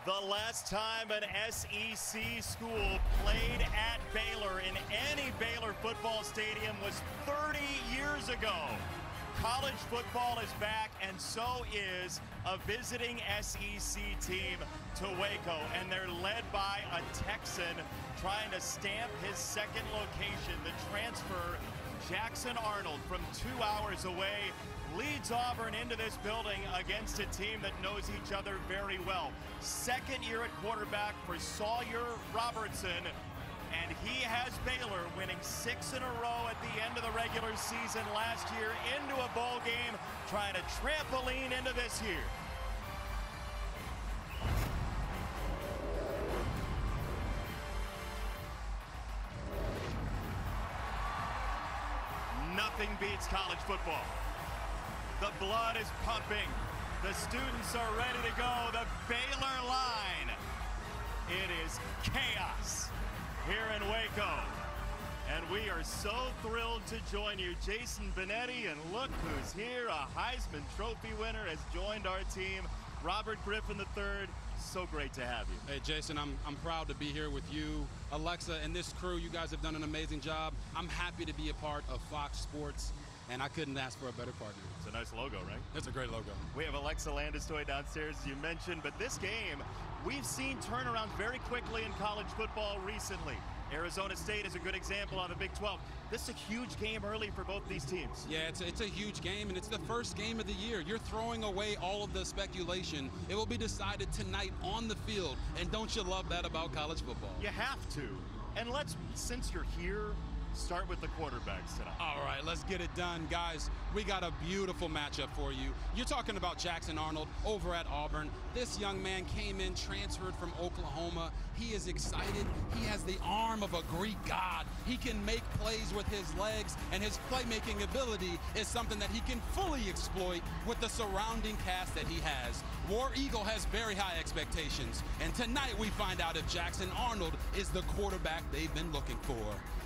The last time an SEC school played at Baylor in any Baylor football stadium was 30 years ago. College football is back, and so is a visiting SEC team to Waco, and they're led by a Texan trying to stamp his second location. The transfer, Jackson Arnold, from 2 hours away, leads Auburn into this building against a team that knows each other very well. Second year at quarterback for Sawyer Robertson, and he has Baylor winning 6 in a row at the end of the regular season last year into a bowl game, trying to trampoline into this year. Nothing beats college football. The blood is pumping. The students are ready to go. The Baylor line. It is chaos here in Waco. And we are so thrilled to join you. Jason Benetti, and look who's here. A Heisman Trophy winner has joined our team. Robert Griffin III. So great to have you. Hey, Jason, I'm proud to be here with you, Alexa, and this crew. You guys have done an amazing job. I'm happy to be a part of Fox Sports, and I couldn't ask for a better partner. It's a nice logo, right? It's a great logo. We have Alexa Landestoy downstairs, as you mentioned, but this game, we've seen turn around very quickly in college football recently. Arizona State is a good example on the Big 12. This is a huge game early for both these teams. Yeah, it's a huge game, and it's the first game of the year. You're throwing away all of the speculation. It will be decided tonight on the field, and don't you love that about college football? You have to. And let's, since you're here, start with the quarterbacks tonight. All right, let's get it done. Guys, we got a beautiful matchup for you. You're talking about Jackson Arnold over at Auburn. This young man came in, transferred from Oklahoma. He is excited. He has the arm of a Greek god. He can make plays with his legs, and his playmaking ability is something that he can fully exploit with the surrounding cast that he has. War Eagle has very high expectations, and tonight we find out if Jackson Arnold is the quarterback they've been looking for.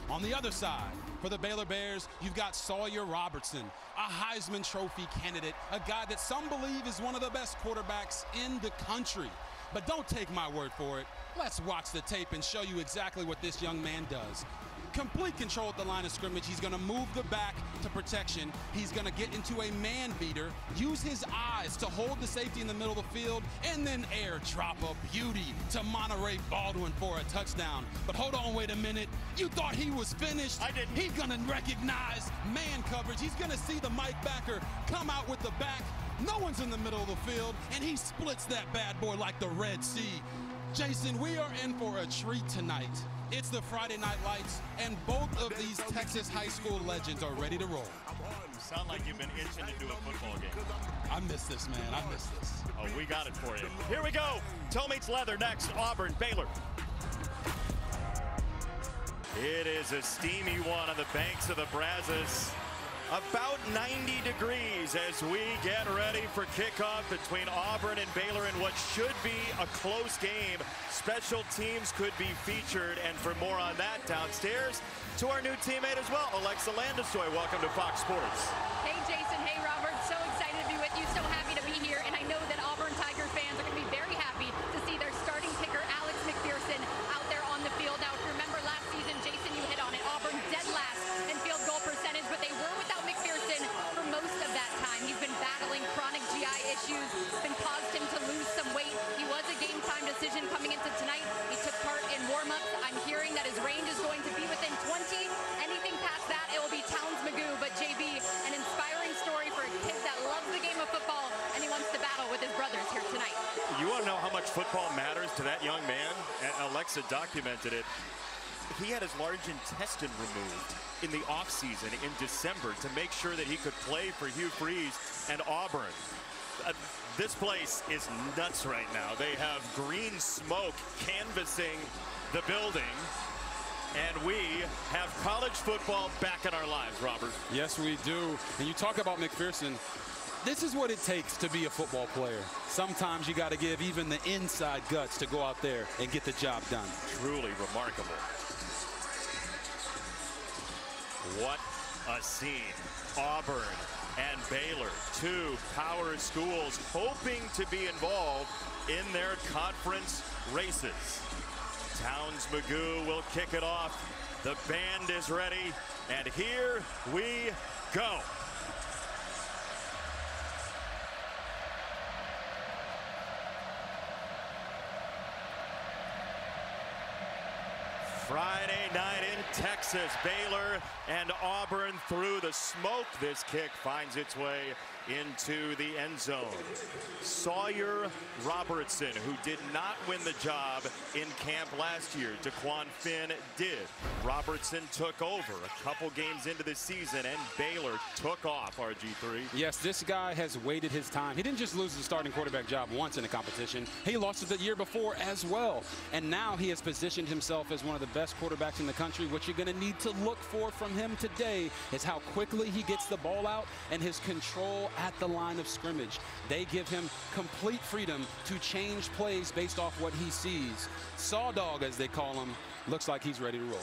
On the other side, for the Baylor Bears, you've got Sawyer Robertson, a Heisman Trophy candidate, a guy that some believe is one of the best quarterbacks in the country. But don't take my word for it. Let's watch the tape and show you exactly what this young man does. Complete control at the line of scrimmage. He's going to move the back to protection. He's going to get into a man beater, use his eyes to hold the safety in the middle of the field, and then airdrop a beauty to Monterey Baldwin for a touchdown. But hold on, wait a minute. You thought he was finished? I didn't. He's going to recognize man coverage. He's going to see the Mike backer come out with the back. No one's in the middle of the field, and he splits that bad boy like the Red Sea. Jason, we are in for a treat tonight. It's the Friday Night Lights, and both of these Texas high school legends are ready to roll. You sound like you've been itching to do a football game. I miss this, man. I miss this. Oh, we got it for you. Here we go. Toe meets leather next. Auburn, Baylor. It is a steamy one on the banks of the Brazos. About 90 degrees as we get ready for kickoff between Auburn and Baylor in what should be a close game. Special teams could be featured, and for more on that, downstairs to our new teammate as well, Alexa Landestoy. Welcome to Fox Sports. Hey Jason, hey Robert, so excited to be with you, so happy to be here, and I know that Auburn Tiger fans are going to be very happy to see their starting kicker Alex McPherson out there on the field. Now, if you remember last season, Jason, you hit on it, Auburn dead last in field goal percentage, but they were without McPherson for most of that time. He's been battling chronic GI issues, been caused him to lose some weight. He was a game time decision coming into tonight. He took part in warm-ups. I'm hearing that his range is going to be within 20. Anything past that, it will be Towns-Magoo. But JB, an inspiring story for a kid that loves the game of football, and he wants to battle with his brothers here tonight. You want to know how much football matters to that young man? And Alexa documented it. He had his large intestine removed in the offseason in December to make sure that he could play for Hugh Freeze and Auburn. This place is nuts right now. They have green smoke canvassing the building, and we have college football back in our lives, Robert. Yes, we do. And you talk about McPherson. This is what it takes to be a football player. Sometimes you got to give even the inside guts to go out there and get the job done. Truly remarkable. What a scene. Auburn and Baylor, two power schools hoping to be involved in their conference races. Towns Magoo will kick it off. The band is ready, and here we go. Friday night in Texas, Baylor and Auburn through the smoke. This kick finds its way into the end zone. Sawyer Robertson, who did not win the job in camp last year. DeQuan Finn did. Robertson took over a couple games into the season, and Baylor took off, RG3. Yes, this guy has waited his time. He didn't just lose the starting quarterback job once in a competition. He lost it the year before as well. And now he has positioned himself as one of the best quarterbacks in the country. What you're going to need to look for from him today is how quickly he gets the ball out and his control at the line of scrimmage. They give him complete freedom to change plays based off what he sees. Sawdog, as they call him, looks like he's ready to roll.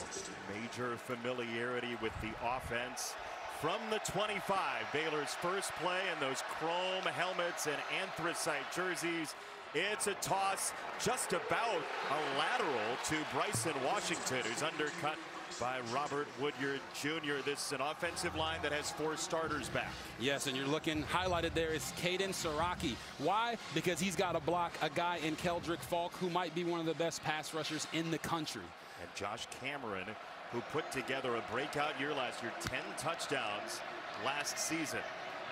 Major familiarity with the offense from the 25. Baylor's first play in those chrome helmets and anthracite jerseys. It's a toss just about a lateral to Bryson Washington, who's undercut by Robert Woodyard Jr. This is an offensive line that has 4 starters back. Yes, and you're looking, highlighted there is Caden Saraki. Why? Because he's got to block a guy in Keldrick Falk, who might be one of the best pass rushers in the country. And Josh Cameron, who put together a breakout year last year, 10 touchdowns last season.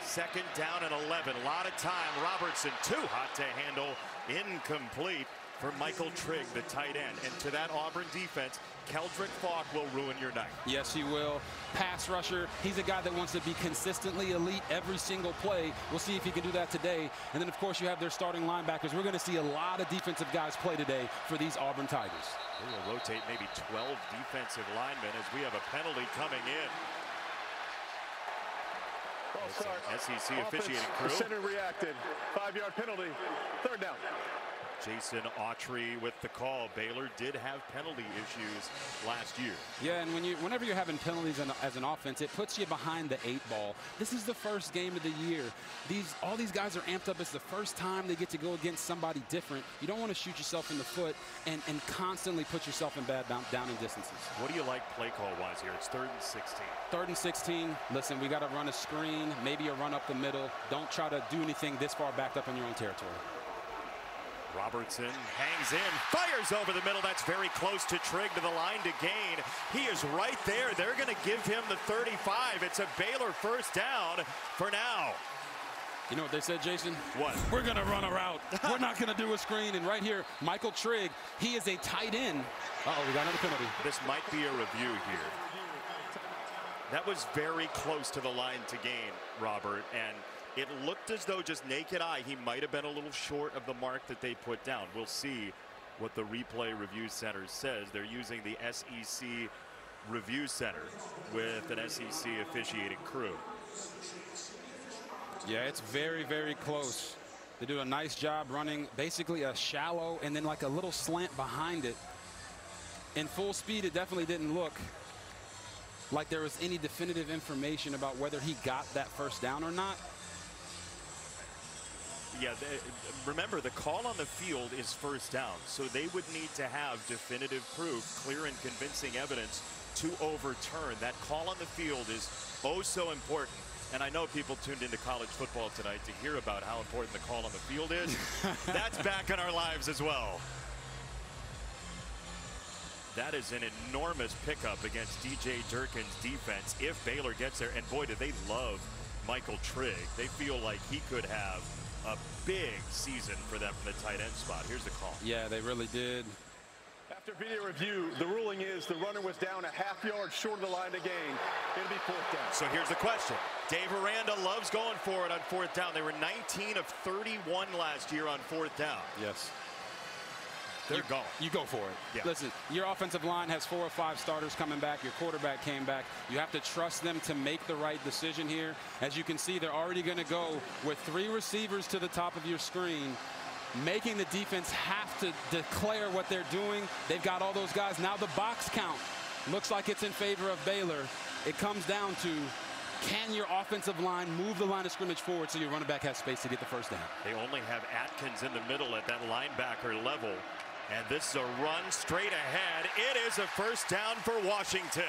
Second down and 11, a lot of time. Robertson too hot to handle, incomplete for Michael Trigg, the tight end. And to that Auburn defense, Keldrick Falk will ruin your night. Yes, he will. Pass rusher. He's a guy that wants to be consistently elite every single play. We'll see if he can do that today. And then, of course, you have their starting linebackers. We're going to see a lot of defensive guys play today for these Auburn Tigers. They will rotate maybe 12 defensive linemen as we have a penalty coming in. SEC officiating crew. The center reacted. 5-yard penalty. Third down. Jason Autry with the call. Baylor did have penalty issues last year. Yeah, and whenever you're having penalties as an offense, it puts you behind the 8 ball. This is the first game of the year. All these guys are amped up. It's the first time they get to go against somebody different. You don't want to shoot yourself in the foot and constantly put yourself in bad downing distances. What do you like play call-wise here? It's 3rd and 16. 3rd and 16. Listen, we got to run a screen, maybe a run up the middle. Don't try to do anything this far backed up in your own territory. Robertson hangs in, fires over the middle. That's very close to Trigg to the line to gain. He is right there. They're going to give him the 35. It's a Baylor first down for now. You know what they said, Jason? What? We're going to run a route. We're not going to do a screen. And right here, Michael Trigg, he is a tight end. Uh-oh, we got another penalty. This might be a review here. That was very close to the line to gain, Robert, and it looked as though just naked eye he might have been a little short of the mark that they put down. We'll see what the replay review center says. They're using the SEC review center with an SEC officiating crew. Yeah, it's very, very close. They do a nice job running basically a shallow and then like a little slant behind it. In full speed, it definitely didn't look like there was any definitive information about whether he got that first down or not. Yeah, remember, the call on the field is first down, so they would need to have definitive proof, clear and convincing evidence to overturn. That call on the field is oh so important. And I know people tuned into college football tonight to hear about how important the call on the field is. That's back in our lives as well. That is an enormous pickup against DJ Durkin's defense if Baylor gets there. And boy, do they love Michael Trigg. They feel like he could have a big season for them from the tight end spot. Here's the call. Yeah, they really did. After video review, the ruling is the runner was down a half-yard short of the line to gain. It'll be 4th down. So here's the question. Dave Aranda loves going for it on 4th down. They were 19 of 31 last year on 4th down. Yes. They're going. You go for it. Yeah. Listen, your offensive line has 4 or 5 starters coming back. Your quarterback came back. You have to trust them to make the right decision here. As you can see, they're already going to go with 3 receivers to the top of your screen, making the defense have to declare what they're doing. They've got all those guys. Now the box count looks like it's in favor of Baylor. It comes down to Can your offensive line move the line of scrimmage forward so your running back has space to get the first down? They only have Atkins in the middle at that linebacker level. And this is a run straight ahead. It is a first down for Washington.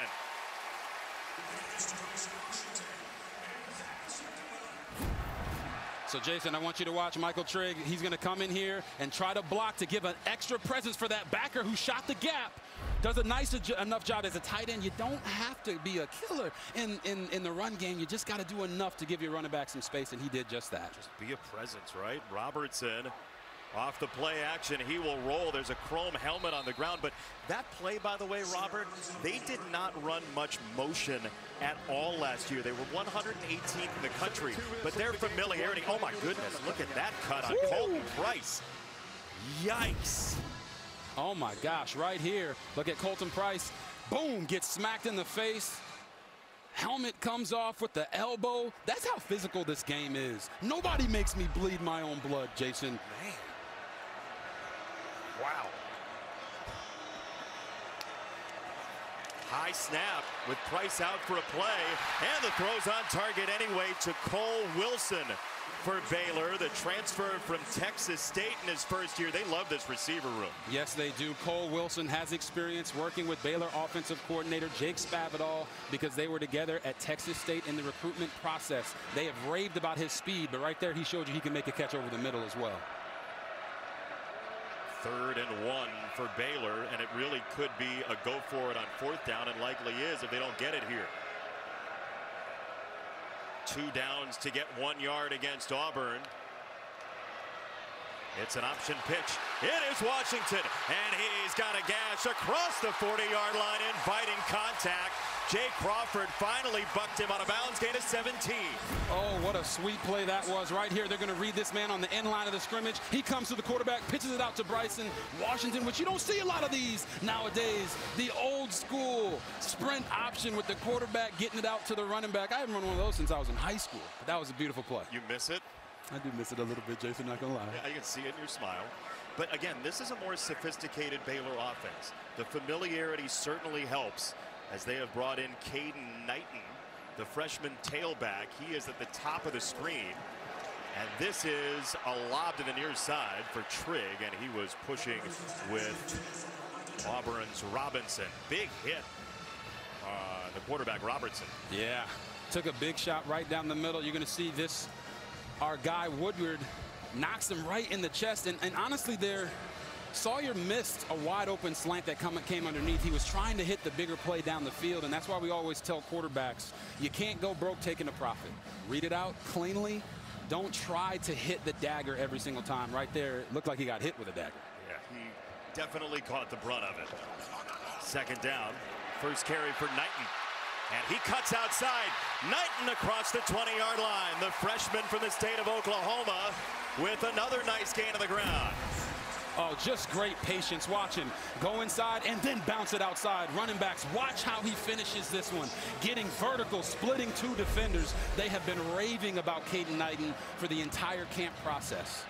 So, Jason, I want you to watch Michael Trigg. He's going to come in here and try to block to give an extra presence for that backer who shot the gap. Does a nice enough job as a tight end. You don't have to be a killer in the run game. You just got to do enough to give your running back some space, and he did just that. Just be a presence, right? Robertson off the play action. He will roll. There's a chrome helmet on the ground. But that play, by the way, Robert, they did not run much motion at all last year. They were 118th in the country. But their familiarity, oh my goodness, look at that cut on Colton Price. Yikes. Oh my gosh, right here. Look at Colton Price. Boom, gets smacked in the face. Helmet comes off with the elbow. That's how physical this game is. Nobody makes me bleed my own blood, Jason. Man. Wow. High snap with Price out for a play. And the throw's on target anyway to Cole Wilson for Baylor, the transfer from Texas State in his first year. They love this receiver room. Yes, they do. Cole Wilson has experience working with Baylor offensive coordinator Jake Spavital because they were together at Texas State in the recruitment process. They have raved about his speed, but right there he showed you he can make a catch over the middle as well. 3rd and 1 for Baylor, and it really could be a go for it on 4th down, and likely is if they don't get it here. 2 downs to get 1 yard against Auburn. It's an option pitch. It is Washington, and he's got a gash across the 40-yard line, inviting contact. Jay Crawford finally bucked him out of bounds, gain of 17. Oh, what a sweet play that was right here. They're going to read this man on the end line of the scrimmage. He comes to the quarterback, pitches it out to Bryson Washington, which you don't see a lot of these nowadays. The old school sprint option with the quarterback getting it out to the running back. I haven't run one of those since I was in high school, but that was a beautiful play. You miss it? I do miss it a little bit, Jason, not gonna lie. Yeah, I can see it in your smile. But again, this is a more sophisticated Baylor offense. The familiarity certainly helps as they have brought in Caden Knighton, the freshman tailback. He is at the top of the screen. And this is a lob to the near side for Trigg, and he was pushing with Auburn's Robinson. Big hit. The quarterback, Robertson. Yeah, took a big shot right down the middle. You're gonna see this. Our guy Woodward knocks him right in the chest, and honestly there, Sawyer missed a wide open slant that came underneath. He was trying to hit the bigger play down the field, and that's why we always tell quarterbacks, you can't go broke taking a profit. Read it out cleanly. Don't try to hit the dagger every single time. Right there, it looked like he got hit with a dagger. Yeah, he definitely caught the brunt of it. 2nd down, first carry for Knighton. And he cuts outside. Knighton across the 20-yard line. The freshman from the state of Oklahoma with another nice gain of the ground. Oh, just great patience. Watch him go inside and then bounce it outside. Running backs, watch how he finishes this one. Getting vertical, splitting 2 defenders. They have been raving about Caden Knighton for the entire camp process.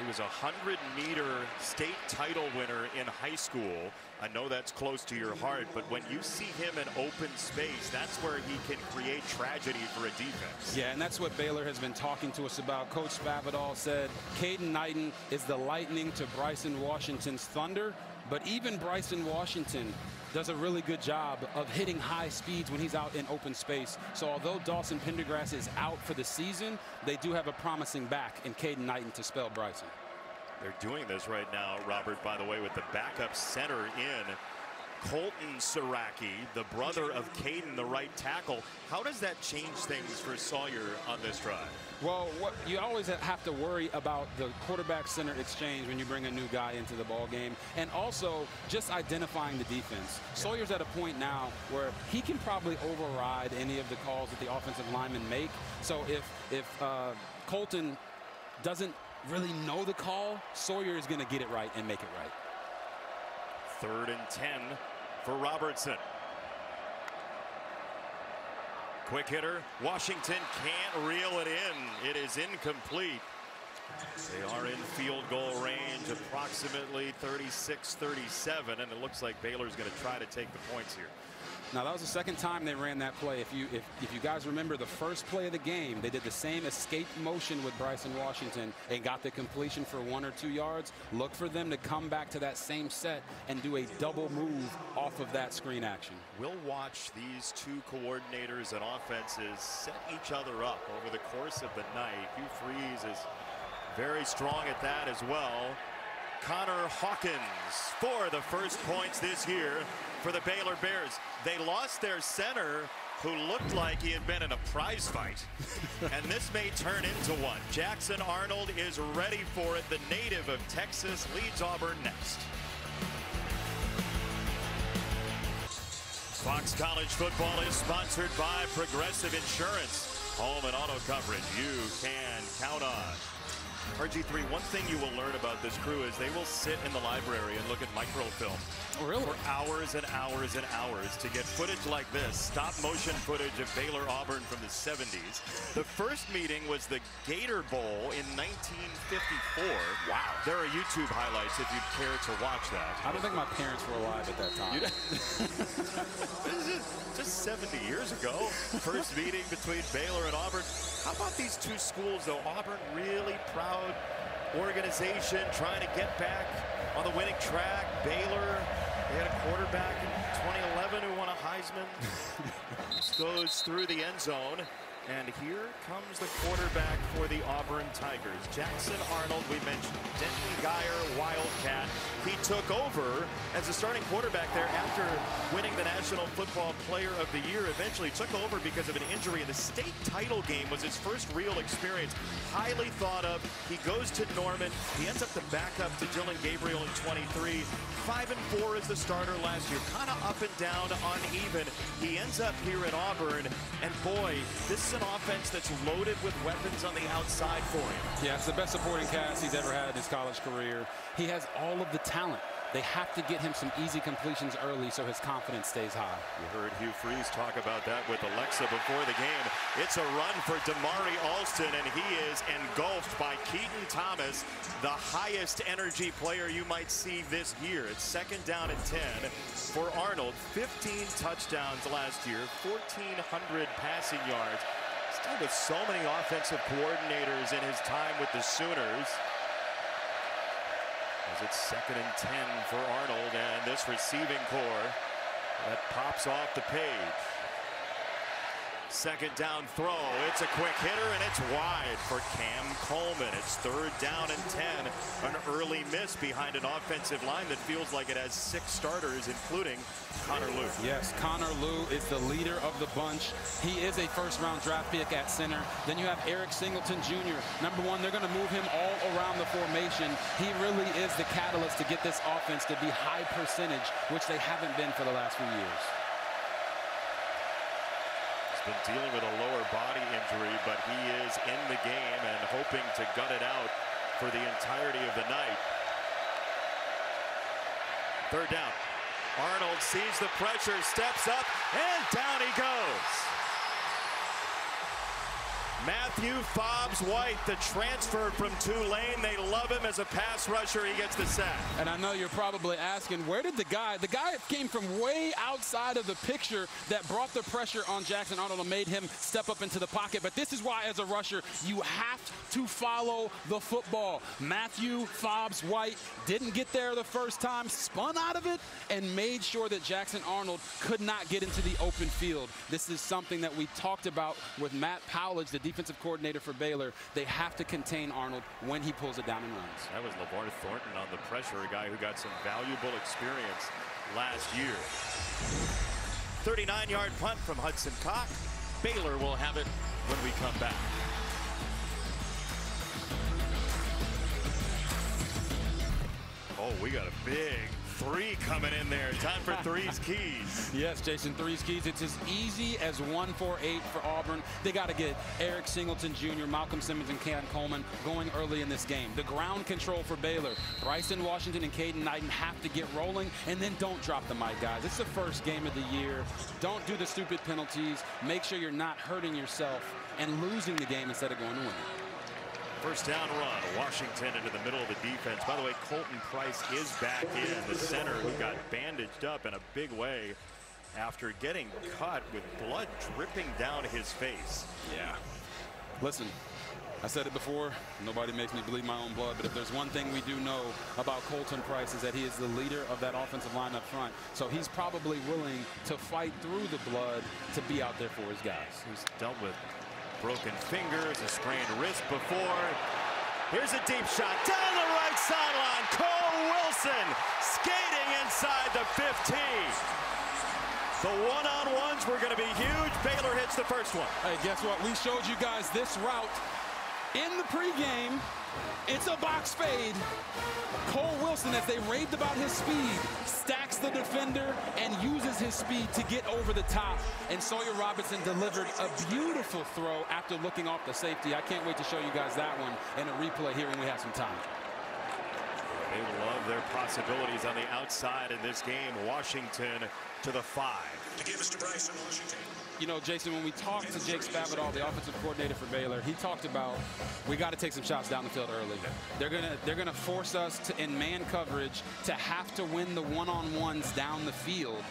He was a 100-meter state title winner in high school. I know that's close to your heart, but when you see him in open space, that's where he can create tragedy for a defense. Yeah, and that's what Baylor has been talking to us about. Coach Spavital said Caden Knighton is the lightning to Bryson Washington's thunder, but even Bryson Washington does a really good job of hitting high speeds when he's out in open space. So although Dawson Pendergrass is out for the season, they do have a promising back in Caden Knighton to spell Bryson. They're doing this right now, Robert, by the way, with the backup center in Colton Siraki, the brother of Caden, the right tackle. How does that change things for Sawyer on this drive? Well, you always have to worry about the quarterback-center exchange when you bring a new guy into the ball game, and also just identifying the defense. Sawyer's at a point now where he can probably override any of the calls that the offensive linemen make. So if Colton doesn't really know the call, Sawyer is going to get it right and make it right. 3rd and 10 for Robertson. Quick hitter. Washington can't reel it in. It is incomplete. They are in field goal range, approximately 36-37, and it looks like Baylor's going to try to take the points here. Now, that was the second time they ran that play. If you guys remember the first play of the game, they did the same escape motion with Bryson Washington and got the completion for 1 or 2 yards. Look for them to come back to that same set and do a double move off of that screen action. We'll watch these two coordinators and offenses set each other up over the course of the night. Hugh Freeze is very strong at that as well. Connor Hawkins for the first points this year for the Baylor Bears. They lost their center, who looked like he had been in a prize fight. And this may turn into one. Jackson Arnold is ready for it. The native of Texas leads Auburn next. Fox College Football is sponsored by Progressive Insurance. Home and auto coverage you can count on. RG3, one thing you will learn about this crew is they will sit in the library and look at microfilm for hours and hours and hours to get footage like this, stop motion footage of Baylor Auburn from the 70s. The first meeting was the Gator Bowl in 1954. Wow. There are YouTube highlights if you'd care to watch that. I don't think my parents were alive at that time. This is just 70 years ago. First meeting between Baylor and Auburn. How about these two schools, though? Auburn, really proud organization, trying to get back on the winning track. Baylor, they had a quarterback in 2011 who won a Heisman. This goes through the end zone. And here comes the quarterback for the Auburn Tigers. Jackson Arnold, we mentioned. Denton Guyer, Wildcat. He took over as the starting quarterback there after winning the National Football Player of the Year. Eventually took over because of an injury. And the state title game was his first real experience. Highly thought of. He goes to Norman. He ends up the backup to Dylan Gabriel in 23. 5-4 as the starter last year. Kind of up and down, uneven. He ends up here at Auburn. And boy, this is an offense that's loaded with weapons on the outside for him. Yeah, it's the best supporting cast he's ever had in his college career. He has all of the talent. They have to get him some easy completions early so his confidence stays high. You heard Hugh Freeze talk about that with Alexa before the game. It's a run for Damari Alston, and he is engulfed by Keaton Thomas, the highest energy player you might see this year. It's second down and 10 for Arnold. 15 touchdowns last year, 1,400 passing yards. Still with so many offensive coordinators in his time with the Sooners. As it's second and 10 for Arnold, and this receiving core that pops off the page. Second down throw. It's a quick hitter, and it's wide for Cam Coleman. It's third down and 10. An early miss behind an offensive line that feels like it has 6 starters, including Connor Lew. Yes, Connor Lew is the leader of the bunch. He is a first-round draft pick at center. Then you have Eric Singleton Jr. Number one, they're going to move him all around the formation. He really is the catalyst to get this offense to be high percentage, which they haven't been for the last few years. Been dealing with a lower body injury, but he is in the game and hoping to gut it out for the entirety of the night. Third down. Arnold sees the pressure, steps up, and down he goes. Matthew Fobbs-White, the transfer from Tulane. They love him as a pass rusher. He gets the sack. And I know you're probably asking, where did the guy came from way outside of the picture that brought the pressure on Jackson Arnold and made him step up into the pocket. But this is why, as a rusher, you have to follow the football. Matthew Fobbs-White didn't get there the first time, spun out of it, and made sure that Jackson Arnold could not get into the open field. This is something that we talked about with Matt Powledge, the defensive coordinator for Baylor. They have to contain Arnold when he pulls it down and runs. That was LeVar Thornton on the pressure, a guy who got some valuable experience last year. 39-yard punt from Hudson Cock. Baylor will have it when we come back. Oh, we got a big 3 coming in there. Time for Three's Keys. Yes, Jason, Three's Keys. It's as easy as 1-4-8 for Auburn. They got to get Eric Singleton Jr., Malcolm Simmons, and Cam Coleman going early in this game. The ground control for Baylor. Bryson Washington and Caden Knighton have to get rolling, and then don't drop the mic, guys. It's the first game of the year. Don't do the stupid penalties. Make sure you're not hurting yourself and losing the game instead of going to win it. First down run. Washington into the middle of the defense. By the way, Colton Price is back in, the center who got bandaged up in a big way after getting cut with blood dripping down his face. Yeah. Listen, I said it before, nobody makes me bleed my own blood, but if there's one thing we do know about Colton Price is that he is the leader of that offensive line up front. So he's probably willing to fight through the blood to be out there for his guys. He's dealt with broken fingers, a sprained wrist before. Here's a deep shot down the right sideline. Cole Wilson skating inside the 15. The one-on-ones were going to be huge. Baylor hits the first one. Hey, guess what? We showed you guys this route in the pregame. It's a box fade. Cole Wilson, as they raved about his speed, stacks the defender and uses his speed to get over the top. And Sawyer Robertson delivered a beautiful throw after looking off the safety. I can't wait to show you guys that one in a replay here when we have some time. They love their possibilities on the outside in this game. Washington to the 5. To give us to Bryson, Washington. You know, Jason, when we talked to Jake Spavital, the offensive coordinator for Baylor, he talked about we got to take some shots down the field early. They're gonna force us to, in man coverage, to have to win the one-on-ones down the field.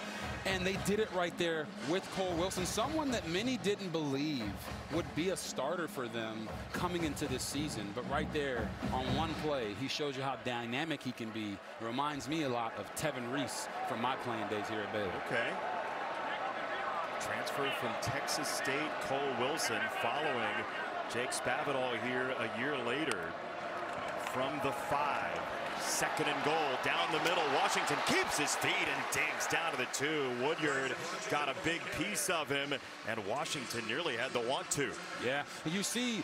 And they did it right there with Cole Wilson, someone that many didn't believe would be a starter for them coming into this season. But right there on one play, he shows you how dynamic he can be. It reminds me a lot of Tevin Reese from my playing days here at Baylor. Okay. Transfer from Texas State, Cole Wilson, following Jake Spavital here a year later from the 5. 2nd and goal down the middle. Washington keeps his feet and digs down to the 2. Woodyard got a big piece of him, and Washington nearly had the want to. Yeah, you see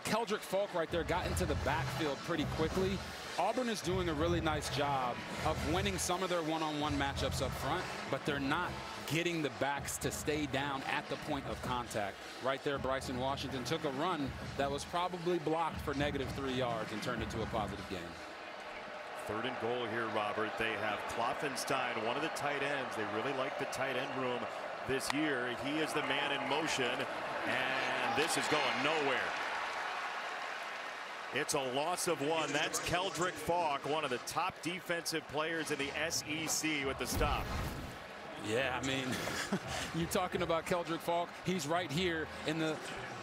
Keldrick Falk right there got into the backfield pretty quickly. Auburn is doing a really nice job of winning some of their one-on-one matchups up front, but they're not getting the backs to stay down at the point of contact. Right there, Bryson Washington took a run that was probably blocked for -3 yards and turned into a positive gain. 3rd and goal here, Robert. They have Kloffenstein, one of the tight ends. They really like the tight end room this year. He is the man in motion, and this is going nowhere. It's a loss of 1. That's Keldrick Falk, one of the top defensive players in the SEC with the stop. Yeah, I mean, you're talking about Keldrick Falk. He's right here in the,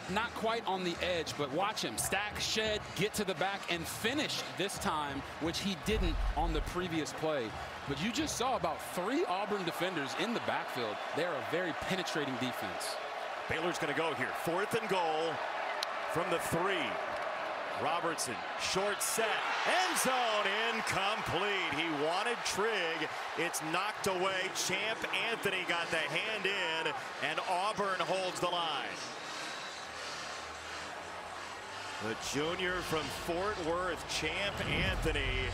not quite on the edge, but watch him stack, shed, get to the back, and finish this time, which he didn't on the previous play. But you just saw about 3 Auburn defenders in the backfield. They're a very penetrating defense. Baylor's going to go here. 4th and goal from the 3. Robertson, short set, end zone, incomplete. He wanted Trigg. It's knocked away. Champ Anthony got the hand in, and Auburn holds the line. The junior from Fort Worth, Champ Anthony,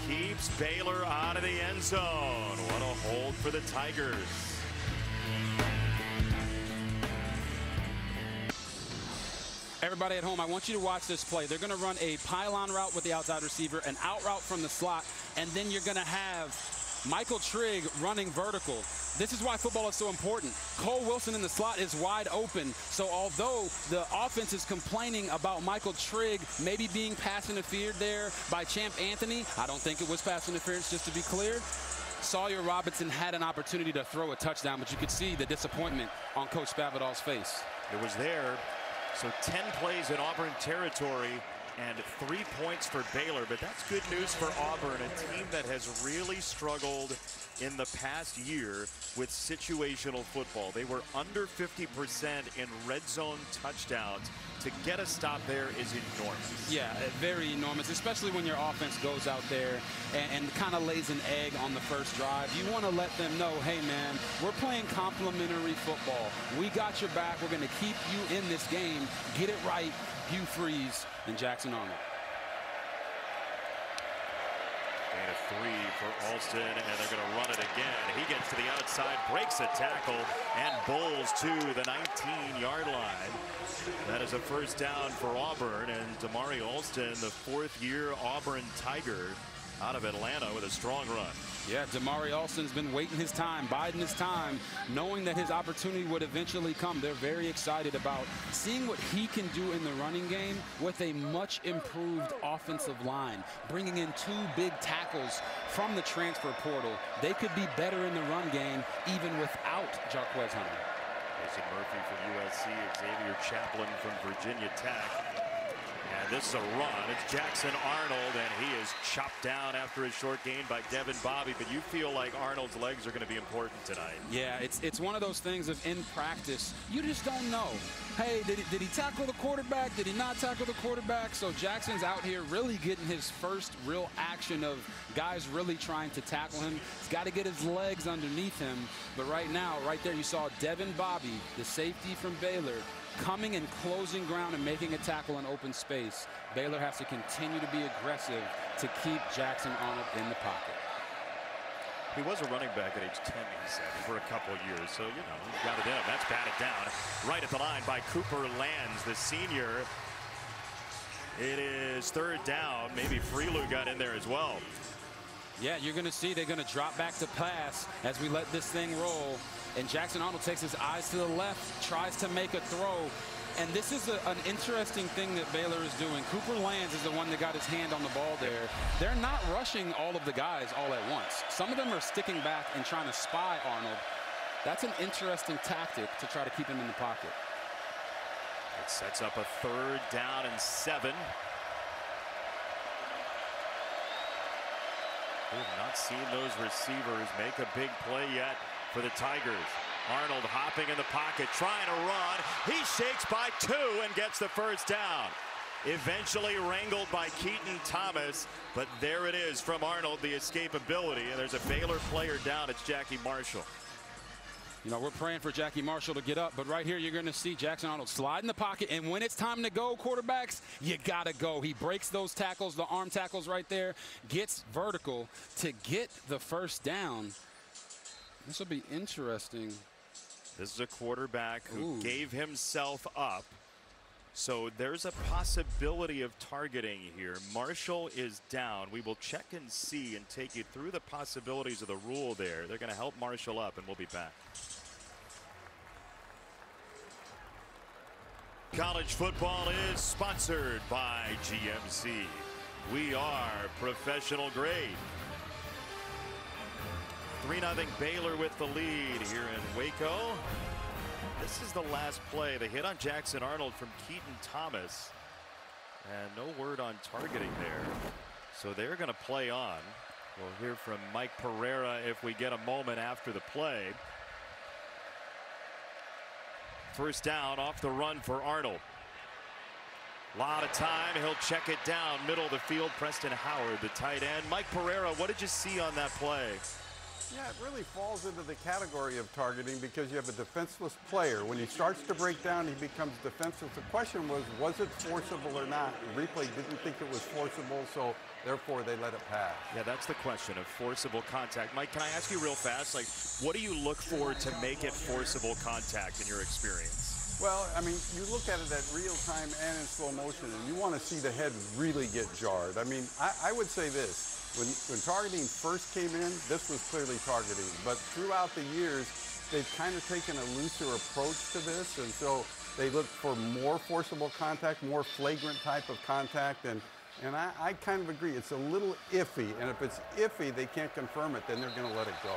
keeps Baylor out of the end zone. What a hold for the Tigers. Everybody at home, I want you to watch this play. They're going to run a pylon route with the outside receiver, an out route from the slot, and then you're going to have Michael Trigg running vertical. This is why football is so important. Cole Wilson in the slot is wide open. So although the offense is complaining about Michael Trigg maybe being pass interfered there by Champ Anthony, I don't think it was pass interference, just to be clear. Sawyer Robertson had an opportunity to throw a touchdown, but you could see the disappointment on Coach Spavital's face. It was there. So 10 plays in Auburn territory and 3 points for Baylor. But that's good news for Auburn, a team that has really struggled in the past year with situational football. They were under 50% in red zone touchdowns. To get a stop there is enormous. Yeah, very enormous, especially when your offense goes out there and kind of lays an egg on the first drive. You want to let them know, hey, man, we're playing complementary football. We got your back. We're going to keep you in this game. Get it right, Hugh Freeze and Jackson Arnold. And a 3 for Alston, and they're going to run it again. He gets to the outside, breaks a tackle, and bowls to the 19-yard line. That is a first down for Auburn, and Damari Alston, the 4th-year Auburn Tiger, out of Atlanta with a strong run. Yeah, Damari Alston's been waiting his time, biding his time, knowing that his opportunity would eventually come. They're very excited about seeing what he can do in the running game with a much improved offensive line, bringing in 2 big tackles from the transfer portal. They could be better in the run game even without Jarquez Hunter. Mason Murphy from USC, Xavier Chaplin from Virginia Tech. And this is a run. It's Jackson Arnold, and he is chopped down after a short gain by Devin Bobby. But you feel like Arnold's legs are going to be important tonight. Yeah, it's one of those things of in practice, you just don't know. Hey, did he tackle the quarterback? Did he not tackle the quarterback? So Jackson's out here really getting his first real action of guys really trying to tackle him. He's got to get his legs underneath him. But right now, right there, you saw Devin Bobby, the safety from Baylor, coming and closing ground and making a tackle in open space. Baylor has to continue to be aggressive to keep Jackson Arnold in the pocket. He was a running back at age 10, he said, for a couple of years. So, you know, he's got it in him. That's batted down right at the line by Cooper Lands, the senior. It is 3rd down. Maybe Freelou got in there as well. Yeah, you're going to see they're going to drop back to pass as we let this thing roll. And Jackson Arnold takes his eyes to the left, tries to make a throw. And this is an interesting thing that Baylor is doing. Cooper Lands is the one that got his hand on the ball there. They're not rushing all of the guys all at once. Some of them are sticking back and trying to spy Arnold. That's an interesting tactic to try to keep him in the pocket. It sets up a 3rd down and 7. We have not seen those receivers make a big play yet for the Tigers. Arnold hopping in the pocket, trying to run. He shakes by 2 and gets the 1st down. Eventually wrangled by Keaton Thomas, but there it is from Arnold, the escapability. And there's a Baylor player down. It's Jackie Marshall. You know, we're praying for Jackie Marshall to get up, but right here you're going to see Jackson Arnold slide in the pocket, and when it's time to go, quarterbacks, you got to go. He breaks those tackles, the arm tackles right there, gets vertical to get the 1st down. This will be interesting. This is a quarterback who gave himself up. So there's a possibility of targeting here. Marshall is down. We will check and see and take you through the possibilities of the rule there. They're going to help Marshall up, and we'll be back. College football is sponsored by GMC. We are professional grade. 3-0 Baylor with the lead here in Waco. This is the last play. The hit on Jackson Arnold from Keaton Thomas. And no word on targeting there. So they're going to play on. We'll hear from Mike Pereira if we get a moment after the play. 1st down off the run for Arnold. Lot of time. He'll check it down. Middle of the field. Preston Howard, the tight end. Mike Pereira, what did you see on that play? Yeah, it really falls into the category of targeting because you have a defenseless player. When he starts to break down, he becomes defenseless. The question was it forcible or not? The replay didn't think it was forcible, so therefore they let it pass. Yeah, that's the question of forcible contact. Mike, can I ask you real fast, like, what do you look for to make it forcible contact in your experience? Well, I mean, you look at it at real time and in slow motion, and you want to see the head really get jarred. I mean, I would say this. When targeting first came in, this was clearly targeting. But throughout the years, they've kind of taken a looser approach to this. And so they look for more forcible contact, more flagrant type of contact. And I kind of agree. It's a little iffy. And if it's iffy, they can't confirm it, then they're going to let it go.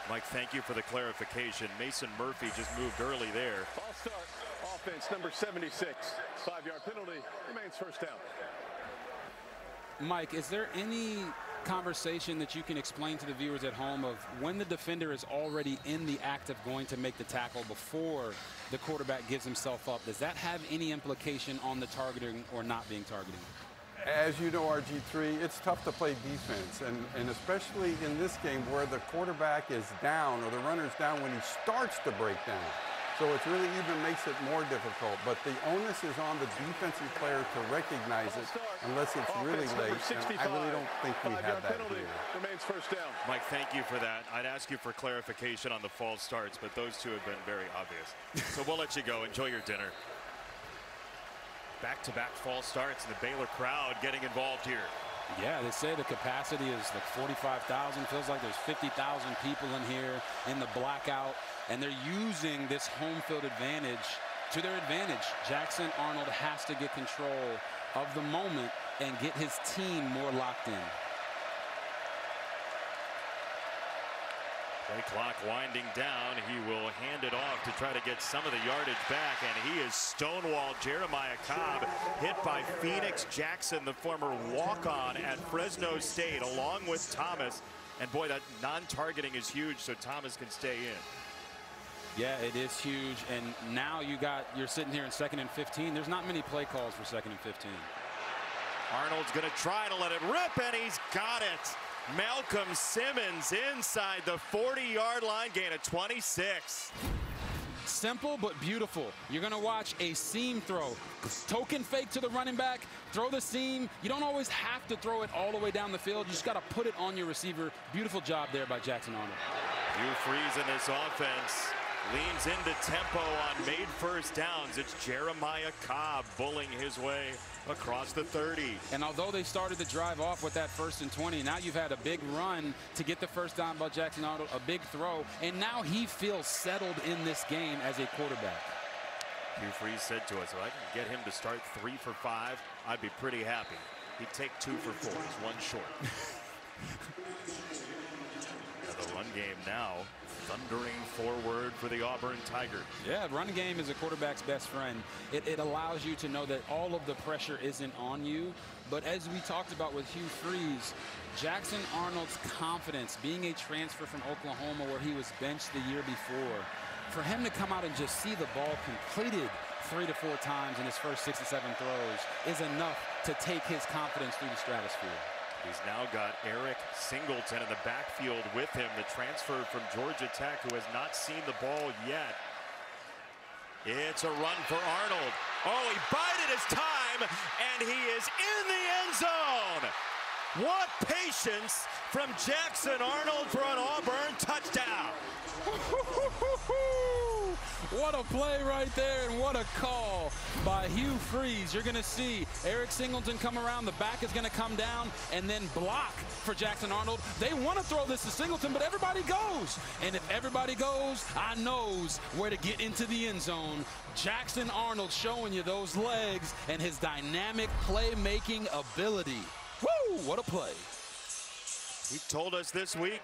Mike, thank you for the clarification. Mason Murphy just moved early there. False start. Offense number 76. 5-yard penalty. Remains 1st down. Mike, is there any conversation that you can explain to the viewers at home of when the defender is already in the act of going to make the tackle before the quarterback gives himself up? Does that have any implication on the targeting or not being targeting? As you know, RG3, it's tough to play defense, and especially in this game where the quarterback is down or the runner's down when he starts to break down. So it really even makes it more difficult. But the onus is on the defensive player to recognize it unless it's really late. And I really don't think we have that here. Remains 1st down. Mike, thank you for that. I'd ask you for clarification on the false starts, but those two have been very obvious. So we'll let you go. Enjoy your dinner. Back-to-back false starts, and the Baylor crowd getting involved here. Yeah, they say the capacity is like 45,000. Feels like there's 50,000 people in here in the blackout, and they're using this home field advantage to their advantage. Jackson Arnold has to get control of the moment and get his team more locked in. Play clock winding down. He will hand it off to try to get some of the yardage back, and he is stonewalled. Jeremiah Cobb hit by Phoenix Jackson, the former walk-on at Fresno State, along with Thomas. And boy, that non-targeting is huge, so Thomas can stay in. Yeah, it is huge. And now you're sitting here in 2nd and 15. There's not many play calls for 2nd and 15. Arnold's going to try to let it rip, and he's got it. Malcolm Simmons inside the 40-yard line, gain of 26. Simple but beautiful. You're going to watch a seam throw. Token fake to the running back, throw the seam. You don't always have to throw it all the way down the field. You just got to put it on your receiver. Beautiful job there by Jackson Arnold. Hugh Freeze in this offense leans into tempo on made first downs. It's Jeremiah Cobb bullying his way across the 30. And although they started the drive off with that 1st and 20, now you've had a big run to get the first down by Jackson Arnold, a big throw, and now he feels settled in this game as a quarterback. Hugh Freeze said to us, if I can get him to start 3 for 5, I'd be pretty happy. He'd take 2 for 4. He's 1 short. The run game now thundering forward for the Auburn Tigers. Yeah, run game is a quarterback's best friend. It allows you to know that all of the pressure isn't on you. But as we talked about with Hugh Freeze, Jackson Arnold's confidence, being a transfer from Oklahoma where he was benched the year before, for him to come out and just see the ball completed 3 to 4 times in his first 6 to 7 throws is enough to take his confidence through the stratosphere. He's now got Eric Singleton in the backfield with him, the transfer from Georgia Tech, who has not seen the ball yet. It's a run for Arnold. Oh, he bided his time, and he is in the end zone. What patience from Jackson Arnold for an Auburn touchdown. What a play right there, and what a call by Hugh Freeze. You're going to see Eric Singleton come around. The back is going to come down and then block for Jackson Arnold. They want to throw this to Singleton, but everybody goes. And if everybody goes, I knows where to get into the end zone. Jackson Arnold showing you those legs and his dynamic playmaking ability. Woo, what a play. He told us this week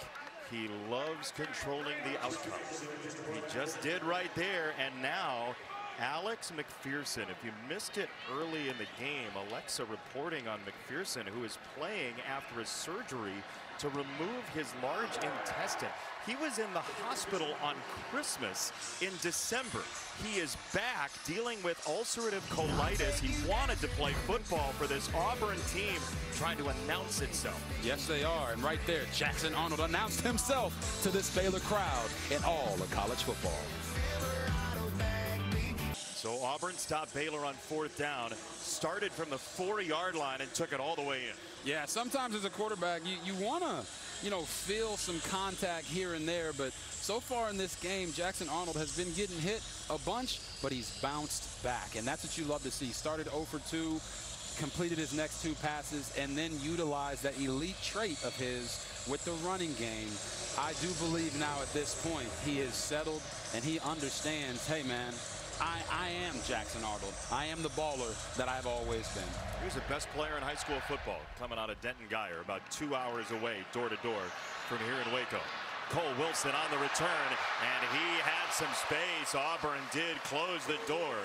he loves controlling the outcome. He just did right there, and now Alex McPherson. If you missed it early in the game, Alexa reporting on McPherson, who is playing after a surgery to remove his large intestine. He was in the hospital on Christmas in December. He is back dealing with ulcerative colitis. He wanted to play football for this Auburn team, trying to announce itself. Yes, they are. And right there, Jackson Arnold announced himself to this Baylor crowd in all of college football. So Auburn stopped Baylor on 4th down, started from the 4-yard line and took it all the way in. Yeah, sometimes as a quarterback, you want to, feel some contact here and there. But so far in this game, Jackson Arnold has been getting hit a bunch, but he's bounced back. And that's what you love to see. Started 0 for 2, completed his next 2 passes, and then utilized that elite trait of his with the running game. I do believe now at this point he is settled and he understands, hey, man, I am Jackson Arnold. I am the baller that I've always been. He was the best player in high school football, coming out of Denton Guyer, about 2 hours away, door to door from here in Waco. Cole Wilson on the return, and he had some space. Auburn did close the door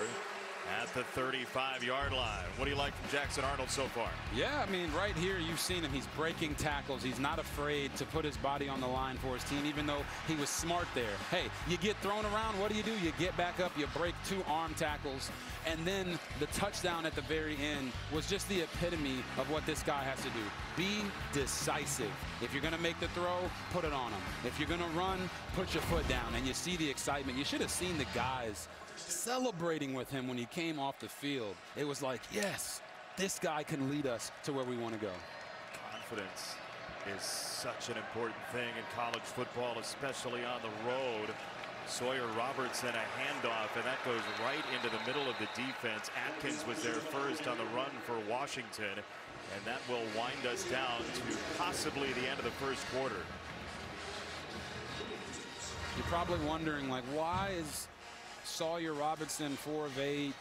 at the 35-yard line. What do you like from Jackson Arnold so far? Yeah, I mean, right here you've seen him. He's breaking tackles. He's not afraid to put his body on the line for his team, even though he was smart there. Hey, you get thrown around, what do? You get back up, you break 2 arm tackles, and then the touchdown at the very end was just the epitome of what this guy has to do. Be decisive. If you're going to make the throw, put it on him. If you're going to run, put your foot down, and you see the excitement. You should have seen the guys celebrating with him when he came off the field. It was like, yes, this guy can lead us to where we want to go. Confidence is such an important thing in college football, especially on the road. Sawyer Robertson, a handoff, and that goes right into the middle of the defense. Atkins was there first on the run for Washington, And that will wind us down to possibly the end of the first quarter. You're probably wondering, like, why is Sawyer Robertson 4 of 8,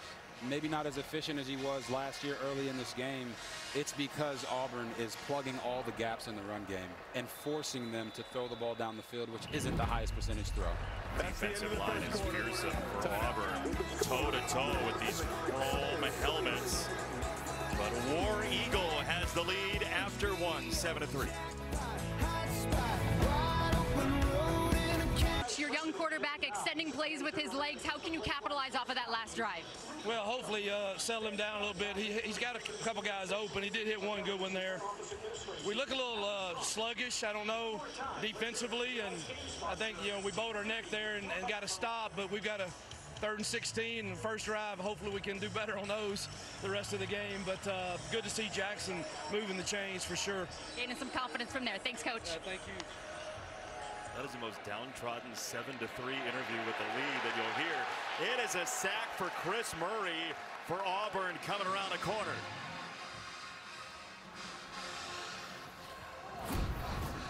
maybe not as efficient as he was last year early in this game? It's because Auburn is plugging all the gaps in the run game and forcing them to throw the ball down the field, which isn't the highest percentage throw. Defensive line is fearsome for Auburn, toe-to-toe with these chrome helmets. But War Eagle has the lead after one, 7-3. Your young quarterback extending plays with his legs. How can you capitalize off of that last drive? Well, hopefully settle him down a little bit. He's got a couple guys open. He did hit one good one there. We look a little sluggish, I don't know, defensively, and I think, you know, we bowed our neck there and got to stop, but we've got a 3rd and 16 and first drive. Hopefully we can do better on those the rest of the game, but good to see Jackson moving the chains for sure. Gaining some confidence from there. Thanks, Coach. Thank you. That is the most downtrodden 7-3 interview with the lead that you'll hear. It is a sack for Chris Murray for Auburn coming around the corner.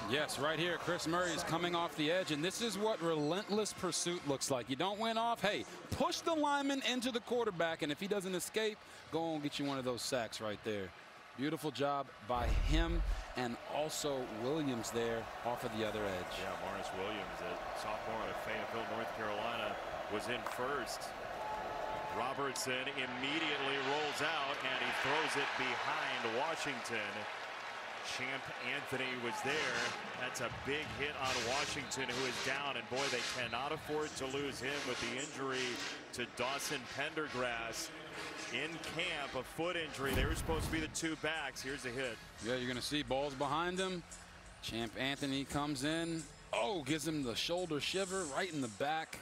Yes, right here, Chris Murray is coming off the edge, and this is what relentless pursuit looks like. You don't win off, hey, push the lineman into the quarterback, and if he doesn't escape, go and get you one of those sacks right there. Beautiful job by him, and also Williams there off of the other edge. Yeah, Morris Williams, a sophomore out of Fayetteville, North Carolina, was in first. Robertson immediately rolls out, and he throws it behind Washington. Champ Anthony was there. That's a big hit on Washington, who is down, and boy, they cannot afford to lose him with the injury to Dawson Pendergrass. In camp, a foot injury. They were supposed to be the two backs. Here's a hit. Yeah, you're going to see balls behind him. Champ Anthony comes in. Oh, gives him the shoulder shiver right in the back.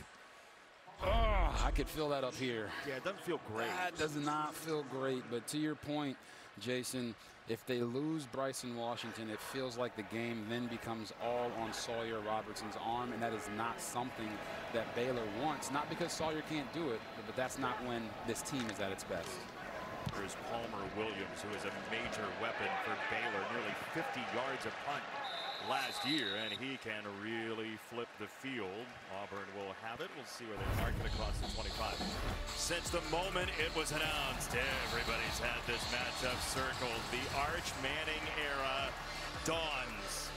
Oh, I could feel that up here. Yeah, it doesn't feel great. That does not feel great. But to your point, Jason, if they lose Bryson Washington, it feels like the game then becomes all on Sawyer Robertson's arm, and that is not something that Baylor wants. Not because Sawyer can't do it, but that's not when this team is at its best. There's Palmer Williams, who is a major weapon for Baylor, nearly 50 yards a punt last year, and he can really flip the field. Auburn will have it. We'll see where they mark it across the 25. Since the moment it was announced, everybody's had this matchup circled. The Arch Manning era dawns.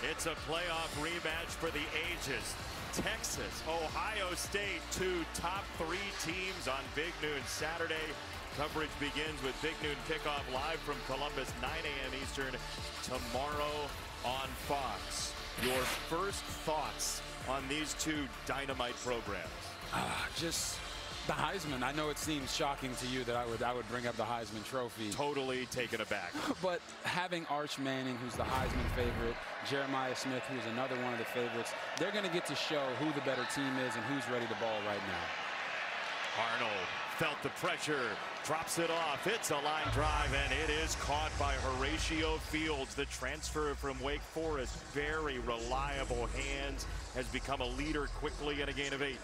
It's a playoff rematch for the ages. Texas, Ohio State, two top 3 teams on Big Noon Saturday. Coverage begins with Big Noon kickoff live from Columbus, 9 a.m. Eastern, tomorrow on Fox. Your first thoughts on these two dynamite programs? Just the Heisman. I know it seems shocking to you that I would bring up the Heisman Trophy. Totally taken aback. But having Arch Manning, who's the Heisman favorite, Jeremiah Smith, who's another one of the favorites, they're going to get to show who the better team is and who's ready to ball right now. Arnold felt the pressure, drops it off. It's a line drive, and it is caught by Horatio Fields, the transfer from Wake Forest. Very reliable hands, has become a leader quickly in a gain of 8.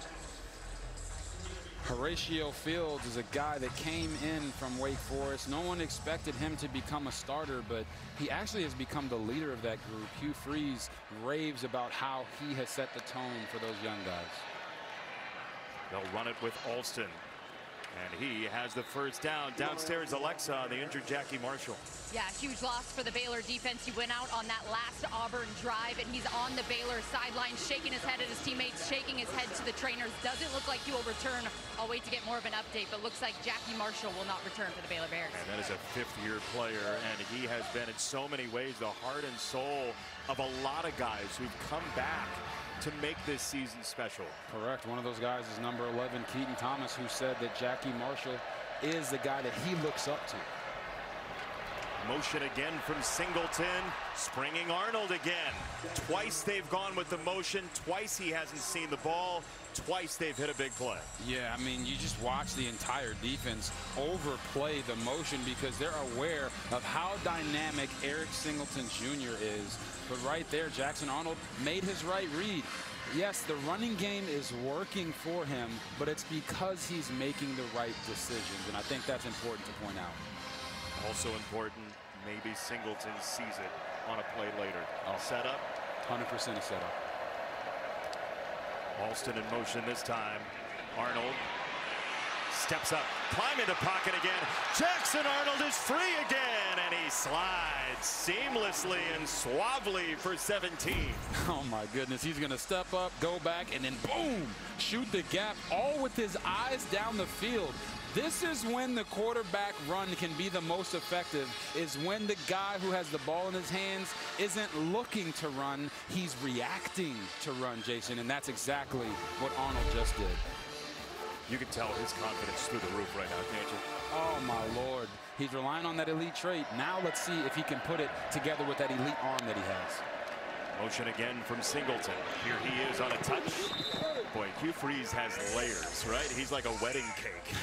Horatio Fields is a guy that came in from Wake Forest. No one expected him to become a starter, but he actually has become the leader of that group. Hugh Freeze raves about how he has set the tone for those young guys. They'll run it with Alston. And he has the first down. Downstairs, Alexa, the injured Jackie Marshall. Yeah, huge loss for the Baylor defense. He went out on that last Auburn drive, and he's on the Baylor sideline, shaking his head at his teammates, shaking his head to the trainers. Doesn't look like he will return. I'll wait to get more of an update, but looks like Jackie Marshall will not return for the Baylor Bears. And that is a 5th-year player, and he has been in so many ways the heart and soul of a lot of guys who've come back to make this season special. Correct. One of those guys is number 11, Keaton Thomas, who said that Jackie Marshall is the guy that he looks up to. Motion again from Singleton, springing Arnold again. Twice they've gone with the motion, twice he hasn't seen the ball, twice they've hit a big play. Yeah, I mean, you just watch the entire defense overplay the motion because they're aware of how dynamic Eric Singleton Jr. is. But right there, Jackson Arnold made his right read. Yes, the running game is working for him, but it's because he's making the right decisions, and I think that's important to point out. Also important, maybe Singleton sees it on a play later. Setup. 100% a setup. Alston in motion this time. Arnold steps up, climbing the pocket again. Jackson Arnold is free again, and he slides seamlessly and suavely for 17. Oh my goodness, he's gonna step up, go back, and then boom, shoot the gap, all with his eyes down the field. This is when the quarterback run can be the most effective, is when the guy who has the ball in his hands isn't looking to run, he's reacting to run, Jason, and that's exactly what Arnold just did. You can tell his confidence through the roof right now, can't you? Oh my Lord, he's relying on that elite trait. Now let's see if he can put it together with that elite arm that he has. Motion again from Singleton. Here he is on a touch. Boy, Hugh Freeze has layers, right? He's like a wedding cake.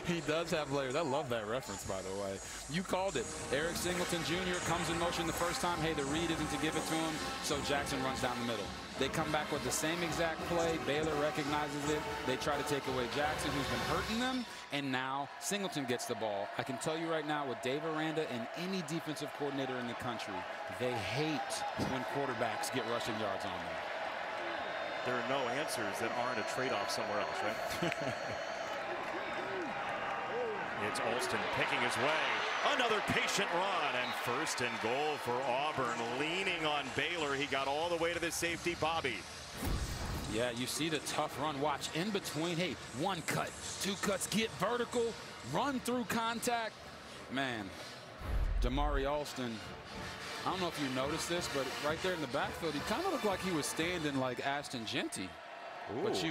He does have layers. I love that reference, by the way. You called it. Eric Singleton Jr. comes in motion the first time. Hey, the read isn't to give it to him, so Jackson runs down the middle. They come back with the same exact play. Baylor recognizes it. They try to take away Jackson, who's been hurting them, and now Singleton gets the ball. I can tell you right now, with Dave Aranda and any defensive coordinator in the country, they hate when quarterbacks get rushing yards on them. There are no answers that aren't a trade-off somewhere else, right? It's Alston picking his way. Another patient run, and first and goal for Auburn. Leaning on Baylor, he got all the way to the safety, Bobby. Yeah, you see the tough run. Watch in between. Hey, one cut, two cuts, get vertical, run through contact. Man, Damari Alston, I don't know if you noticed this, but right there in the backfield, he kind of looked like he was standing like Ashton Jeanty. Ooh. But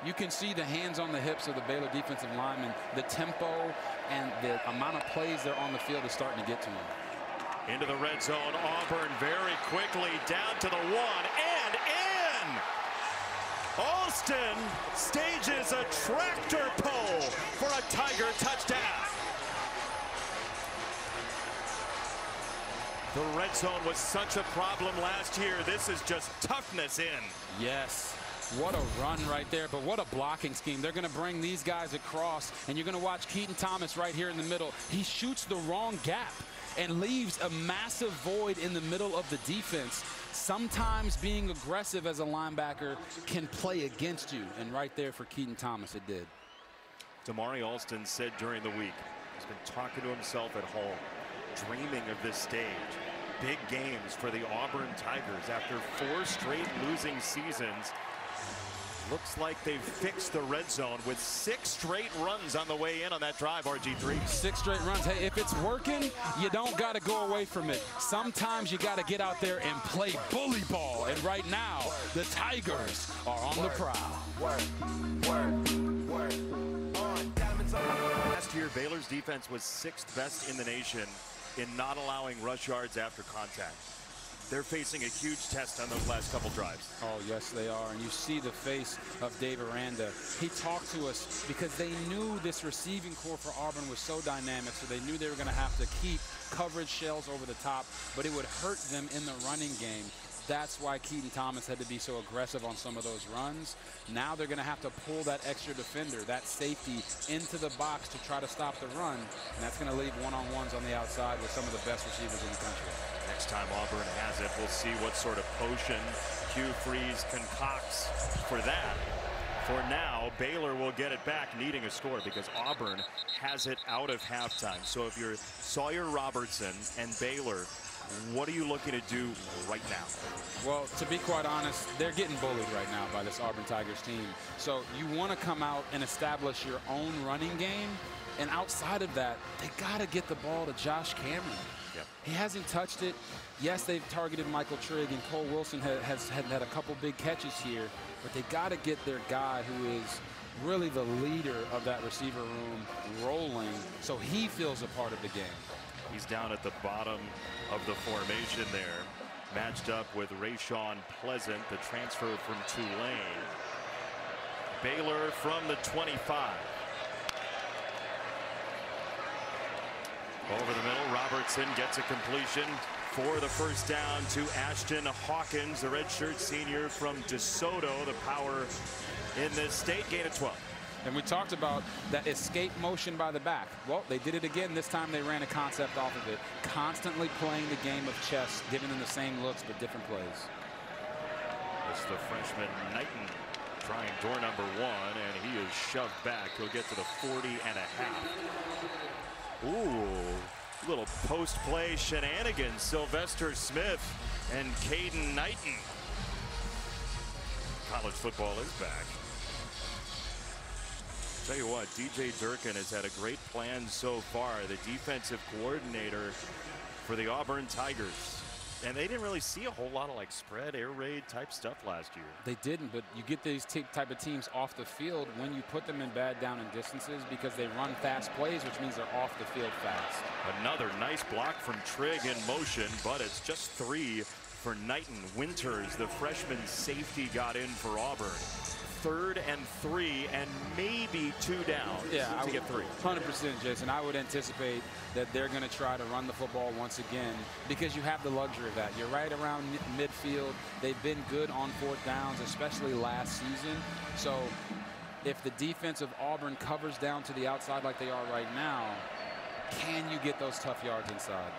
you can see the hands on the hips of the Baylor defensive lineman. The tempo and the amount of plays they're on the field is starting to get to him. Into the red zone, Auburn very quickly down to the 1 and in. Alston stages a tractor pull for a Tiger touchdown. The red zone was such a problem last year. This is just toughness in. Yes. What a run right there, but what a blocking scheme. They're going to bring these guys across, and you're going to watch Keaton Thomas right here in the middle. He shoots the wrong gap and leaves a massive void in the middle of the defense. Sometimes being aggressive as a linebacker can play against you, and right there for Keaton Thomas, it did. Damari Alston said during the week, he's been talking to himself at home, dreaming of this stage. Big games for the Auburn Tigers after 4 straight losing seasons. Looks like they've fixed the red zone with 6 straight runs on the way in on that drive, RG3. 6 straight runs. Hey, if it's working, you don't got to go away from it. Sometimes you got to get out there and play bully ball. And right now, the Tigers are on the prowl. Last year, Baylor's defense was 6th best in the nation in not allowing rush yards after contact. They're facing a huge test on those last couple drives. Oh, yes, they are. And you see the face of Dave Aranda. He talked to us because they knew this receiving core for Auburn was so dynamic, so they knew they were going to have to keep coverage shells over the top, but it would hurt them in the running game. That's why Keaton Thomas had to be so aggressive on some of those runs. Now they're going to have to pull that extra defender, that safety, into the box to try to stop the run, and that's going to leave one-on-ones on the outside with some of the best receivers in the country. Next time Auburn has it, we'll see what sort of potion Hugh Freeze concocts for that. For now, Baylor will get it back, needing a score, because Auburn has it out of halftime. So if you're Sawyer Robertson and Baylor, what are you looking to do right now? Well, to be quite honest, they're getting bullied right now by this Auburn Tigers team. So you want to come out and establish your own running game. And outside of that, they got to get the ball to Josh Cameron. Yep. He hasn't touched it. Yes, they've targeted Michael Trigg, and Cole Wilson has had a couple big catches here. But they got to get their guy who is really the leader of that receiver room rolling so he feels a part of the game. He's down at the bottom of the formation there, matched up with Rayshawn Pleasant, the transfer from Tulane. Baylor from the 25. Over the middle, Robertson gets a completion for the first down to Ashton Hawkins, the redshirt senior from DeSoto, the power in this state. Gain of 12. And we talked about that escape motion by the back. Well, they did it again. This time they ran a concept off of it. Constantly playing the game of chess, giving them the same looks but different plays. It's the freshman Knighton trying door number 1, and he is shoved back. He'll get to the 40.5. Ooh, little post-play shenanigans. Sylvester Smith and Caden Knighton. College football is back. Tell you what, DJ Durkin has had a great plan so far, the defensive coordinator for the Auburn Tigers. And they didn't really see a whole lot of like spread, air raid type stuff last year. They didn't, but you get these type of teams off the field when you put them in bad down and distances because they run fast plays, which means they're off the field fast. Another nice block from Trigg in motion, but it's just 3 for Knighton. Winters, the freshman safety, got in for Auburn. 3rd and 3 and maybe 2 down. Yeah, to get 3. 100%, Jason. I would anticipate that they're going to try to run the football once again because you have the luxury of that. You're right around midfield. They've been good on 4th downs, especially last season. So if the defense of Auburn covers down to the outside like they are right now, can you get those tough yards inside?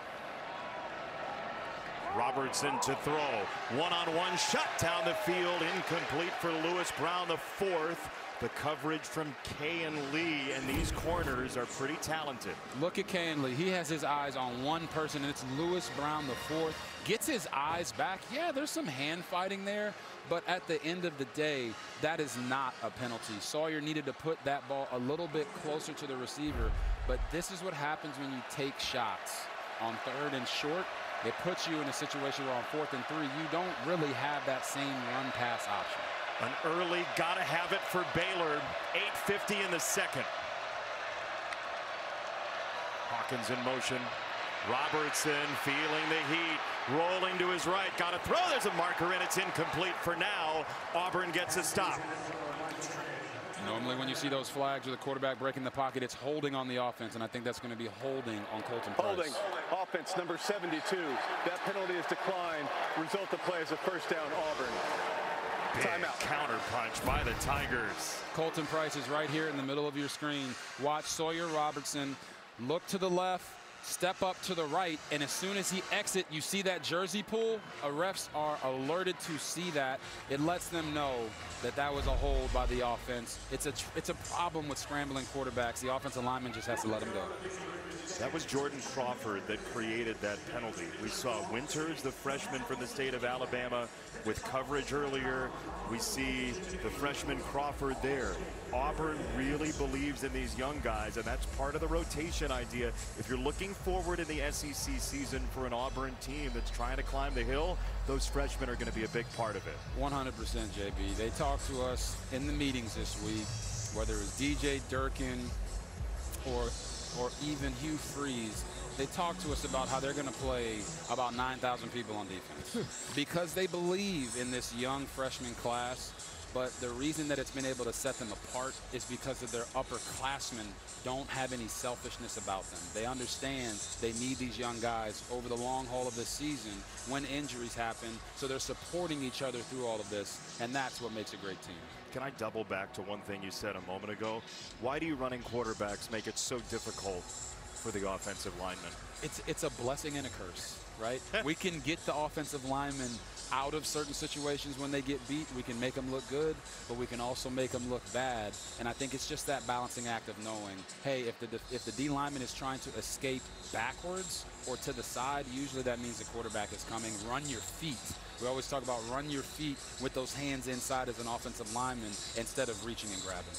Robertson to throw. One-on-one shot down the field. Incomplete for Lewis Brown, the 4th. The coverage from Kay and Lee, and these corners are pretty talented. Look at Kay and Lee. He has his eyes on one person, and it's Lewis Brown, the 4th. Gets his eyes back. Yeah, there's some hand fighting there, but at the end of the day, that is not a penalty. Sawyer needed to put that ball a little bit closer to the receiver, but this is what happens when you take shots. On 3rd and short, it puts you in a situation where on 4th and 3, you don't really have that same run-pass option. An early gotta have it for Baylor. 8:50 in the second. Hawkins in motion. Robertson feeling the heat. Rolling to his right. Got to throw. There's a marker and it's incomplete for now. Auburn gets a stop. Normally when you see those flags or the quarterback breaking the pocket, it's holding on the offense, and I think that's going to be holding on Colton Price. Holding. Offense number 72. That penalty is declined. Result of play is a first down, Auburn. Big Timeout. Counter punch by the Tigers. Colton Price is right here in the middle of your screen. Watch Sawyer Robertson look to the left, step up to the right, and as soon as he exits, you see that jersey pull. Refs are alerted to see that. It lets them know that that was a hold by the offense. It's a problem with scrambling quarterbacks. The offensive lineman just has to let him go. That was Jordan Crawford that created that penalty. We saw Winters, the freshman from the state of Alabama, with coverage earlier. We see the freshman Crawford there. Auburn really believes in these young guys, and that's part of the rotation idea. If you're looking forward in the SEC season for an Auburn team that's trying to climb the hill, those freshmen are going to be a big part of it. 100%, JB. They talked to us in the meetings this week, whether it was DJ Durkin or even Hugh Freeze. They talked to us about how they're going to play about 9,000 people on defense because they believe in this young freshman class. But the reason that it's been able to set them apart is because of their upperclassmen don't have any selfishness about them. They understand they need these young guys over the long haul of this season when injuries happen, so they're supporting each other through all of this, and that's what makes a great team. Can I double back to one thing you said a moment ago? Why do you running quarterbacks make it so difficult for the offensive linemen? It's a blessing and a curse, right? We can get the offensive linemen out of certain situations when they get beat. We can make them look good, but we can also make them look bad. And I think it's just that balancing act of knowing, hey, if the D lineman is trying to escape backwards or to the side, usually that means the quarterback is coming. Run your feet. We always talk about run your feet with those hands inside as an offensive lineman instead of reaching and grabbing.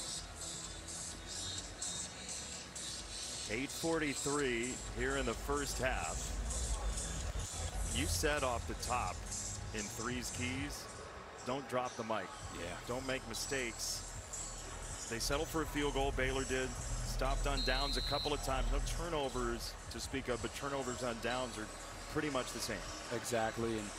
8:43 here in the first half. You said off the top in Three's keys, don't drop the mic. Yeah. Don't make mistakes. They settled for a field goal. Baylor did. Stopped on downs a couple of times. No turnovers to speak of, but turnovers on downs are pretty much the same. Exactly. And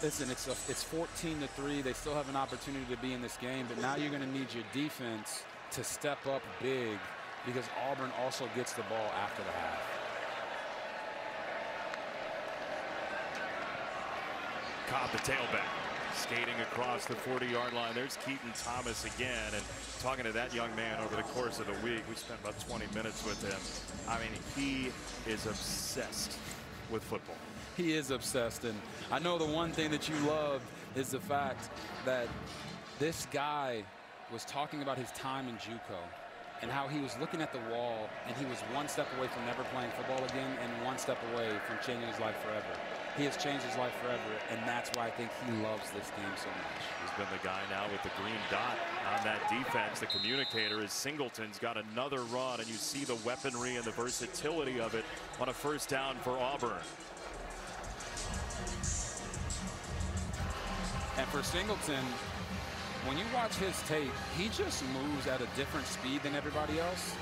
listen, it's 14-3. They still have an opportunity to be in this game, but now you're going to need your defense to step up big because Auburn also gets the ball after the half. Cobb, the tailback. Skating across the 40-yard line. There's Keaton Thomas again. And talking to that young man over the course of the week, we spent about 20 minutes with him. I mean, he is obsessed with football. He is obsessed. And I know the one thing that you love is the fact that this guy was talking about his time in JUCO and how he was looking at the wall and he was one step away from never playing football again and one step away from changing his life forever. He has changed his life forever, and that's why I think he loves this game so much. He's been the guy now with the green dot on that defense. The communicator is Singleton's got another run, and you see the weaponry and the versatility of it on a first down for Auburn. And for Singleton, when you watch his tape, he just moves at a different speed than everybody else.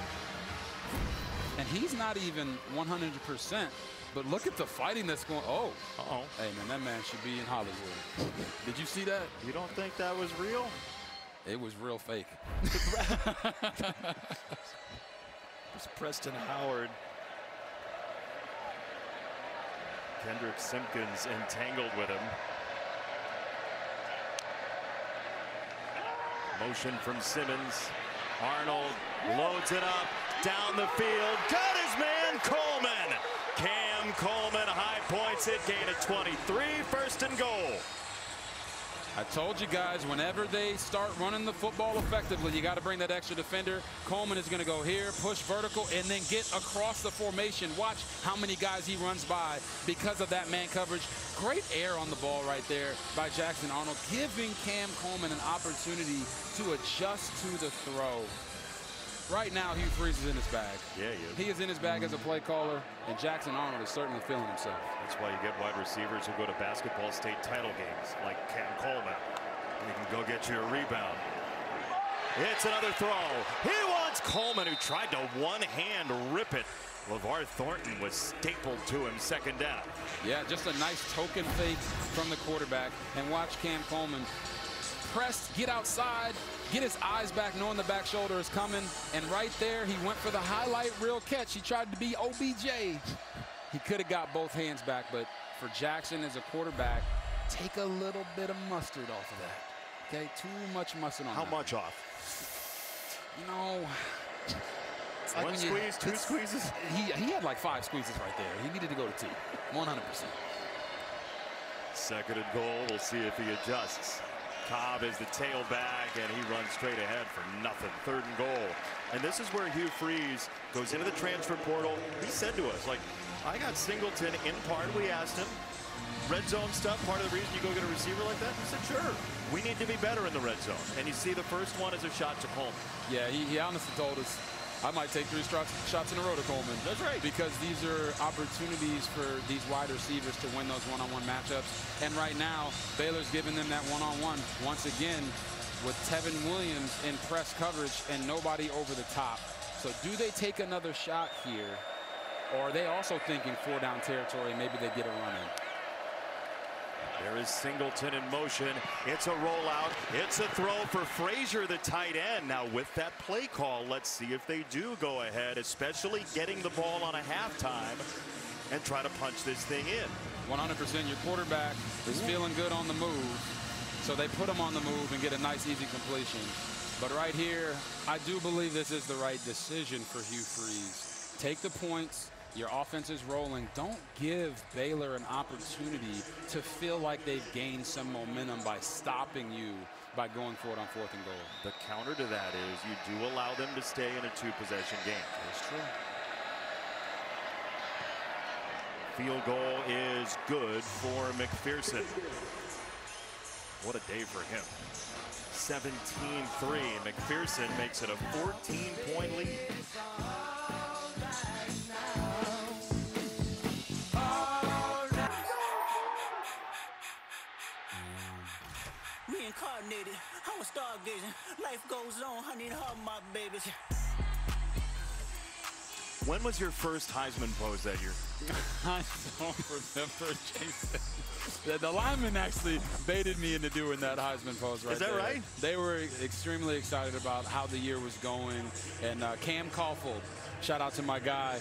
And he's not even 100%. But look at the fighting that's going. Oh, hey man, that man should be in Hollywood. Did you see that? You don't think that was real? It was real fake. It's Preston Howard. Kendrick Simpkins entangled with him. Motion from Simmons. Arnold loads it up down the field. Got his man Coleman. Cam Coleman high points it, gain of 23, first and goal. I told you guys, whenever they start running the football effectively, you got to bring that extra defender. Coleman is going to go here, push vertical, and then get across the formation. Watch how many guys he runs by because of that man coverage. Great air on the ball right there by Jackson Arnold, giving Cam Coleman an opportunity to adjust to the throw. Right now, Hugh Freeze is in his bag. Yeah, he is in his bag as a play caller, and Jackson Arnold is certainly feeling himself. That's why you get wide receivers who go to basketball state title games, like Cam Coleman. And he can go get you a rebound. It's another throw. He wants Coleman, who tried to one-hand rip it. LeVar Thornton was stapled to him, second down. Yeah, just a nice token fake from the quarterback. And watch Cam Coleman press, get outside, get his eyes back, knowing the back shoulder is coming. And right there, he went for the highlight reel catch. He tried to be OBJ. He could have got both hands back, but for Jackson as a quarterback, take a little bit of mustard off of that. Okay, too much mustard on that. How much off? You know, like one squeeze, two squeezes? He had like 5 squeezes right there. He needed to go to 2, 100%. Second and goal, we'll see if he adjusts. Cobb is the tailback, and he runs straight ahead for nothing. Third and goal. And this is where Hugh Freeze goes into the transfer portal. He said to us, like, I got Singleton in part. We asked him, red zone stuff, part of the reason you go get a receiver like that? He said, sure. We need to be better in the red zone. And you see the first one is a shot to Coleman. Yeah, he honestly told us, I might take 3 shots in a row to Coleman. That's right. Because these are opportunities for these wide receivers to win those one-on-one matchups. And right now, Baylor's giving them that one-on-one once again with Tevin Williams in press coverage and nobody over the top. So do they take another shot here? Or are they also thinking 4-down territory, maybe they get a run in? There is Singleton in motion. It's a rollout. It's a throw for Frazier, the tight end. Now with that play call, let's see if they do go ahead, especially getting the ball on a halftime and try to punch this thing in. 100%. Your quarterback is feeling good on the move, so they put him on the move and get a nice, easy completion. But right here, I do believe this is the right decision for Hugh Freeze. Take the points. Your offense is rolling. Don't give Baylor an opportunity to feel like they've gained some momentum by stopping you by going for it on 4th and goal. The counter to that is you do allow them to stay in a 2-possession game. That's true. Field goal is good for McPherson. What a day for him. 17-3. McPherson makes it a 14-point lead. Reincarnated, I was stargazing. Life goes on, I need help, my babies. When was your first Heisman pose that year? I don't remember, Jason. The lineman actually baited me into doing that Heisman pose right there. Is that right? They were extremely excited about how the year was going. And Cam Caulfield, shout out to my guy.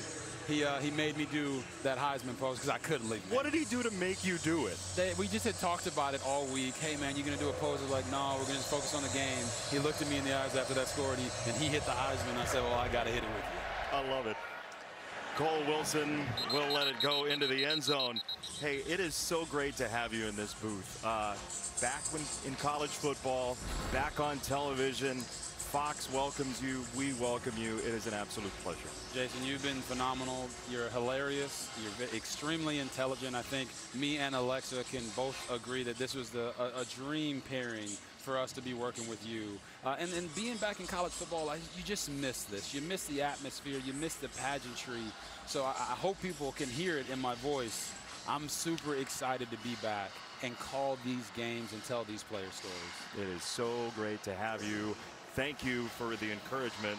He made me do that Heisman pose because I couldn't leave. What did he do to make you do it? We just had talked about it all week. Hey, man, you going to do a pose? I was like, no, we're going to focus on the game. He looked at me in the eyes after that score, and he hit the Heisman. I said, well, I got to hit it with you. I love it. Cole Wilson will let it go into the end zone. Hey, it is so great to have you in this booth. Back in college football, back on television. Fox welcomes you. We welcome you. It is an absolute pleasure. Jason, you've been phenomenal. You're hilarious. You're extremely intelligent. I think me and Alexa can both agree that this was a dream pairing for us to be working with you. And being back in college football, you just miss this. You miss the atmosphere. You miss the pageantry. So I hope people can hear it in my voice. I'm super excited to be back and call these games and tell these player stories. It is so great to have you. Thank you for the encouragement.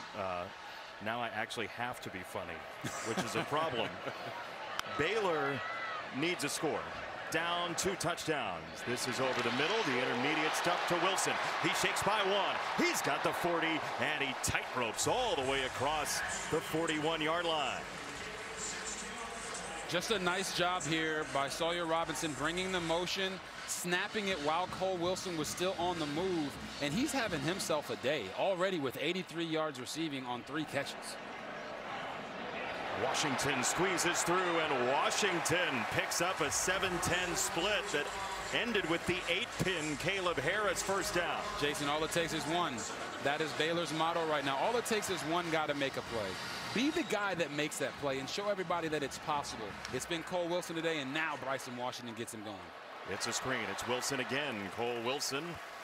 Now I actually have to be funny, which is a problem. Baylor needs a score. Down 2 touchdowns. This is over the middle. The intermediate stuff to Wilson. He shakes by 1. He's got the 40, and he tight ropes all the way across the 41-yard line. Just a nice job here by Sawyer Robinson, bringing the motion, snapping it while Cole Wilson was still on the move, and he's having himself a day already with 83 yards receiving on 3 catches. Washington squeezes through, and Washington picks up a 7-10 split that ended with the 8-pin Caleb Harris first down. Jason, all it takes is one. That is Baylor's motto right now. All it takes is one guy to make a play. Be the guy that makes that play and show everybody that it's possible. It's been Cole Wilson today, and now Bryson Washington gets him going. It's a screen. It's Wilson again. Cole Wilson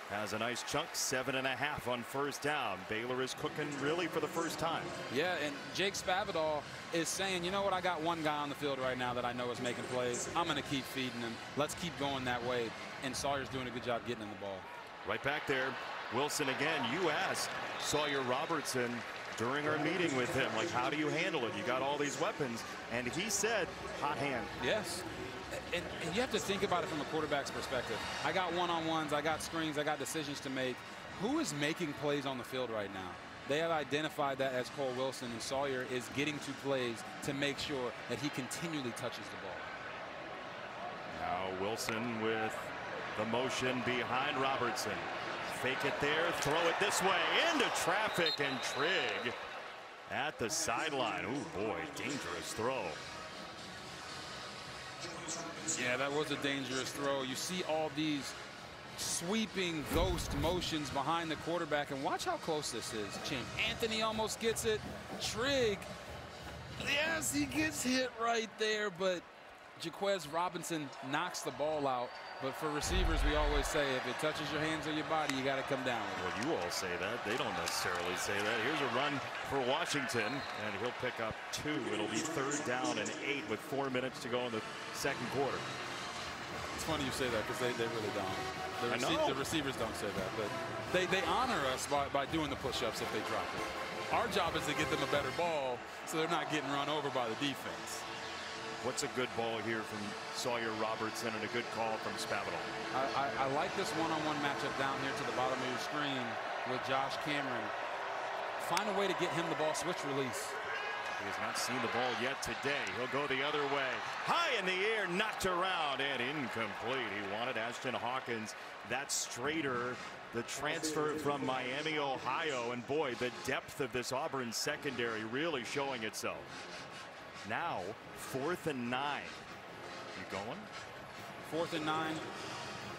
has a nice chunk, 7.5 on first down. Baylor is cooking really for the first time. Yeah, and Jake Spavital is saying, you know what, I got one guy on the field right now that I know is making plays. I'm going to keep feeding him. Let's keep going that way. And Sawyer's doing a good job getting in the ball. Right back there, Wilson again. You asked Sawyer Robertson during our meeting with him, like, how do you handle it? You got all these weapons. And he said, hot hand. Yes. And you have to think about it from a quarterback's perspective. I got one-on-ones, I got screens, I got decisions to make. Who is making plays on the field right now? They have identified that as Cole Wilson, and Sawyer is getting to plays to make sure that he continually touches the ball. Now Wilson with the motion behind Robertson. Fake it there, throw it this way, into traffic, and Trigg at the sideline. Ooh, boy, dangerous throw. Yeah, that was a dangerous throw. You see all these sweeping ghost motions behind the quarterback, and watch how close this is. Champ Anthony almost gets it. Trigg, yes, he gets hit right there, but Jaquez Robinson knocks the ball out. But for receivers, we always say, if it touches your hands or your body, you got to come down with it. Well, you all say that. They don't necessarily say that. Here's a run for Washington, and he'll pick up 2. It'll be 3rd down and 8 with 4 minutes to go in the second quarter. It's funny you say that because they really don't. The receivers don't say that, but they honor us by doing the push-ups if they drop it. Our job is to get them a better ball so they're not getting run over by the defense. What's a good ball here from Sawyer Robertson and a good call from Spavital? I like this one-on-one matchup down here to the bottom of your screen with Josh Cameron. Find a way to get him the ball, switch release. He has not seen the ball yet today. He'll go the other way. High in the air, knocked around, and incomplete. He wanted Ashton Hawkins, that straighter, the transfer from Miami, Ohio. And boy, the depth of this Auburn secondary really showing itself. Now, 4th and 9. You going? 4th and 9.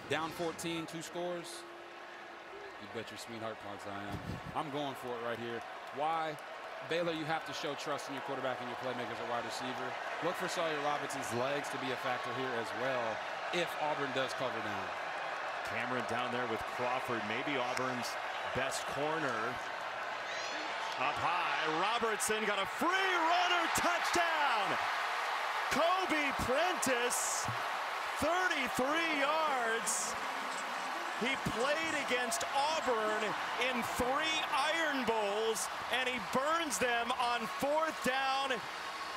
Down 14, 2 scores. You bet your sweetheart points I am. I'm going for it right here. Why? Baylor, you have to show trust in your quarterback and your playmakers at wide receiver. Look for Sawyer Robinson's legs to be a factor here as well if Auburn does cover down. Cameron down there with Crawford, maybe Auburn's best corner. Up high, Robertson got a free runner, touchdown! Kobe Prentice, 33 yards. He played against Auburn in 3 Iron Bowls, and he burns them on 4th down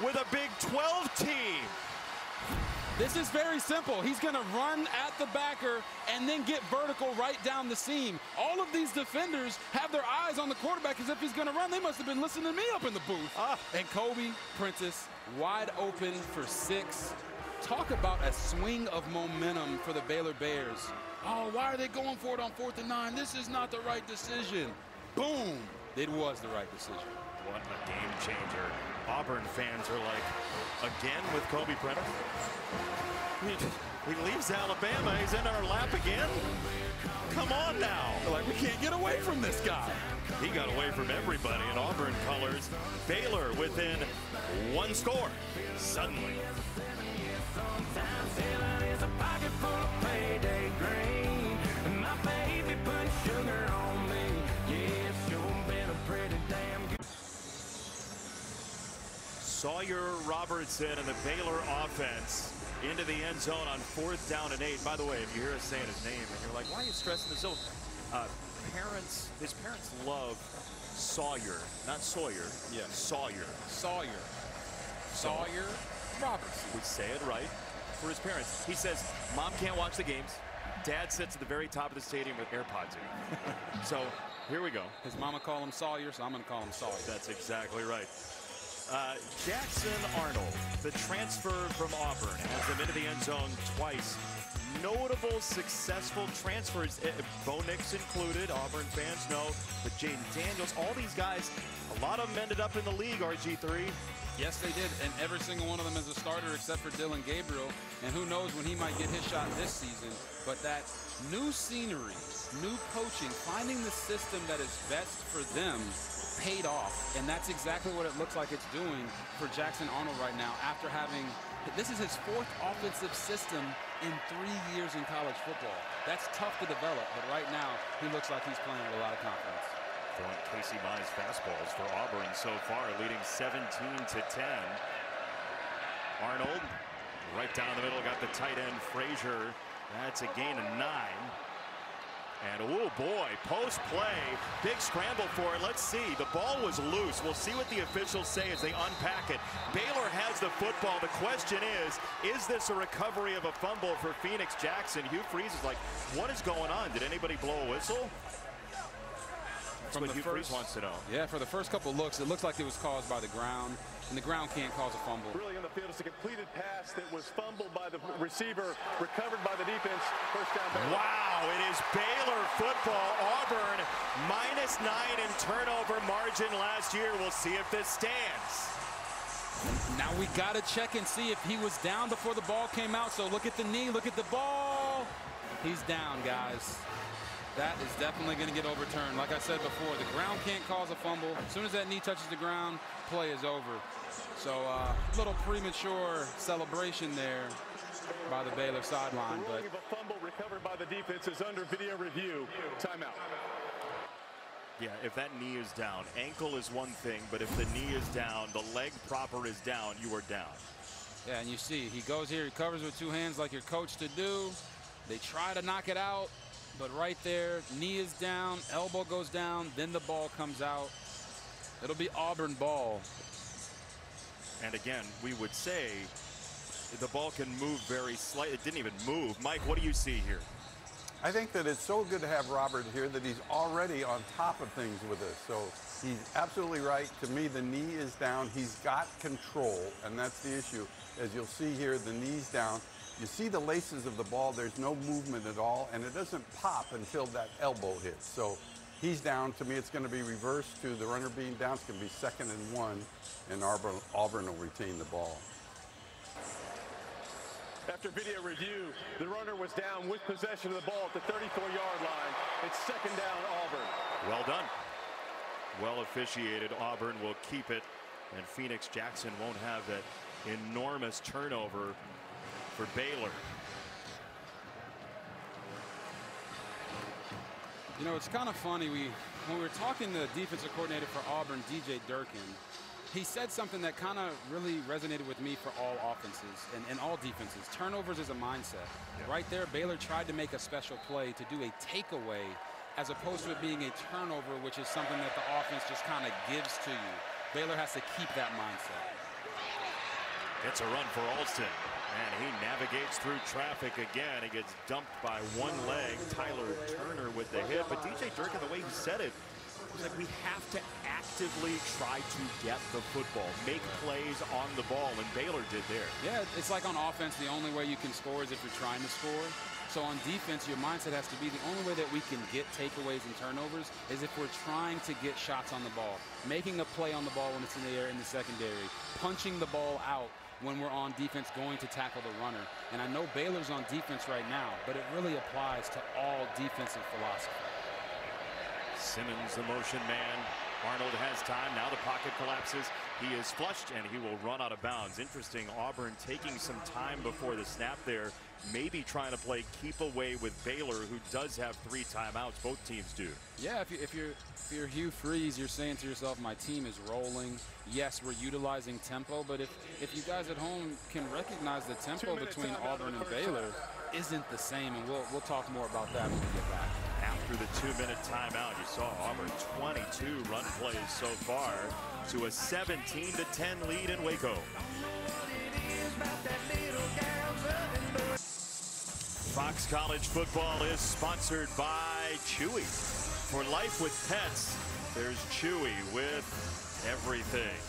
with a Big 12 team. This is very simple. He's going to run at the backer and then get vertical right down the seam. All of these defenders have their eyes on the quarterback as if he's going to run. They must have been listening to me up in the booth. And Kobe Prentice wide open for 6. Talk about a swing of momentum for the Baylor Bears. Oh, why are they going for it on 4th and 9? This is not the right decision. Boom. It was the right decision. What a game changer. Auburn fans are like, again with Kobe Prentice? He leaves Alabama. He's in our lap again? Come on now. Like, we can't get away from this guy. He got away from everybody in Auburn colors. Baylor within 1 score. Suddenly. Sawyer Robertson and the Baylor offense into the end zone on 4th down and 8. By the way, if you hear us saying his name and you're like, why are you stressing the zone? His parents love Sawyer, not Sawyer. Yeah. Sawyer. Sawyer Robertson. We say it right for his parents. He says, Mom can't watch the games. Dad sits at the very top of the stadium with AirPods in. So here we go. His mama called him Sawyer, so I'm going to call him Sawyer. That's exactly right. Jackson Arnold, the transfer from Auburn, has them into the end zone twice. Notable successful transfers, Bo Nix included, Auburn fans know, but Jaden Daniels, all these guys, a lot of them ended up in the league, RG3. Yes, they did, and every single one of them is a starter except for Dylan Gabriel, and who knows when he might get his shot this season. But that new scenery, new coaching, finding the system that is best for them paid off, and that's exactly what it looks like it's doing for Jackson Arnold right now after having, this is his 4th offensive system in 3 years in college football. That's tough to develop, but right now he looks like he's playing with a lot of confidence. Throwing Casey Mize fastballs for Auburn so far, leading 17-10. Arnold right down the middle, got the tight end Frazier. That's a gain of 9. And oh boy, post play, big scramble for it. Let's see, the ball was loose. We'll see what the officials say as they unpack it. Baylor has the football. The question is this a recovery of a fumble for Phoenix Jackson? Hugh Freeze is like, what is going on? Did anybody blow a whistle? That's what Hugh Freeze wants to know. Yeah, for the first couple looks, it looks like it was caused by the ground, and the ground can't cause a fumble. Really on the field, it's a completed pass that was fumbled by the receiver, recovered by the defense. First down. Baylor. Wow, it is Baylor football. Auburn -9 in turnover margin last year. We'll see if this stands. Now we got to check and see if he was down before the ball came out. So look at the knee, look at the ball. He's down, guys. That is definitely going to get overturned. Like I said before, the ground can't cause a fumble. As soon as that knee touches the ground, play is over. So a little premature celebration there by the Baylor sideline. But a fumble recovered by the defense is under video review. Timeout. Yeah, if that knee is down, ankle is one thing, but if the knee is down, the leg proper is down, you are down. Yeah, and you see, he goes here, he covers with 2 hands like you're coached to do. They try to knock it out. But right there, knee is down, elbow goes down, then the ball comes out. It'll be Auburn ball. And again, we would say the ball can move very slightly. It didn't even move. Mike, what do you see here? I think that it's so good to have Robert here that he's already on top of things with us. So he's absolutely right. To me, the knee is down. He's got control, and that's the issue. As you'll see here, the knee's down. You see the laces of the ball, there's no movement at all, and it doesn't pop until that elbow hits. So he's down. To me, it's going to be reversed to the runner being down. It's going to be 2nd and 1, and Auburn will retain the ball. After video review, the runner was down with possession of the ball at the 34-yard line. It's 2nd down, Auburn. Well done. Well officiated. Auburn will keep it, and Phoenix Jackson won't have that enormous turnover for Baylor. You know, it's kind of funny. When we were talking to the defensive coordinator for Auburn, DJ Durkin, he said something that kind of really resonated with me for all offenses and all defenses. Turnovers is a mindset. Yeah. Right there, Baylor tried to make a special play to do a takeaway as opposed to it being a turnover, which is something that the offense just kind of gives to you. Baylor has to keep that mindset. It's a run for Alston. And he navigates through traffic again. He gets dumped by one leg. Tyler Turner with the hit. But DJ Durkin, the way he said it, was like, we have to actively try to get the football, make plays on the ball, and Baylor did there. Yeah, it's like on offense, the only way you can score is if you're trying to score. So on defense, your mindset has to be the only way that we can get takeaways and turnovers is if we're trying to get shots on the ball, making a play on the ball when it's in the air in the secondary, punching the ball out when we're on defense going to tackle the runner. And I know Baylor's on defense right now, but it really applies to all defensive philosophy. Simmons, the motion man. Arnold has time. Now the pocket collapses. He is flushed, and he will run out of bounds. Interesting, Auburn taking some time before the snap there, maybe trying to play keep away with Baylor, who does have 3 timeouts. Both teams do. Yeah, if you're Hugh Freeze, you're saying to yourself, my team is rolling. Yes, we're utilizing tempo, but if you guys at home can recognize the tempo between Auburn and Baylor isn't the same, and we'll talk more about that when we get back. After the 2-minute timeout, you saw Auburn 22 run plays so far to a 17-10 lead in Waco. Fox College football is sponsored by Chewy. For life with pets, there's Chewy with everything.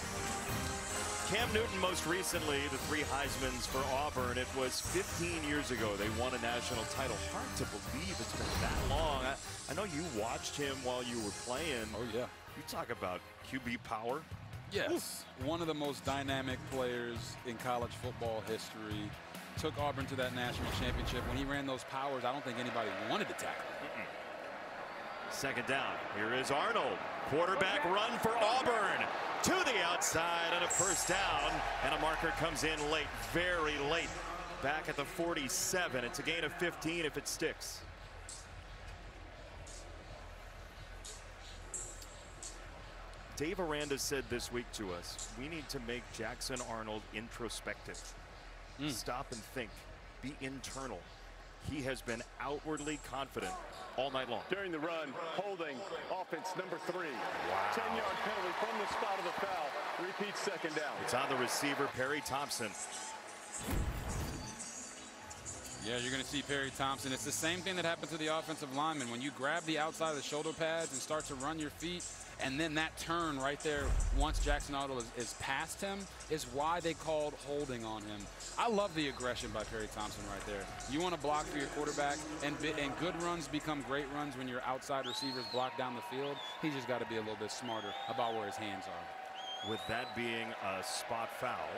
Cam Newton most recently, the 3 Heismans for Auburn. It was 15 years ago they won a national title. Hard to believe it's been that long. I know you watched him while you were playing. Oh, yeah. You talk about QB power. Yes. Oof. One of the most dynamic players in college football history. Took Auburn to that national championship. When he ran those powers, I don't think anybody wanted to tackle him. Second down. Here is Arnold. Quarterback run for Auburn. To the outside and a first down. And a marker comes in late, very late. Back at the 47. It's a gain of 15 if it sticks. Dave Aranda said this week to us, we need to make Jackson Arnold introspective. Stop and think. Be internal. He has been outwardly confident all night long. During the run, holding, offense number 3. Wow. 10-yard penalty from the spot of the foul. Repeat second down. It's on the receiver, Perry Thompson. Yeah, you're going to see Perry Thompson. It's the same thing that happened to the offensive lineman. When you grab the outside of the shoulder pads and start to run your feet, and then that turn right there, once Jackson Arnold is past him, is why they called holding on him. I love the aggression by Perry Thompson right there. You want to block for your quarterback, and good runs become great runs when your outside receivers block down the field. He's just got to be a little bit smarter about where his hands are. With that being a spot foul,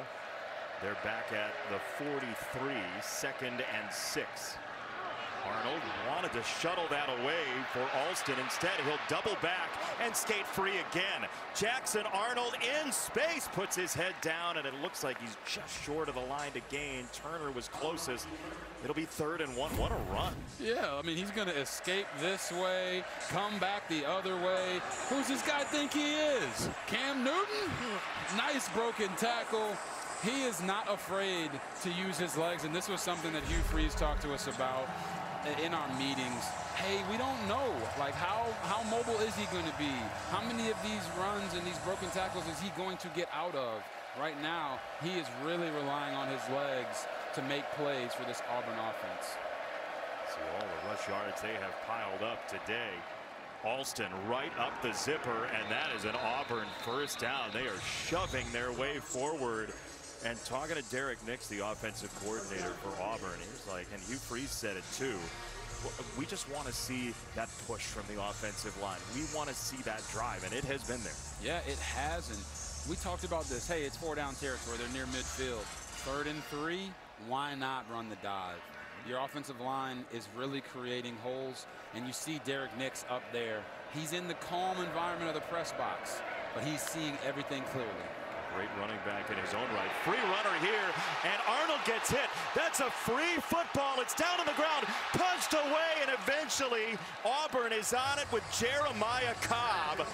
they're back at the 43, 2nd and 6. Arnold wanted to shuttle that away for Alston. Instead, he'll double back and skate free again. Jackson Arnold in space puts his head down, and it looks like he's just short of the line to gain. Turner was closest. It'll be 3rd and 1. What a run. Yeah, I mean, he's going to escape this way, come back the other way. Who's this guy think he is? Cam Newton? Nice broken tackle. He is not afraid to use his legs, and this was something that Hugh Freeze talked to us about in our meetings. Hey, we don't know, like, how mobile is he going to be? How many of these runs and these broken tackles is he going to get out of? Right now, he is really relying on his legs to make plays for this Auburn offense. See all the rush yards they have piled up today. Alston right up the zipper, and that is an Auburn first down. They are shoving their way forward. And talking to Derek Nix, the offensive coordinator for Auburn, he was like, and Hugh Freeze said it too, we just want to see that push from the offensive line. We want to see that drive, and it has been there. Yeah, it has, and we talked about this. Hey, it's 4-down territory. They're near midfield. 3rd and 3, why not run the dive? Your offensive line is really creating holes, and you see Derek Nix up there. He's in the calm environment of the press box, but he's seeing everything clearly. Great running back in his own right. Free runner here, and Arnold gets hit. That's a free football. It's down on the ground, punched away, and eventually Auburn is on it with Jeremiah Cobb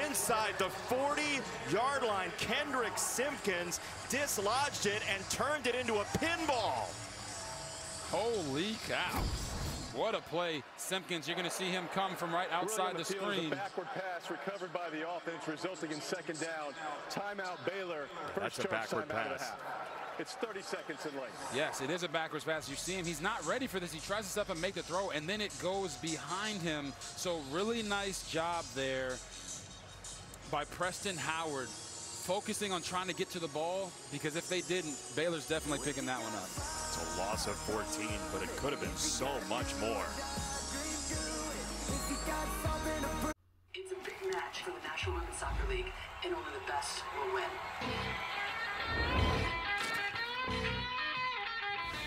inside the 40-yard line. Kendrick Simpkins dislodged it and turned it into a pinball. Holy cow. What a play. Simpkins, you're going to see him come from right outside the screen. A backward pass recovered by the offense, resulting in 2nd down. Timeout Baylor. That's a backward pass. It's 30 seconds in length. Yes, it is a backwards pass. You see him, he's not ready for this. He tries to step up and make the throw, and then it goes behind him. So really nice job there by Preston Howard, focusing on trying to get to the ball, because if they didn't, Baylor's definitely picking that one up. It's a loss of 14, but it could have been so much more. It's a big match for the National Women's Soccer League, and only the best will win.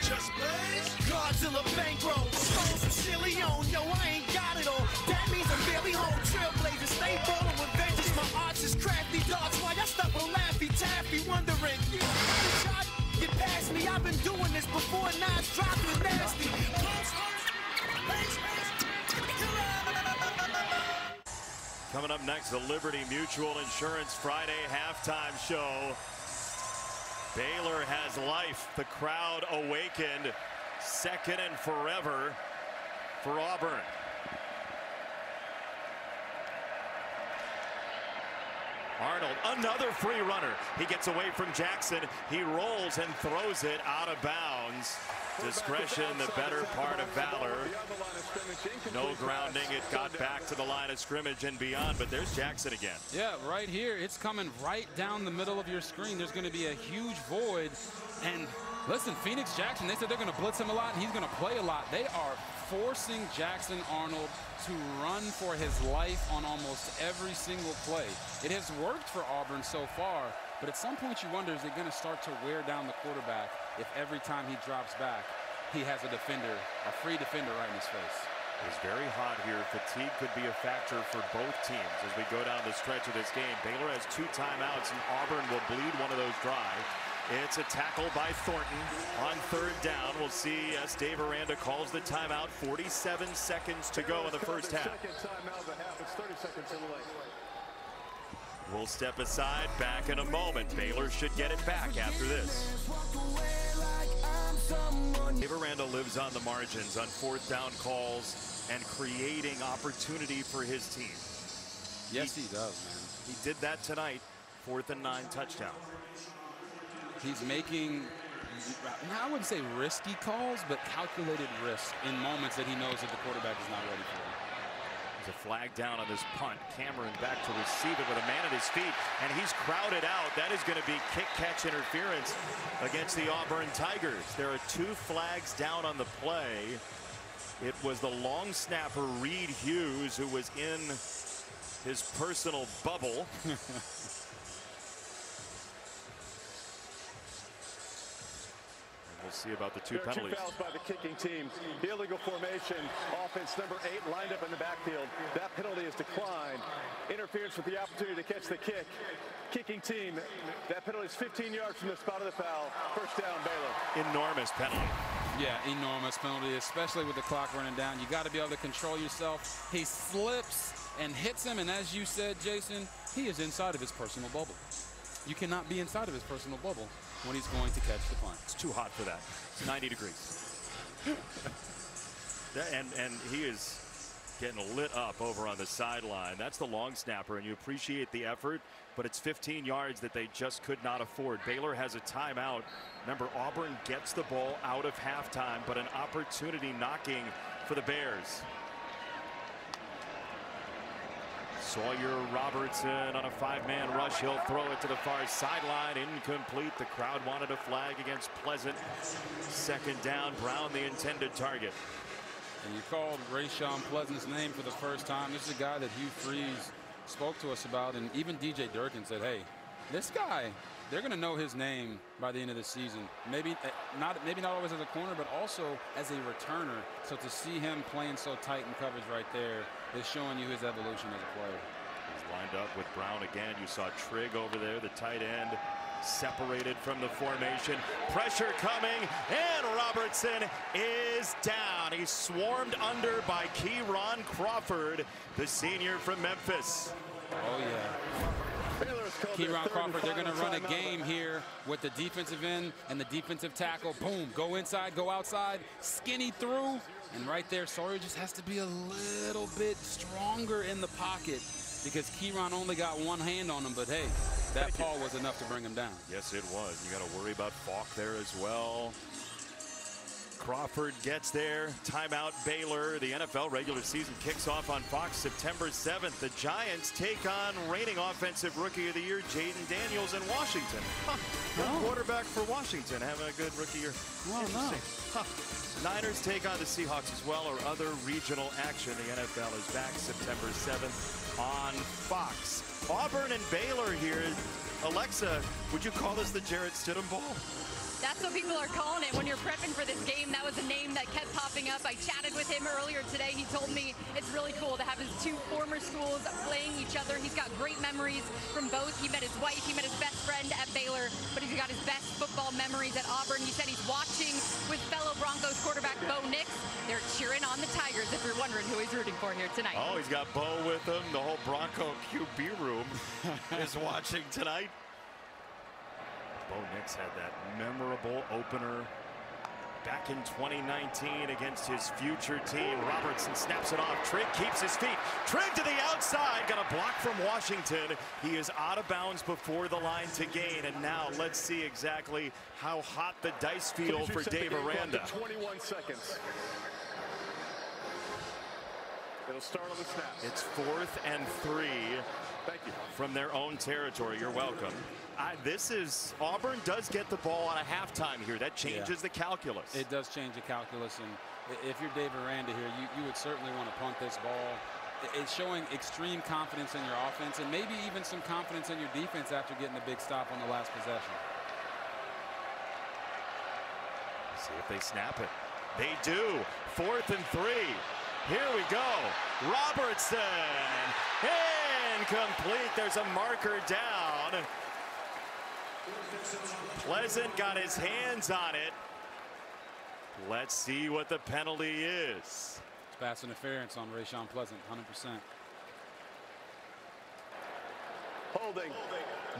Just blaze Godzilla bankroll, stones from Leone. Yo, I ain't got it all. That means I'm barely home. Trailblazers, stay ballin' with vengeance. My arts is crafty dogs. Why I stuck with Laffy Taffy, wondering. Get past me. I've been doing this before. Now it's dropping nasty. Coming up next, the Liberty Mutual Insurance Friday halftime show. Baylor has life. The crowd awakened. Second and forever for Auburn. Arnold, another free runner. He gets away from Jackson. He rolls and throws it out of bounds. Discretion, the better part of valor. No grounding. It got back to the line of scrimmage and beyond, but there's Jackson again. Yeah, right here. It's coming right down the middle of your screen. There's going to be a huge void. And listen, Phoenix Jackson, they said they're going to blitz him a lot, and he's going to play a lot. They are forcing Jackson Arnold to run for his life on almost every single play. It has worked for Auburn so far, but at some point you wonder, is it going to start to wear down the quarterback if every time he drops back, he has a defender, a free defender right in his face? It's very hot here. Fatigue could be a factor for both teams as we go down the stretch of this game. Baylor has 2 timeouts, and Auburn will bleed one of those dry. It's a tackle by Thornton on 3rd down. We'll see as Dave Aranda calls the timeout. 47 seconds to go in the first half. We'll step aside, back in a moment. Baylor should get it back after this. Dave Aranda lives on the margins on 4th down calls and creating opportunity for his team. Yes, he does, man. He did that tonight. 4th and 9 touchdown. He's making, I wouldn't say risky calls, but calculated risk in moments that he knows that the quarterback is not ready for. There's a flag down on this punt. Cameron back to receive it with a man at his feet, and he's crowded out. That is going to be kick-catch interference against the Auburn Tigers. There are 2 flags down on the play. It was the long snapper, Reed Hughes, who was in his personal bubble. We'll see about the 2 penalties. 2 fouls by the kicking team. The illegal formation. Offense number 8 lined up in the backfield. That penalty is declined. Interference with the opportunity to catch the kick. Kicking team. That penalty is 15 yards from the spot of the foul. First down, Baylor. Enormous penalty. Yeah, enormous penalty, especially with the clock running down. You got to be able to control yourself. He slips and hits him, and as you said, Jason, he is inside of his personal bubble. You cannot be inside of his personal bubble when he's going to catch the punt. It's too hot for that. It's 90 degrees. and he is getting lit up over on the sideline. That's the long snapper, and you appreciate the effort, but it's 15 yards that they just could not afford. Baylor has a timeout. Remember, Auburn gets the ball out of halftime, but an opportunity knocking for the Bears. Sawyer Robertson on a 5-man rush. He'll throw it to the far sideline. Incomplete. The crowd wanted a flag against Pleasant. 2nd down. Brown the intended target. And you called Rayshon Pleasant's name for the first time. This is a guy that Hugh Freeze spoke to us about, and even DJ Durkin said, hey, this guy, they're going to know his name by the end of the season. Maybe not always as a corner, but also as a returner. So to see him playing so tight in coverage right there is showing you his evolution as a player. He's lined up with Brown again. You saw Trigg over there, the tight end, separated from the formation. Pressure coming, and Robertson is down. He's swarmed under by Keyron Crawford, the senior from Memphis. Oh, yeah. Keyron Crawford, they're going to run a game here with the defensive end and the defensive tackle. Boom, go inside, go outside, skinny through. And right there, Sawyer just has to be a little bit stronger in the pocket because Keyron only got one hand on him. But, hey, That call was enough to bring him down. Yes, it was. You got to worry about Falk there as well. Crawford gets there. Timeout Baylor. The NFL regular season kicks off on Fox September 7th. The Giants take on reigning offensive rookie of the year, Jaden Daniels in Washington. Good quarterback for Washington, having a good rookie year. Interesting. Niners take on the Seahawks as well, or other regional action. The NFL is back September 7th on Fox. Auburn and Baylor here. Alexa, would you call this the Jarrett Stidham Bowl? That's what people are calling it when you're prepping for this game. That was a name that kept popping up. I chatted with him earlier today. He told me it's really cool to have his two former schools playing each other. He's got great memories from both. He met his wife, he met his best friend at Baylor, but he's got his best football memories at Auburn. He said he's watching with fellow Broncos quarterback Bo Nix. They're cheering on the Tigers, if you're wondering who he's rooting for here tonight. Oh, he's got Bo with him. The whole Bronco QB room is watching tonight. Bo Nix had that memorable opener back in 2019 against his future team. Robertson snaps it off. Trigg keeps his feet. Trigg to the outside. Got a block from Washington. He is out of bounds before the line to gain. And now let's see exactly how hot the dice feel for Dave Aranda. 21 seconds. It'll start on the snap. It's 4th and 3. Thank you. From their own territory. You're welcome. Auburn does get the ball on a halftime here. That changes the calculus. It does change the calculus, and if you're Dave Aranda here, you would certainly want to punt this ball. It's showing extreme confidence in your offense and maybe even some confidence in your defense after getting the big stop on the last possession. See if they snap it. They do. 4th and 3. Here we go. Robertson. Incomplete. There's a marker down. Pleasant got his hands on it. Let's see what the penalty is. It's pass interference on Rashawn Pleasant, 100%. Holding.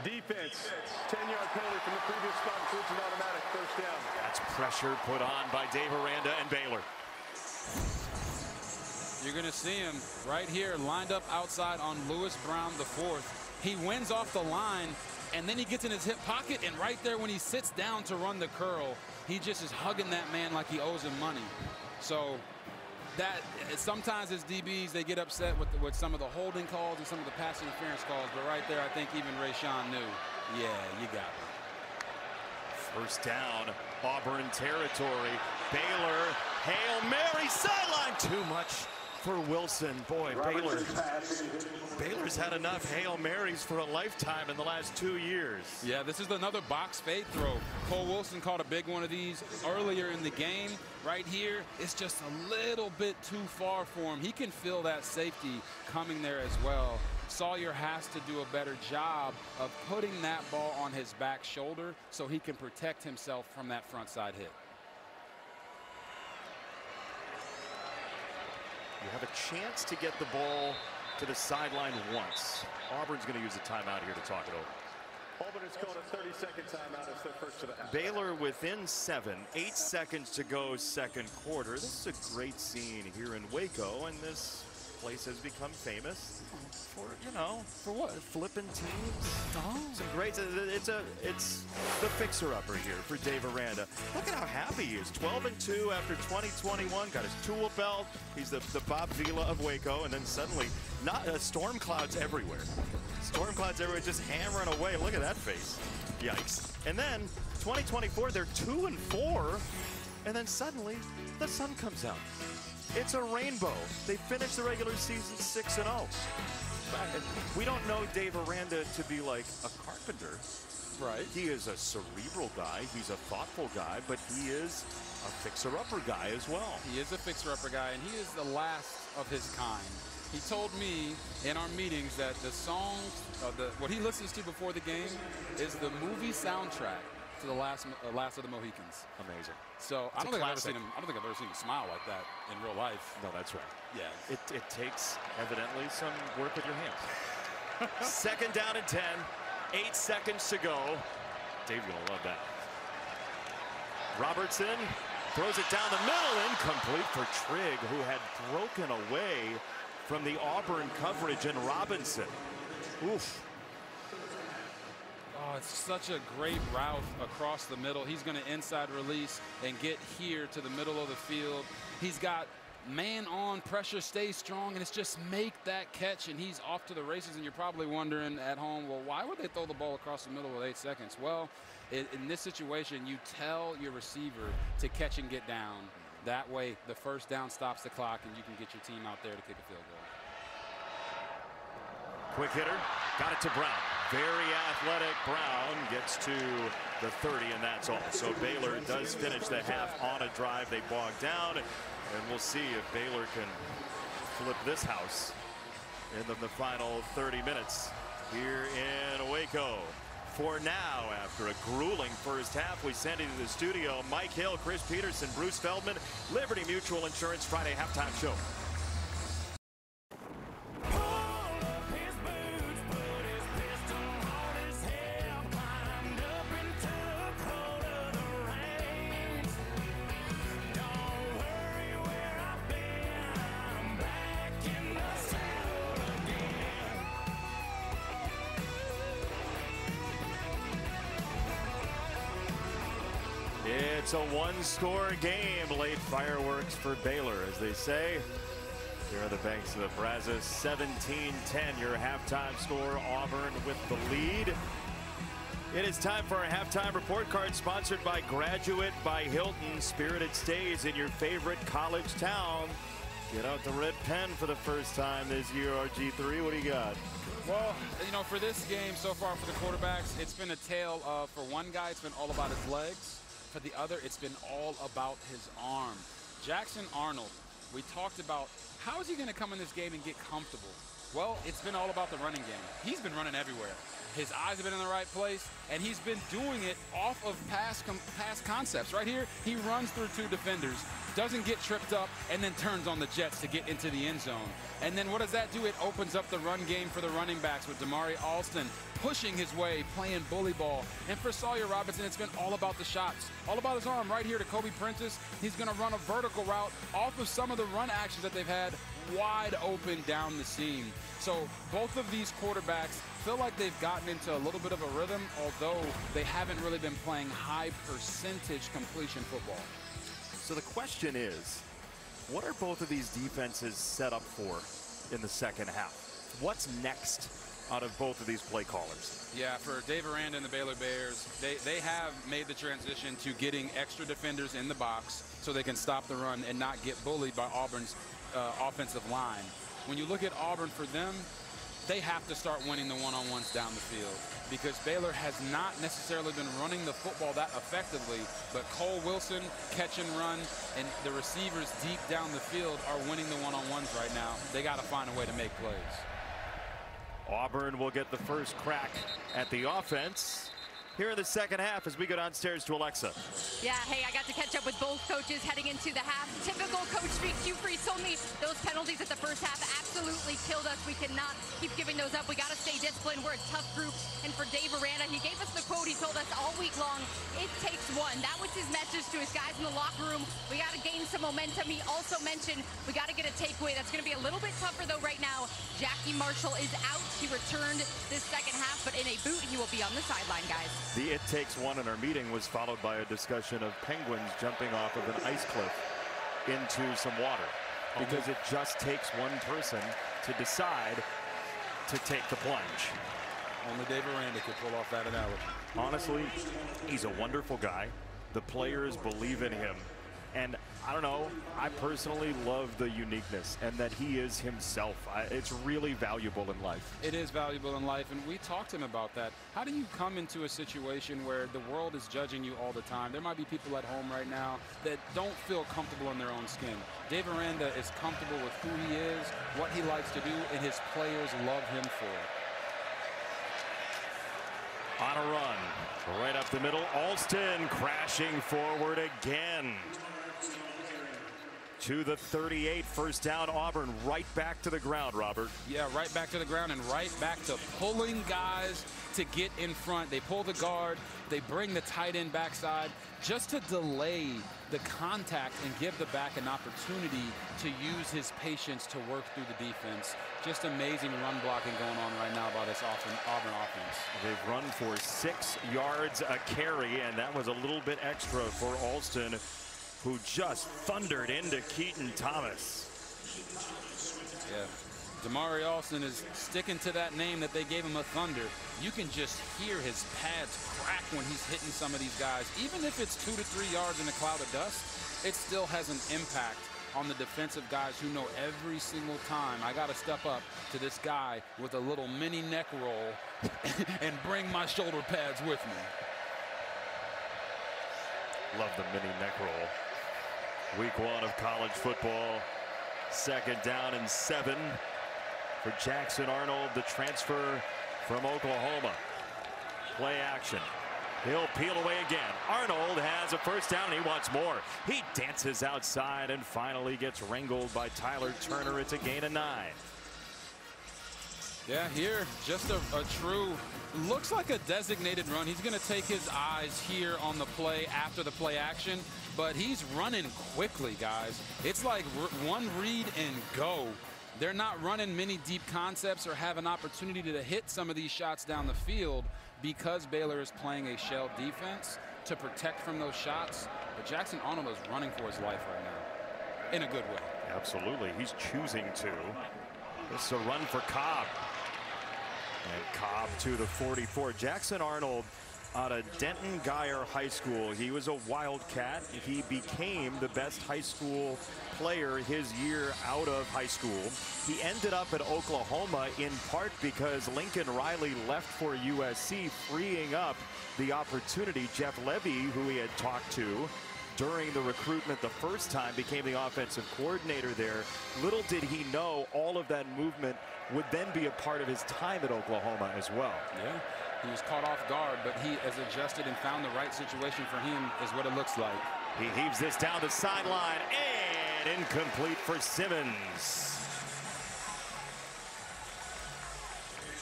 Defense. 10-yard penalty from the previous spot. Includes an automatic first down. That's pressure put on by Dave Aranda and Baylor. You're going to see him right here lined up outside on Lewis Brown IV. He wins off the line, and then he gets in his hip pocket, and right there when he sits down to run the curl, he just is hugging that man like he owes him money. So that sometimes as DBs, they get upset with some of the holding calls and some of the pass interference calls, but right there I think even Rashawn knew, yeah, you got it. First down, Auburn territory. Baylor, Hail Mary, sideline. Too much for Wilson. Boy, Baylor's had enough Hail Marys for a lifetime in the last 2 years. Yeah, this is another box fade throw. Cole Wilson caught a big one of these earlier in the game. Right here, it's just a little bit too far for him. He can feel that safety coming there as well. Sawyer has to do a better job of putting that ball on his back shoulder so he can protect himself from that front side hit. You have a chance to get the ball to the sideline once. Auburn's going to use a timeout here to talk it over. Auburn has called a 30-second timeout as their first to the half. Baylor within 7, 8 seconds to go second quarter. This is a great scene here in Waco, and this place has become famous for, for what? Flipping teams. Oh. Some great, it's the fixer-upper here for Dave Aranda. Look at how happy he is. 12-2 after 2021, got his tool belt. He's the Bob Vila of Waco, and then suddenly, storm clouds everywhere. Storm clouds everywhere, just hammering away. Look at that face. Yikes. And then 2024, they're 2-4, and then suddenly the sun comes out. It's a rainbow. They finished the regular season 6-0. We don't know Dave Aranda to be like a carpenter. Right. He is a cerebral guy. He's a thoughtful guy, but he is a fixer-upper guy as well. He is a fixer-upper guy, and he is the last of his kind. He told me in our meetings that the songs, what he listens to before the game is the movie soundtrack to the last of the Mohicans. Amazing. So I don't think I've ever seen him smile like that in real life. No, that's right. Yeah. It takes evidently some work with your hands. Second down and 10. 8 seconds to go. Dave's gonna love that. Robertson throws it down the middle, incomplete for Trigg, who had broken away from the Auburn coverage, and Robinson. Oof. Oh, it's such a great route across the middle. He's going to inside release and get here to the middle of the field. He's got man on, pressure, stay strong, and it's just make that catch, and he's off to the races. And you're probably wondering at home, well, why would they throw the ball across the middle with 8 seconds? Well, in this situation, you tell your receiver to catch and get down. That way, the first down stops the clock, and you can get your team out there to kick a field goal. Quick hitter, got it to Brown. Very athletic Brown gets to the 30, and that's all. So Baylor does finish the half on a drive. They bogged down, and we'll see if Baylor can flip this house in the final 30 minutes here in Waco. For now, after a grueling first half, we send you to the studio. Mike Hill, Chris Peterson, Bruce Feldman, Liberty Mutual Insurance Friday halftime show. It's a one-score game. Late fireworks for Baylor, as they say. Here are the banks of the Brazos. 17-10, your halftime score. Auburn with the lead. It is time for our halftime report card, sponsored by Graduate by Hilton. Spirited stays in your favorite college town. Get out the red pen for the first time this year, RG3. What do you got? Well, you know, for this game so far for the quarterbacks, it's been a tale of, for one guy, it's been all about his legs. For the other, it's been all about his arm. Jackson Arnold, we talked about how is he going to come in this game and get comfortable? Well, it's been all about the running game. He's been running everywhere. His eyes have been in the right place, and he's been doing it off of past concepts. Right here, he runs through 2 defenders, doesn't get tripped up, and then turns on the jets to get into the end zone. And then what does that do? It opens up the run game for the running backs with Damari Alston pushing his way, playing bully ball. And for Sawyer Robinson, it's been all about the shots, all about his arm. Right here to Kobe Prentice, he's going to run a vertical route off of some of the run actions that they've had wide open down the seam. So both of these quarterbacks feel like they've gotten into a little bit of a rhythm, although they haven't really been playing high percentage completion football. So the question is, what are both of these defenses set up for in the second half? What's next out of both of these play callers? Yeah, for Dave Aranda and the Baylor Bears, they have made the transition to getting extra defenders in the box so they can stop the run and not get bullied by Auburn's offensive line. When you look at Auburn, for them, they have to start winning the one-on-ones down the field, because Baylor has not necessarily been running the football that effectively, but Cole Wilson, catch and run, and the receivers deep down the field are winning the one-on-ones right now. They got to find a way to make plays. Auburn will get the first crack at the offense here in the second half as we go downstairs to Alexa. Yeah, hey, I got to catch up with both coaches heading into the half. Typical Coach Speak. Hugh Freeze told me those penalties at the first half absolutely killed us. We cannot keep giving those up. We got to stay disciplined. We're a tough group. And for Dave Aranda, he gave us the quote he told us all week long: it takes one. That was his message to his guys in the locker room. We got to gain some momentum. He also mentioned we got to get a takeaway. That's going to be a little bit tougher, though, right now. Jackie Marshall is out. He returned this second half, but in a boot, he will be on the sideline, guys. The it takes one in our meeting was followed by a discussion of Penguins jumping off of an ice cliff into some water, because it just takes one person to decide to take the plunge. Only Dave Aranda could pull off that analogy. Honestly, he's a wonderful guy. The players believe in him. And I don't know, I personally love the uniqueness and that he is himself. It's really valuable in life. It is valuable in life, and we talked to him about that. How do you come into a situation where the world is judging you all the time? There might be people at home right now that don't feel comfortable in their own skin. Dave Aranda is comfortable with who he is, what he likes to do, and his players love him for it. On a run, right up the middle, Alston crashing forward again. to the 38. First down, Auburn right back to the ground, Robert. Yeah, right back to the ground and right back to pulling guys to get in front. They pull the guard, they bring the tight end backside just to delay the contact and give the back an opportunity to use his patience to work through the defense. Just amazing run blocking going on right now by this Auburn offense. They've run for 6 yards a carry, and that was a little bit extra for Alston, who just thundered into Keaton Thomas. Yeah. Damari Alston is sticking to that name that they gave him, a Thunder. You can just hear his pads crack when he's hitting some of these guys. Even if it's 2 to 3 yards in a cloud of dust, it still has an impact on the defensive guys who know every single time I got to step up to this guy with a little mini neck roll and bring my shoulder pads with me. Love the mini neck roll. Week 1 of college football. 2nd down and 7 for Jackson Arnold, the transfer from Oklahoma. Play action. He'll peel away again. Arnold has a first down and he wants more. He dances outside and finally gets wrangled by Tyler Turner. It's a gain of 9. Yeah, here, just a true, looks like a designated run. He's going to take his eyes here on the play after the play action, but he's running quickly, guys. It's like one read and go. They're not running many deep concepts or have an opportunity to hit some of these shots down the field because Baylor is playing a shell defense to protect from those shots. But Jackson Arnold is running for his life right now, in a good way. Absolutely, he's choosing to. This is a run for Cobb. And Cobb to the 44. Jackson Arnold out of Denton Guyer High School. He was a Wildcat. He became the best high school player his year out of high school. He ended up at Oklahoma in part because Lincoln Riley left for USC, freeing up the opportunity. Jeff Levy, who he had talked to during the recruitment the first time, became the offensive coordinator there. Little did he know all of that movement would then be a part of his time at Oklahoma as well. Yeah. He was caught off guard, but he has adjusted and found the right situation for him, is what it looks like. He heaves this down the sideline, and incomplete for Simmons.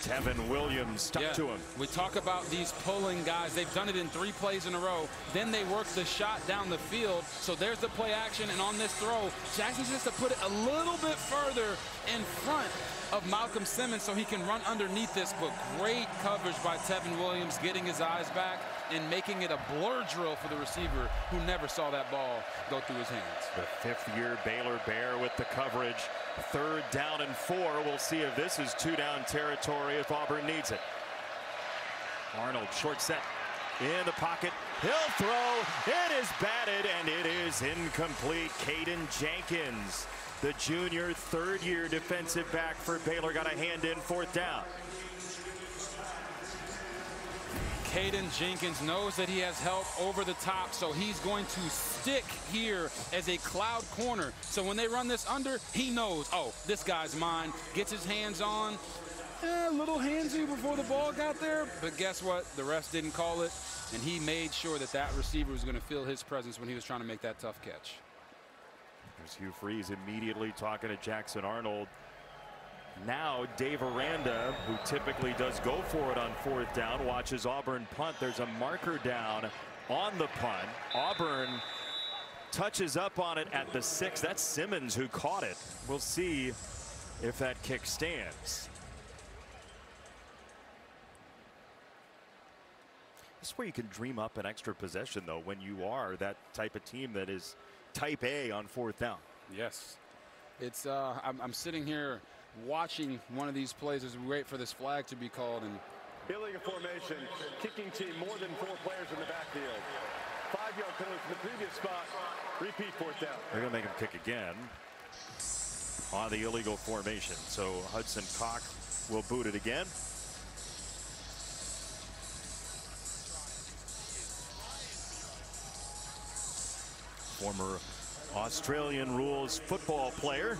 Tevin Williams stuck to him. We talk about these pulling guys. They've done it in 3 plays in a row. Then they work the shot down the field. So there's the play action, and on this throw, Jackson just to put it a little bit further in front of Malcolm Simmons so he can run underneath this. But great coverage by Tevin Williams, getting his eyes back and making it a blur drill for the receiver who never saw that ball go through his hands. The 5th-year Baylor Bear with the coverage. 3rd down and 4. We'll see if this is 2-down territory if Auburn needs it. Arnold, short set, in the pocket. He'll throw. It is batted, and it is incomplete. Caden Jenkins, the junior 3rd-year defensive back for Baylor, got a hand in 4th down. Caden Jenkins knows that he has help over the top, so he's going to stick here as a cloud corner. So when they run this under, he knows, oh, this guy's mine. Gets his hands on. A little handsy before the ball got there, but guess what? The refs didn't call it, and he made sure that that receiver was going to feel his presence when he was trying to make that tough catch. There's Hugh Freeze immediately talking to Jackson Arnold. Now Dave Aranda, who typically does go for it on 4th down, watches Auburn punt. There's a marker down on the punt. Auburn touches up on it at the 6. That's Simmons who caught it. We'll see if that kick stands. This is where you can dream up an extra possession, though, when you are that type of team that is type A on 4th down. Yes. It's I'm sitting here watching one of these plays as we wait for this flag to be called. And illegal formation, kicking team more than 4 players in the backfield. 5-yard penalty from the previous spot. Repeat 4th down. They're going to make him kick again on the illegal formation. So Hudson Cock will boot it again. Former Australian rules football player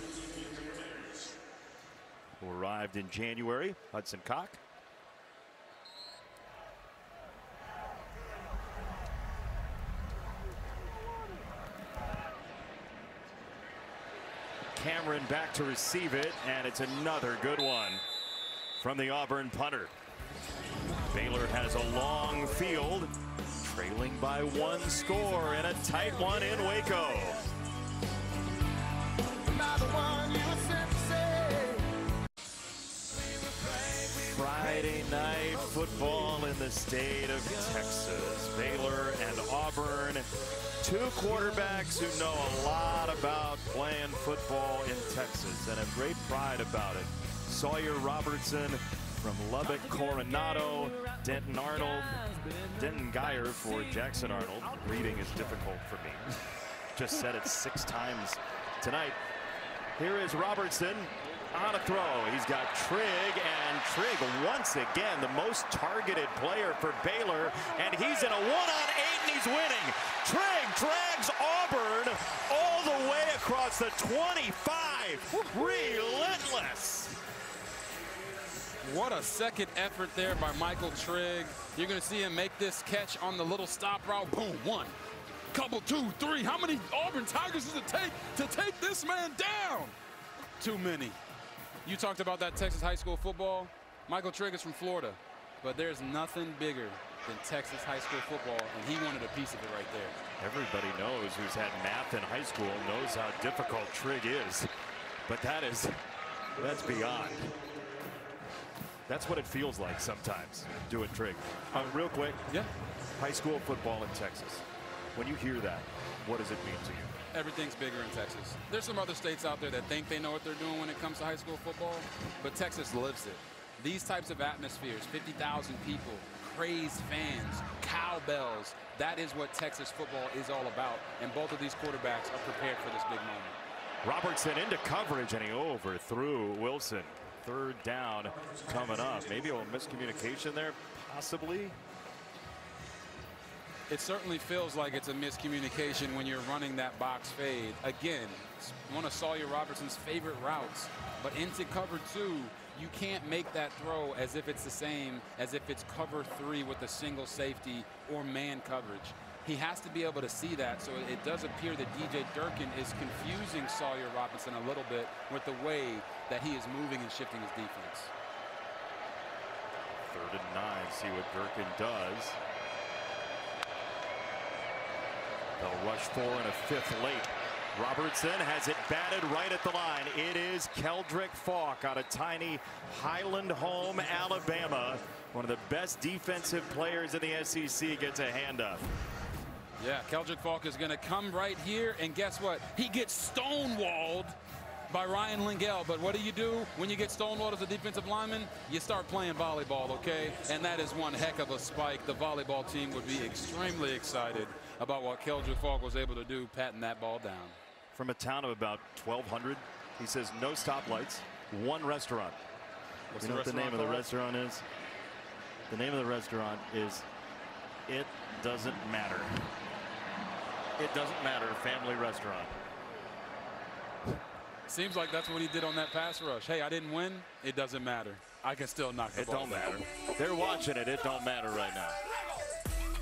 who arrived in January, Hudson Cock. Cameron back to receive it, and it's another good one from the Auburn punter. Baylor has a long field, trailing by 1 score, and a tight one in Waco. Friday night football in the state of Texas. Baylor and Auburn, 2 quarterbacks who know a lot about playing football in Texas and have great pride about it. Sawyer Robertson from Lubbock Coronado, Denton Arnold, Denton Geyer for Jackson Arnold. Reading is difficult for me. Just said it 6 times tonight. Here is Robertson on a throw. He's got Trigg, and Trigg once again the most targeted player for Baylor, and he's in a 1-on-8 and he's winning. Trigg drags Auburn all the way across the 25. Relentless. What a second effort there by Michael Trigg. You're going to see him make this catch on the little stop route. Boom, 1, couple, 2, 3. How many Auburn Tigers does it take to take this man down? Too many. You talked about that Texas high school football. Michael Trigg is from Florida, but there's nothing bigger than Texas high school football, and he wanted a piece of it right there. Everybody knows who's had math in high school knows how difficult Trigg is, but that's beyond. That's what it feels like sometimes doing Trigg. Real quick, yeah. High school football in Texas. When you hear that, what does it mean to you? Everything's bigger in Texas. There's some other states out there that think they know what they're doing when it comes to high school football, but Texas lives it. These types of atmospheres, 50,000 people, crazed fans, cowbells, that is what Texas football is all about, and both of these quarterbacks are prepared for this big moment. Robertson into coverage, and he overthrew Wilson. 3rd down coming up. Maybe a miscommunication there, possibly. It certainly feels like it's a miscommunication when you're running that box fade. Again, it's one of Sawyer Robertson's favorite routes, but into cover 2, you can't make that throw as if it's the same as if it's cover 3 with a single safety or man coverage. He has to be able to see that, so it does appear that DJ Durkin is confusing Sawyer Robertson a little bit with the way that he is moving and shifting his defense. 3rd and 9, see what Durkin does. They'll rush 4 and a 5th late. Robertson has it batted right at the line. It is Keldrick Faulk out of tiny Highland Home, Alabama. One of the best defensive players in the SEC gets a hand up. Yeah, Keldrick Faulk is going to come right here, and guess what? He gets stonewalled by Ryan Lingell. But what do when you get stonewalled as a defensive lineman? You start playing volleyball, okay? And that is one heck of a spike. The volleyball team would be extremely excited about what Keldrick Faulk was able to do, patting that ball down. From a town of about 1,200, he says no stoplights, 1 restaurant. You know what the name of the restaurant is? The name of the restaurant is It Doesn't Matter. It Doesn't Matter Family Restaurant. Seems like that's what he did on that pass rush. Hey, I didn't win. It doesn't matter. I can still knock the ball down. It don't matter. They're watching it. It don't matter right now.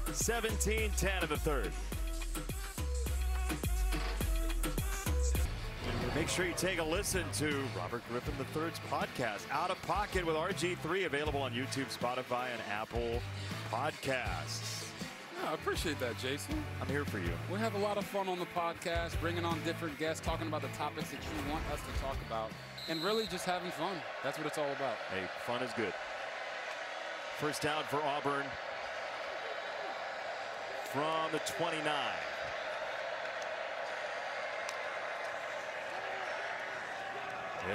17-10 of the 3rd. Make sure you take a listen to Robert Griffin III's podcast, Out of Pocket with RG3, available on YouTube, Spotify, and Apple Podcasts. I appreciate that, Jason. I'm here for you. We have a lot of fun on the podcast, bringing on different guests, talking about the topics that you want us to talk about, and really just having fun. That's what it's all about. Hey, fun is good. 1st down for Auburn from the 29.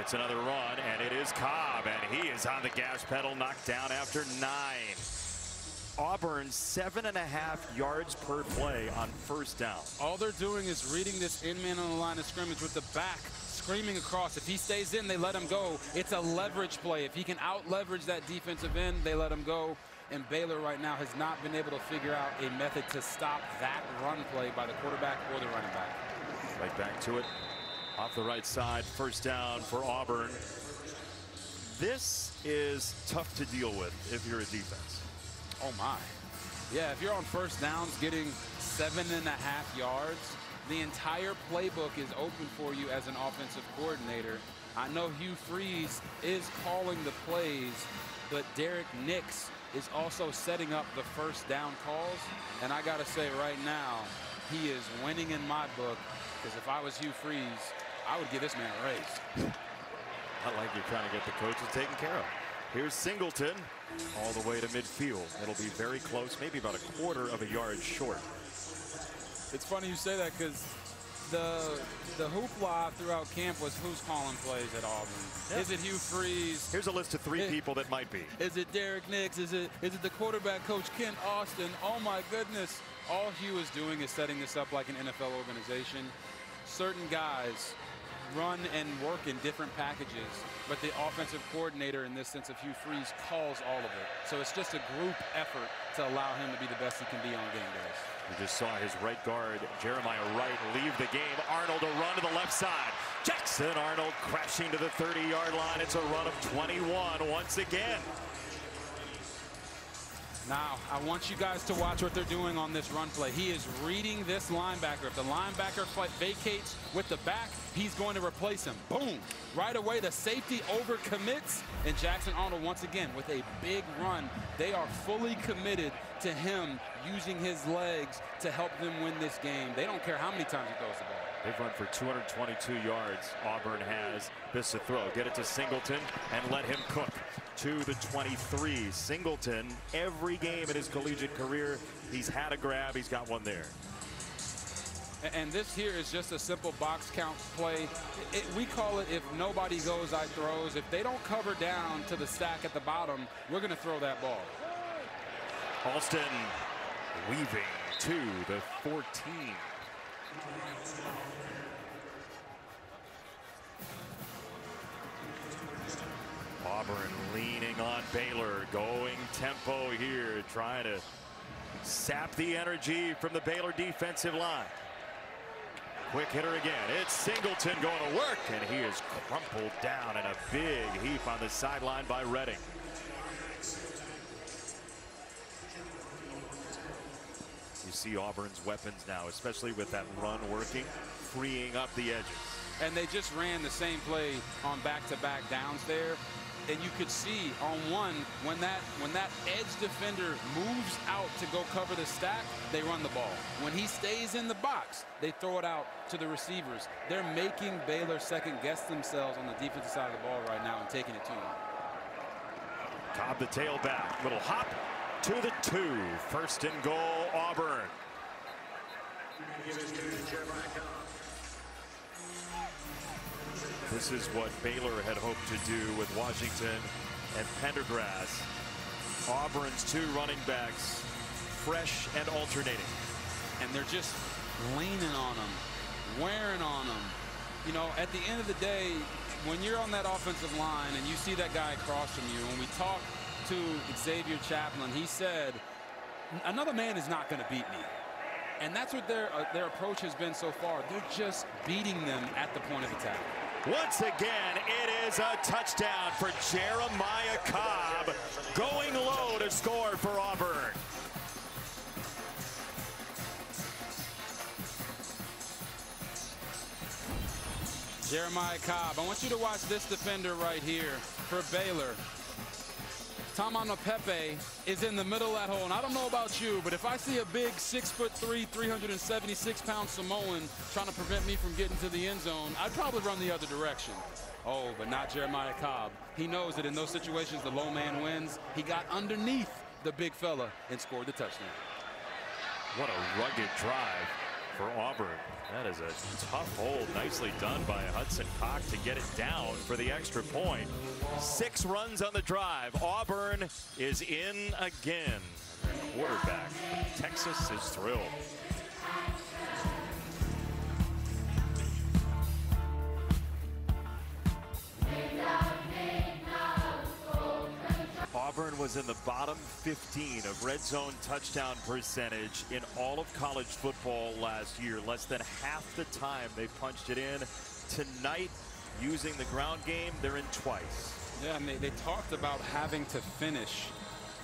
It's another run, and it is Cobb, and he is on the gas pedal, knocked down after 9. Auburn 7.5 yards per play on 1st down. All they're doing is reading this in man on the line of scrimmage with the back screaming across. If he stays in, they let him go. It's a leverage play. If he can out leverage that defensive end, they let him go. And Baylor right now has not been able to figure out a method to stop that run play by the quarterback or the running back. Right back to it. Off the right side, 1st down for Auburn. This is tough to deal with if you're a defense. Oh my. Yeah, if you're on 1st downs getting 7.5 yards, The entire playbook is open for you as an offensive coordinator. I know Hugh Freeze is calling the plays, but Derek Nix is also setting up the first down calls. And I got to say right now, he is winning in my book, because if I was Hugh Freeze, I would give this man a raise. I like you're trying to get the coaches taken care of. Here's Singleton all the way to midfield. It'll be very close, maybe about a quarter of a yard short. It's funny you say that, because the hoopla throughout camp was who's calling plays at Auburn. Yep. Is it Hugh Freeze? Here's a list of 3 people that might be. Is it Derek Nix? Is it the quarterback coach Kent Austin? Oh my goodness. All Hugh is doing is setting this up like an NFL organization. Certain guys run and work in different packages, but the offensive coordinator, in this sense of Hugh Freeze, calls all of it. So it's just a group effort to allow him to be the best he can be on game days. We just saw his right guard, Jeremiah Wright, leave the game. Arnold a run to the left side. Jackson Arnold crashing to the 30-yard line. It's a run of 21 once again. Now, I want you guys to watch what they're doing on this run play. He is reading this linebacker. If the linebacker vacates with the back, he's going to replace him. Boom. Right away, the safety overcommits. And Jackson Arnold, once again, with a big run. They are fully committed to him using his legs to help them win this game. They don't care how many times he throws the ball. They've run for 222 yards. Auburn has this to throw. Get it to Singleton and let him cook. To the 23. Singleton, every game in his collegiate career, he's had a grab. He's got one there. And this here is just a simple box count play. We call it, if nobody goes, I throws. If they don't cover down to the stack at the bottom, we're going to throw that ball. Alston weaving to the 14. Auburn leaning on Baylor, going tempo here, trying to sap the energy from the Baylor defensive line. Quick hitter again. It's Singleton going to work, and he is crumpled down in a big heap on the sideline by Redding. You see Auburn's weapons now, especially with that run working, freeing up the edges. And they just ran the same play on back-to-back downs there. And you could see on one, when that edge defender moves out to go cover the stack, they run the ball. When he stays in the box, they throw it out to the receivers. They're making Baylor second-guess themselves on the defensive side of the ball right now and taking it to them. Cobb the tailback, little hop to the 2. First and goal, Auburn. This is what Baylor had hoped to do with Washington and Pendergrass. Auburn's 2 running backs, fresh and alternating. And they're just leaning on them, wearing on them. You know, at the end of the day, when you're on that offensive line and you see that guy across from you, when we talked to Xavier Chaplin, he said, another man is not going to beat me. And that's what their approach has been so far. They're just beating them at the point of attack. Once again, it is a touchdown for Jeremiah Cobb, going low to score for Auburn. Jeremiah Cobb. I want you to watch this defender right here for Baylor. Tamano Pepe is in the middle of that hole. And I don't know about you, but if I see a big 6'3", 376-pound Samoan trying to prevent me from getting to the end zone, I'd probably run the other direction. Oh, but not Jeremiah Cobb. He knows that in those situations, the low man wins. He got underneath the big fella and scored the touchdown. What a rugged drive for Auburn. That is a tough hold. Nicely done by Hudson Cock to get it down for the extra point. 6 runs on the drive. Auburn is in again. Their quarterback, Texas, is thrilled. Auburn was in the bottom 15 of red zone touchdown percentage in all of college football last year. Less than half the time they punched it in. Tonight, using the ground game, they're in twice. Yeah, and they talked about having to finish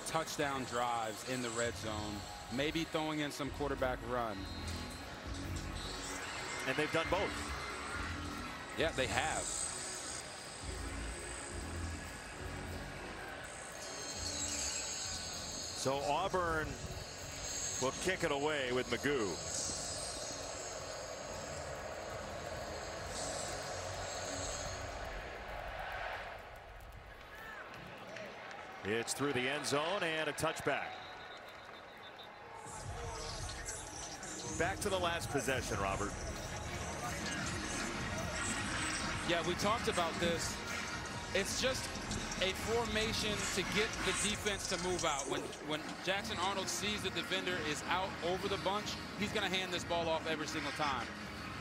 touchdown drives in the red zone, maybe throwing in some quarterback run. and they've done both. Yeah, they have. So Auburn will kick it away with Magoo. It's through the end zone and a touchback. Back to the last possession, Robert. Yeah, we talked about this. It's just a formation to get the defense to move out. When Jackson Arnold sees the defender is out over the bunch, he's going to hand this ball off every single time.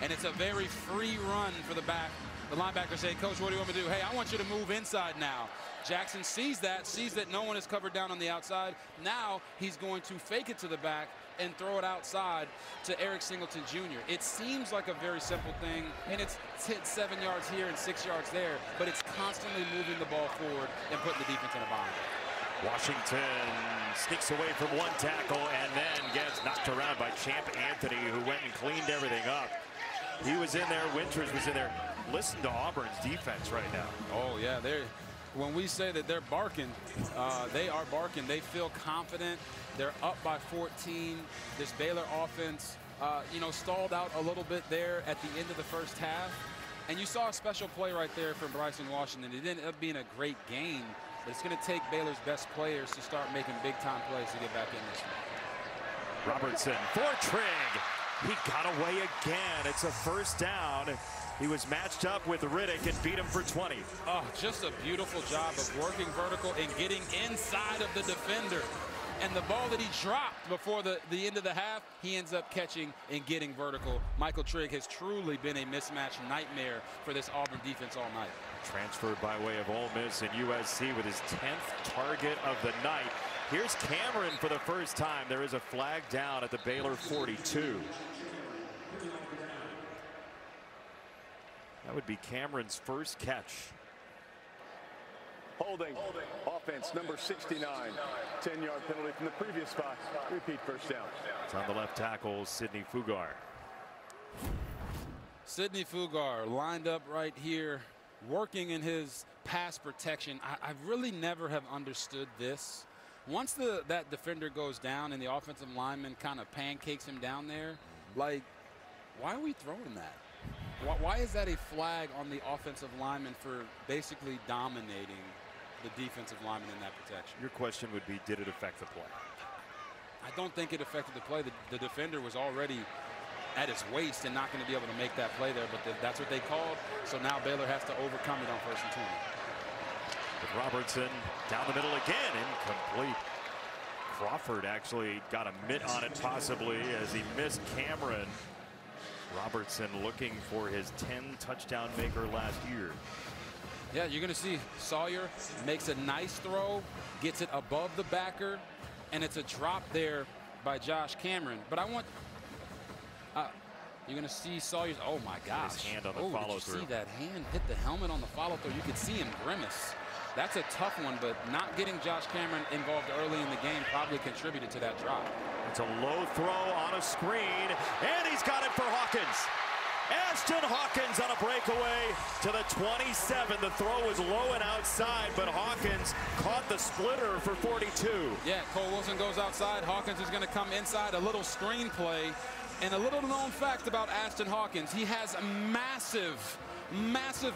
And it's a very free run for the back. The linebacker saying, Coach, what do you want me to do? Hey, I want you to move inside now. Jackson sees that no one is covered down on the outside. Now he's going to fake it to the back and throw it outside to Eric Singleton Jr. It seems like a very simple thing, and it's hit 7 yards here and 6 yards there, but it's constantly moving the ball forward and putting the defense in a bind. Washington sneaks away from one tackle and then gets knocked around by Champ Anthony, who went and cleaned everything up. He was in there, Winters was in there. Listen to Auburn's defense right now. Oh, yeah, when we say that they're barking, they are barking. They feel confident. They're up by 14. This Baylor offense, stalled out a little bit there at the end of the first half. And you saw a special play right there from Bryson Washington. It ended up being a great game, but it's going to take Baylor's best players to start making big-time plays to get back in this one. Robertson for Trigg. He got away again. It's a first down. He was matched up with Riddick and beat him for 20. Oh, just a beautiful job of working vertical and getting inside of the defender. And the ball that he dropped before the end of the half, he ends up catching and getting vertical. Michael Trigg has truly been a mismatch nightmare for this Auburn defense all night. Transferred by way of Ole Miss and USC with his 10th target of the night. Here's Cameron for the first time. There is a flag down at the Baylor 42. That would be Cameron's first catch. Holding. Offense number 69. 10-yard penalty from the previous spot. Repeat first down. It's on the left tackle, Sidney Fugar. Sidney Fugar lined up right here, working in his pass protection. I really never have understood this. Once that defender goes down and the offensive lineman kind of pancakes him down there, like, why are we throwing that? Why is that a flag on the offensive lineman for basically dominating the defensive lineman in that protection? Your question would be, did it affect the play? I don't think it affected the play. The defender was already at his waist and not going to be able to make that play there, but that's what they called. So now Baylor has to overcome it on 1st and 20. With Robertson down the middle again, incomplete. Crawford actually got a mitt on it possibly as he missed Cameron. Robertson looking for his 10 touchdown maker last year. Yeah, you're going to see Sawyer makes a nice throw, gets it above the backer, and it's a drop there by Josh Cameron. But I want you're going to see Sawyer's, oh my gosh. His hand on the follow through. Did you see that hand hit the helmet on the follow through? You could see him grimace. That's a tough one, but not getting Josh Cameron involved early in the game probably contributed to that drop. It's a low throw on a screen, and he's got it for Hawkins. Ashton Hawkins on a breakaway to the 27. The throw was low and outside, but Hawkins caught the splitter for 42. Yeah, Cole Wilson goes outside. Hawkins is going to come inside. A little screen play. And a little known fact about Ashton Hawkins, he has massive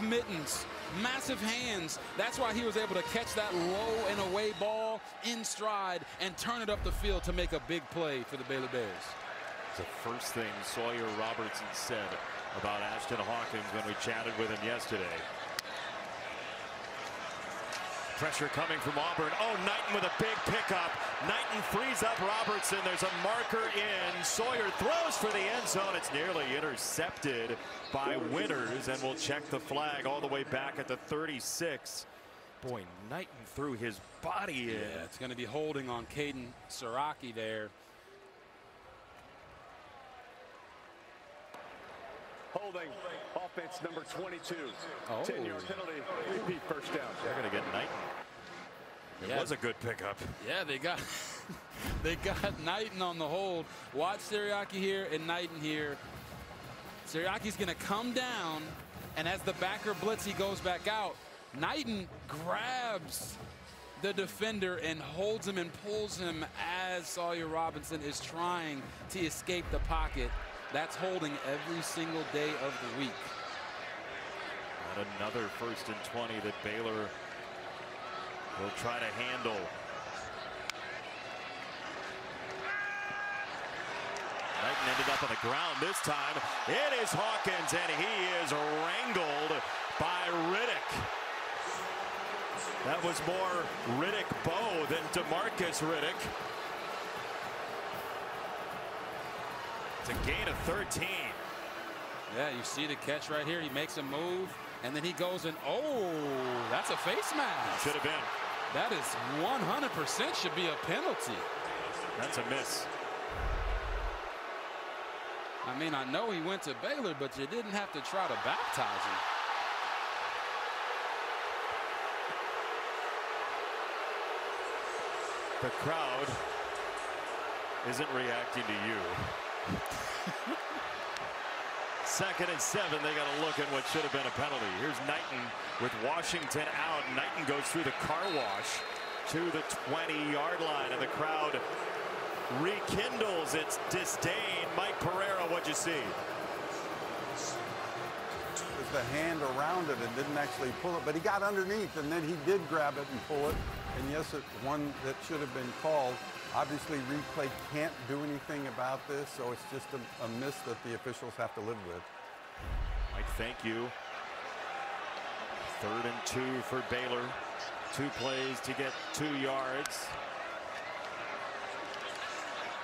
mittens, massive hands. That's why he was able to catch that low and away ball in stride and turn it up the field to make a big play for the Baylor Bears. The first thing Sawyer Robertson said about Ashton Hawkins when we chatted with him yesterday. Pressure coming from Auburn. Oh, Knighton with a big pickup. Knighton frees up Robertson. There's a marker in. Sawyer throws for the end zone. It's nearly intercepted by Winters, and we'll check the flag all the way back at the 36. Boy, Knighton threw his body in. Yeah, it's going to be holding on Caden Siraki there. Holding. Offense number 22. Oh. 10-yard penalty. Repeat first down. They're going to get Knighton. It was a good pickup. Yeah, they got Knighton on the hold. Watch Siriaki here and Knighton here. Siriaki's going to come down, and as the backer blitz, he goes back out. Knighton grabs the defender and holds him and pulls him as Sawyer Robertson is trying to escape the pocket. That's holding every single day of the week. And another 1st and 20 that Baylor will try to handle. Knighton ended up on the ground this time. It is Hawkins, and he is wrangled by Riddick. That was more Riddick Bowe than DeMarcus Riddick. It's a gain of 13. Yeah, you see the catch right here. He makes a move, and then he goes and, oh, that's a face mask. Should have been. That is 100% should be a penalty. That's a miss. I mean, I know he went to Baylor, but you didn't have to try to baptize him. The crowd isn't reacting to you. 2nd and 7. They got to look at what should have been a penalty. Here's Knighton with Washington out. Knighton goes through the car wash to the 20-yard line, and the crowd rekindles its disdain. Mike Pereira, what'd you see? It was the hand around it and didn't actually pull it, but he got underneath, and then he did grab it and pull it. And yes, it's one that should have been called. Obviously, replay can't do anything about this, so it's just a miss that the officials have to live with. Mike, thank you. 3rd and 2 for Baylor. 2 plays to get 2 yards.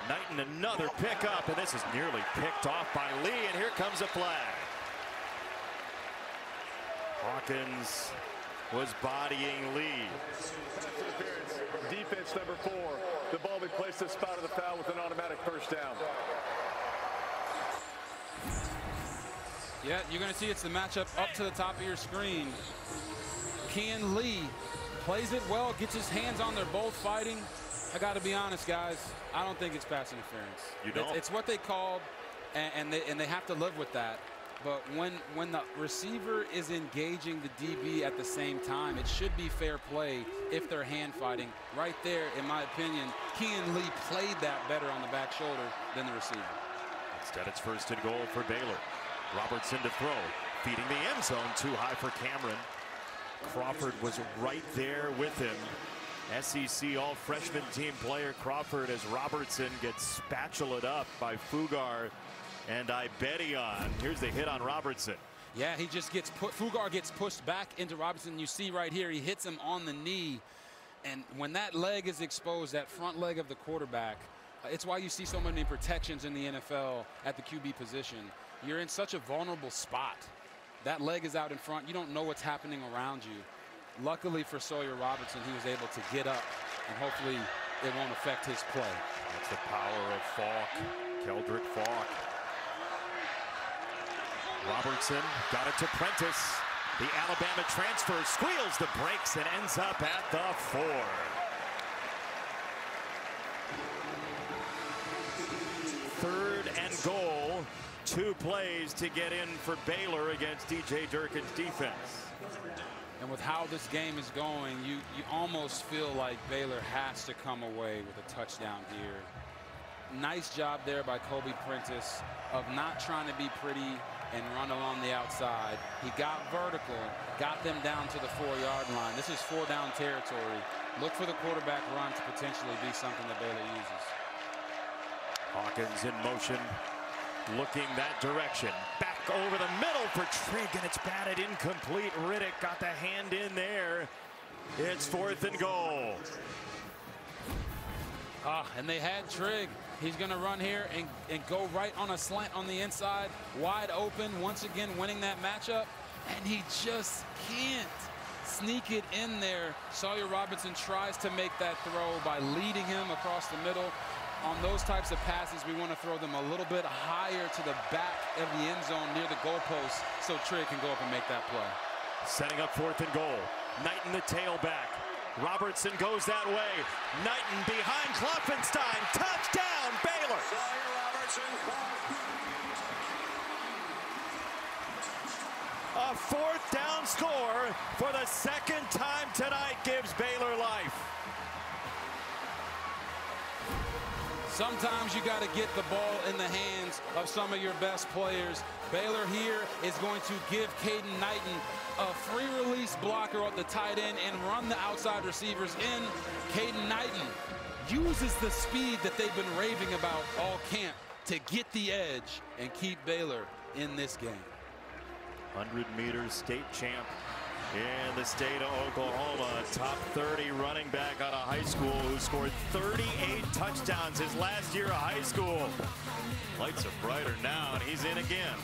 Knighton another pickup, and this is nearly picked off by Lee, and here comes a flag. Hawkins was bodying Lee. Defense number 4. The ball be placed at the spot of the foul with an automatic first down. Yeah, you're going to see it's the matchup up to the top of your screen. Ken Lee plays it well, gets his hands on. They're both fighting. I got to be honest, guys. I don't think it's pass interference. You don't? It's what they called, and they have to live with that. But when the receiver is engaging the DB at the same time, it should be fair play if they're hand fighting. Right there, in my opinion, Kean Lee played that better on the back shoulder than the receiver. Instead, it's 1st and goal for Baylor. Robertson to throw, feeding the end zone too high for Cameron. Crawford was right there with him. SEC all-freshman team player Crawford as Robertson gets spatulaed up by Fugar and Iberion. Here's the hit on Robertson. Yeah, he just gets put. Fugar gets pushed back into Robertson. You see right here, he hits him on the knee. And when that leg is exposed, that front leg of the quarterback, it's why you see so many protections in the NFL at the QB position. You're in such a vulnerable spot. That leg is out in front. You don't know what's happening around you. Luckily for Sawyer Robertson, he was able to get up, and hopefully it won't affect his play. That's the power of Falk, Keldrick Falk. Robertson got it to Prentice. The Alabama transfer squeals the brakes and ends up at the 4. Third and goal. 2 plays to get in for Baylor against DJ Durkin's defense. And with how this game is going, you almost feel like Baylor has to come away with a touchdown here. Nice job there by Kobe Prentice of not trying to be pretty and run along the outside. He got vertical, got them down to the 4-yard line. This is 4-down territory. Look for the quarterback run to potentially be something that Baylor uses. Hawkins in motion, looking that direction. Back over the middle for Trigg, and it's batted incomplete. Riddick got the hand in there. It's 4th and goal. And they had Trigg. He's going to run here and go right on a slant on the inside, wide open, once again winning that matchup, and he just can't sneak it in there. Sawyer Robertson tries to make that throw by leading him across the middle. On those types of passes, we want to throw them a little bit higher to the back of the end zone near the goalpost so Trigg can go up and make that play. Setting up 4th and goal. Knighton the tailback. Robertson goes that way. Knighton behind Kloffenstein. Touchdown, Baylor. A fourth down score for the second time tonight gives Baylor life. Sometimes you got to get the ball in the hands of some of your best players. Baylor here is going to give Caden Knighton a free release blocker at the tight end and run the outside receivers in. Caden Knighton uses the speed that they've been raving about all camp to get the edge and keep Baylor in this game. 100-meter state champ in the state of Oklahoma, top 30 running back out of high school who scored 38 touchdowns his last year of high school. Lights are brighter now, and he's in again.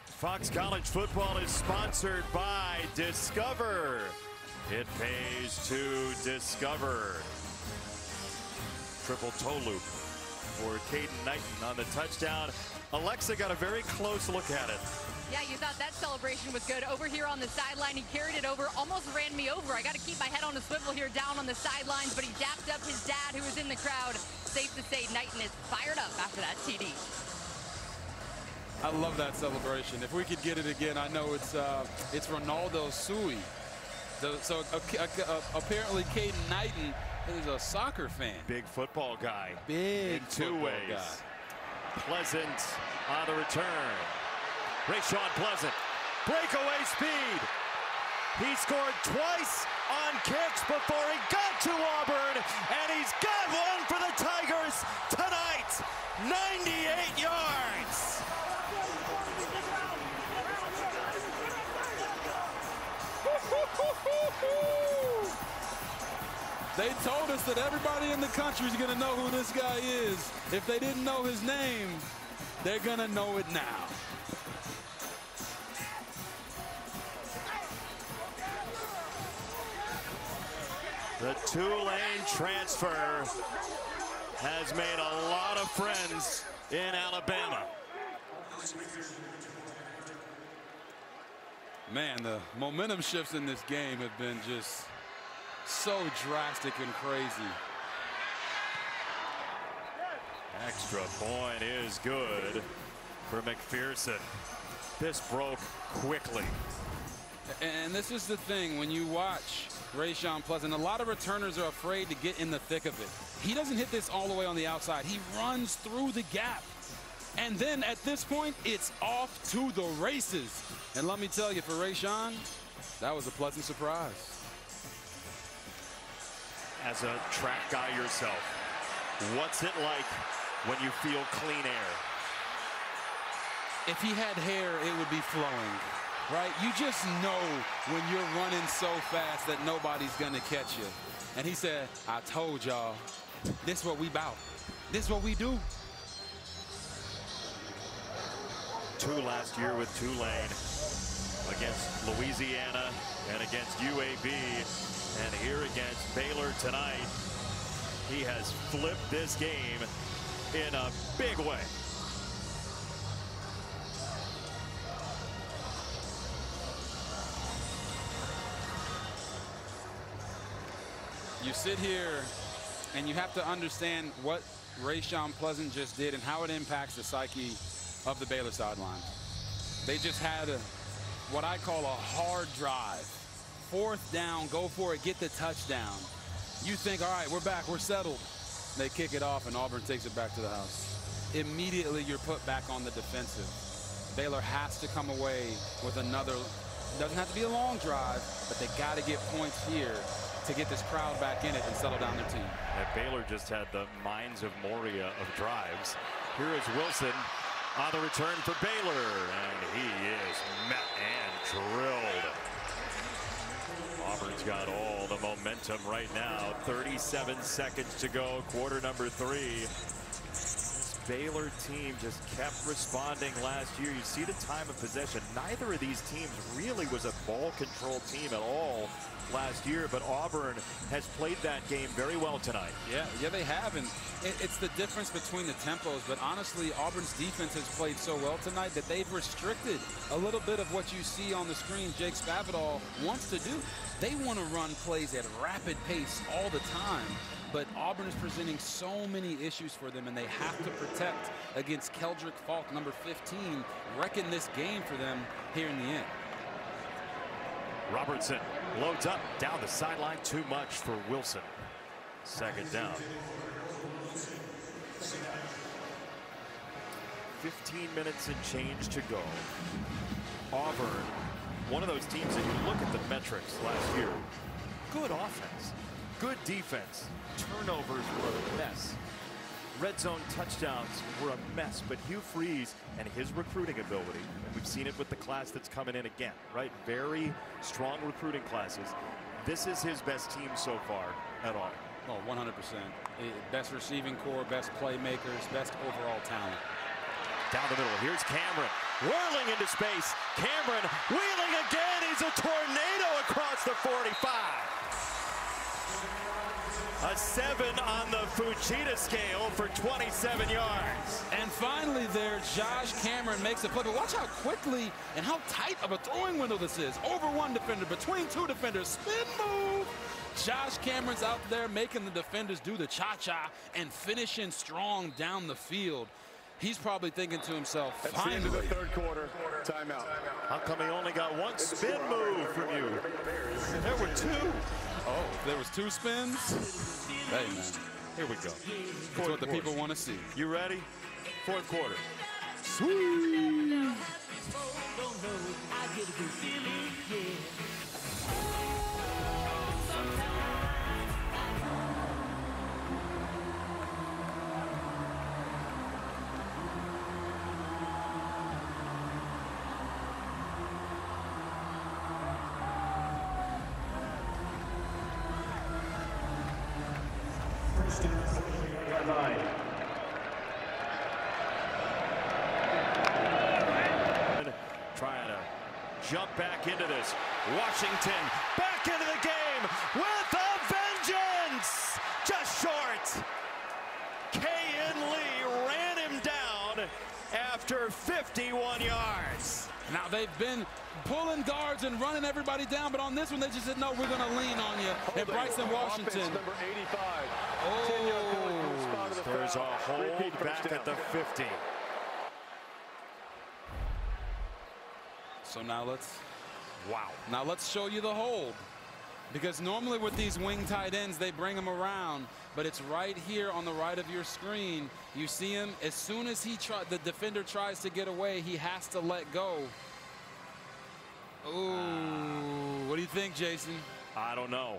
Fox College football is sponsored by Discover. It pays to discover. Triple toe loop for Caden Knighton on the touchdown. Alexa got a very close look at it. Yeah, you thought that celebration was good. Over here on the sideline, he carried it over, almost ran me over. I got to keep my head on a swivel here down on the sidelines, but he dapped up his dad who was in the crowd. Safe to say Knighton is fired up after that TD. I love that celebration. If we could get it again, I know it's Ronaldo Sui. So apparently Caden Knighton is a soccer fan. Big football guy. Big in two ways. Guy. Pleasant on the return. Rayshawn Pleasant, breakaway speed. He scored twice on kicks before he got to Auburn, and he's got one for the Tigers tonight. 98 yards. They told us that everybody in the country is going to know who this guy is. If they didn't know his name, they're going to know it now. The Tulane transfer has made a lot of friends in Alabama. Man, the momentum shifts in this game have been just so drastic and crazy. Extra point is good for McPherson. This broke quickly. And this is the thing, when you watch Rayshawn Pleasant, a lot of returners are afraid to get in the thick of it. He doesn't hit this all the way on the outside. He runs through the gap. And then at this point, it's off to the races. And let me tell you, for Rayshawn, that was a pleasant surprise. As a track guy yourself, what's it like when you feel clean air? If he had hair, it would be flowing, right? You just know when you're running so fast that nobody's going to catch you. And he said, I told y'all, this what we bout. This what we do. 2 last year with Tulane against Louisiana and against UAB. And here against Baylor tonight, he has flipped this game in a big way. You sit here and you have to understand what Rayshawn Pleasant just did and how it impacts the psyche of the Baylor sideline. They just had what I call a hard drive. 4th down, go for it, get the touchdown. You think, all right, we're back, we're settled. They kick it off and Auburn takes it back to the house. Immediately you're put back on the defensive. Baylor has to come away with another, doesn't have to be a long drive, but they got to get points here to get this crowd back in it and settle down their team. And Baylor just had the Mines of Moria of drives. Here is Wilson on the return for Baylor, and he is met and drilled. Auburn's got all the momentum right now. 37 seconds to go, quarter number 3. This Baylor team just kept responding last year. You see the time of possession. Neither of these teams really was a ball control team at all last year, but Auburn has played that game very well tonight. Yeah, they have, and it's the difference between the tempos, but honestly, Auburn's defense has played so well tonight that they've restricted a little bit of what you see on the screen Jake Spavital wants to do. They want to run plays at rapid pace all the time. but Auburn is presenting so many issues for them, and they have to protect against Keldrick Falk, number 15, wrecking this game for them here in the end. Robertson loads up down the sideline, too much for Wilson. Second down. 15 minutes and change to go. Auburn, one of those teams that you look at the metrics last year. Good offense, good defense. Turnovers were a mess. Red zone touchdowns were a mess, but Hugh Freeze and his recruiting ability, and we've seen it with the class that's coming in again, right? Very strong recruiting classes. This is his best team so far at Auburn. Oh, 100%. Best receiving core, best playmakers, best overall talent. Down the middle, here's Cameron, whirling into space. Cameron wheeling again. He's a tornado across the 45. A 7 on the Fujita scale for 27 yards. And finally there, Josh Cameron makes a play. But watch how quickly and how tight of a throwing window this is. Over one defender, between two defenders, spin move. Josh Cameron's out there making the defenders do the cha-cha and finishing strong down the field. He's probably thinking to himself, finally. That's the end of the third quarter. Timeout. How come he only got one spin move from you? There were two. Oh, there was two spins? Hey, man. Here we go. That's what the people want to see. You ready? Fourth quarter. Sweet. Trying to jump back into this. Washington back into the game with a vengeance. Just short. Kayin Lee ran him down after 51 yards. Now they've been pulling guards and running everybody down, but on this one they just said, no, we're going to lean on you. And Bryson Washington. Number 85. Oh, there's a hold back at the 50. So now let's show you the hold. Because normally with these wing tight ends, they bring them around, but it's right here on the right of your screen. You see him, as soon as the defender tries to get away, he has to let go. Ooh, what do you think, Jason? I don't know.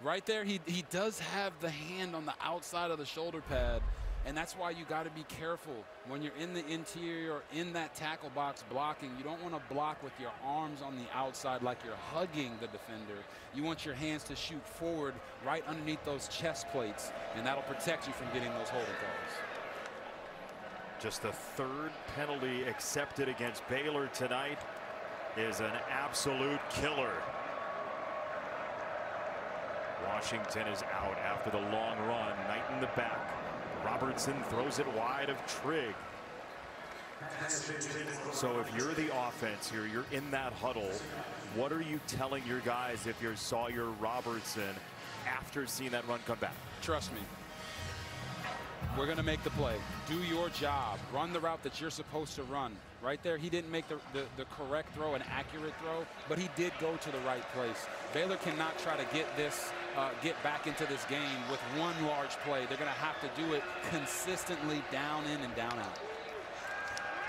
Right there, he does have the hand on the outside of the shoulder pad, and that's why you got to be careful when you're in the interior or in that tackle box blocking. You don't want to block with your arms on the outside like you're hugging the defender. You want your hands to shoot forward right underneath those chest plates, and that'll protect you from getting those holding calls. Just the third penalty accepted against Baylor tonight is an absolute killer. Washington is out after the long run. Knight in the back. Robertson throws it wide of Trigg. So if you're the offense here, you're in that huddle, what are you telling your guys if you're Sawyer Robertson after seeing that run come back? Trust me. We're going to make the play. Do your job. Run the route that you're supposed to run. Right there, he didn't make the correct throw, an accurate throw, but he did go to the right place. Baylor cannot try to get back into this game with one large play. They're going to have to do it consistently down in and down out.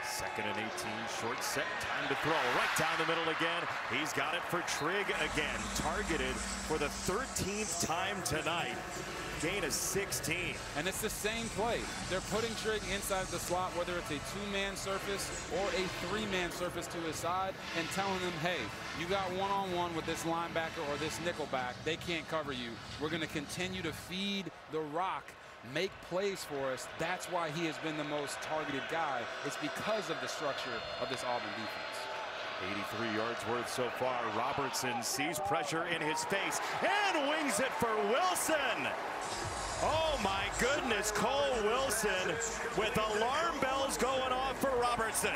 2nd and 18, short set, time to throw. Right down the middle again. He's got it for Trigg again. Targeted for the 13th time tonight. Gain of 16. And it's the same play. They're putting Trigg inside the slot, whether it's a two-man surface or a three-man surface to his side, and telling them, hey, you got one-on-one with this linebacker or this nickelback. They can't cover you. We're going to continue to feed the rock, make plays for us. That's why he has been the most targeted guy. It's because of the structure of this Auburn defense. 83 yards worth so far. Robertson sees pressure in his face and wings it for Wilson. Oh my goodness, Cole Wilson with alarm bells going off for Robertson.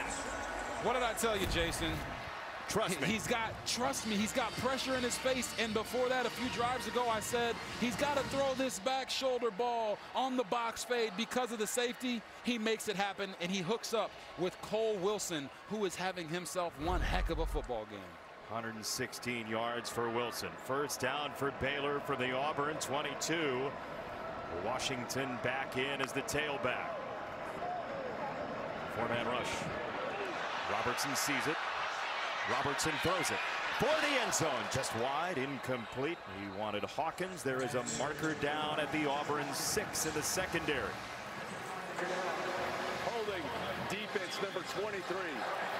What did I tell you, Jason? Trust me. Trust me, he's got pressure in his face. And before that, a few drives ago, I said, he's got to throw this back shoulder ball on the box fade because of the safety. He makes it happen, and he hooks up with Cole Wilson, who is having himself one heck of a football game. 116 yards for Wilson. First down for Baylor for the Auburn 22. Washington back in as the tailback. Four-man rush. Robertson sees it. Robertson throws it for the end zone, just wide, incomplete. He wanted Hawkins. There is a marker down at the Auburn 6 in the secondary. Holding defense number 23.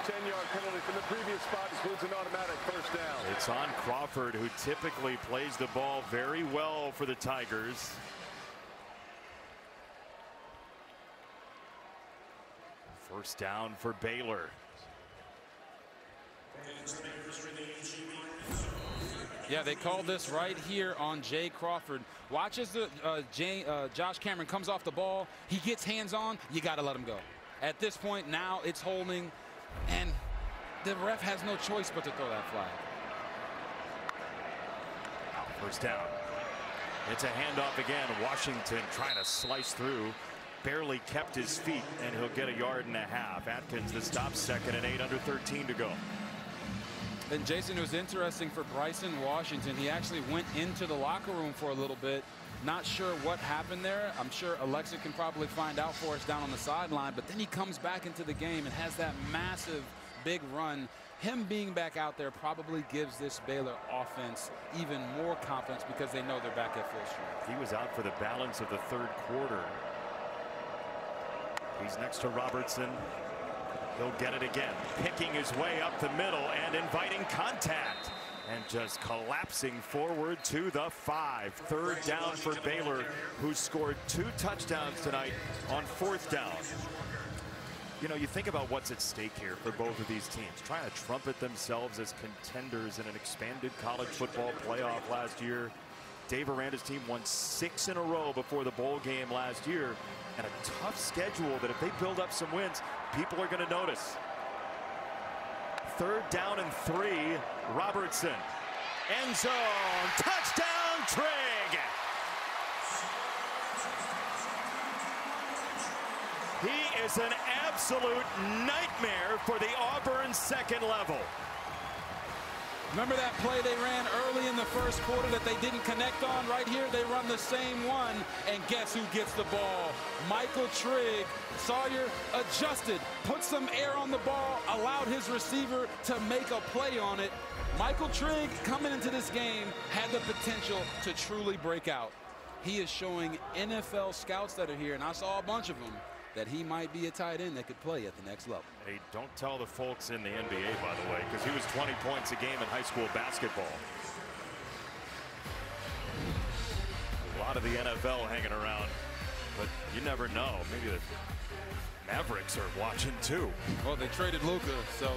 10-yard penalty from the previous spot includes an automatic first down. It's on Crawford, who typically plays the ball very well for the Tigers. First down for Baylor. Yeah, they called this right here on Jay Crawford. Watch as Josh Cameron comes off the ball. He gets hands on. You got to let him go. At this point, now it's holding, and the ref has no choice but to throw that flag. First down. It's a handoff again. Washington trying to slice through. Barely kept his feet, and he'll get a yard and a half. Atkins the stop, 2nd and 8, under 13 to go. And Jason, it was interesting for Bryson Washington. He actually went into the locker room for a little bit. Not sure what happened there. I'm sure Alexa can probably find out for us down on the sideline. But then he comes back into the game and has that massive, big run. Him being back out there probably gives this Baylor offense even more confidence because they know they're back at full strength. He was out for the balance of the third quarter. He's next to Robertson. He'll get it again, picking his way up the middle and inviting contact and just collapsing forward to the 5. Third down for Baylor, who scored 2 touchdowns tonight on 4th down. You know, you think about what's at stake here for both of these teams, trying to trumpet themselves as contenders in an expanded college football playoff last year. Dave Aranda's team won 6 in a row before the bowl game last year, and a tough schedule that if they build up some wins, people are going to notice. Third down and 3, Robertson. End zone, touchdown, Trigg. He is an absolute nightmare for the Auburn second level. Remember that play they ran early in the first quarter that they didn't connect on? Right here, they run the same one, and guess who gets the ball? Michael Trigg. Sawyer adjusted, put some air on the ball, allowed his receiver to make a play on it. Michael Trigg, coming into this game, had the potential to truly break out. He is showing NFL scouts that are here, and I saw a bunch of them, that he might be a tight end that could play at the next level. Hey, don't tell the folks in the NBA, by the way, because he was 20 points a game in high school basketball. A lot of the NFL hanging around, but you never know. Maybe the Mavericks are watching too. Well, they traded Luka, so.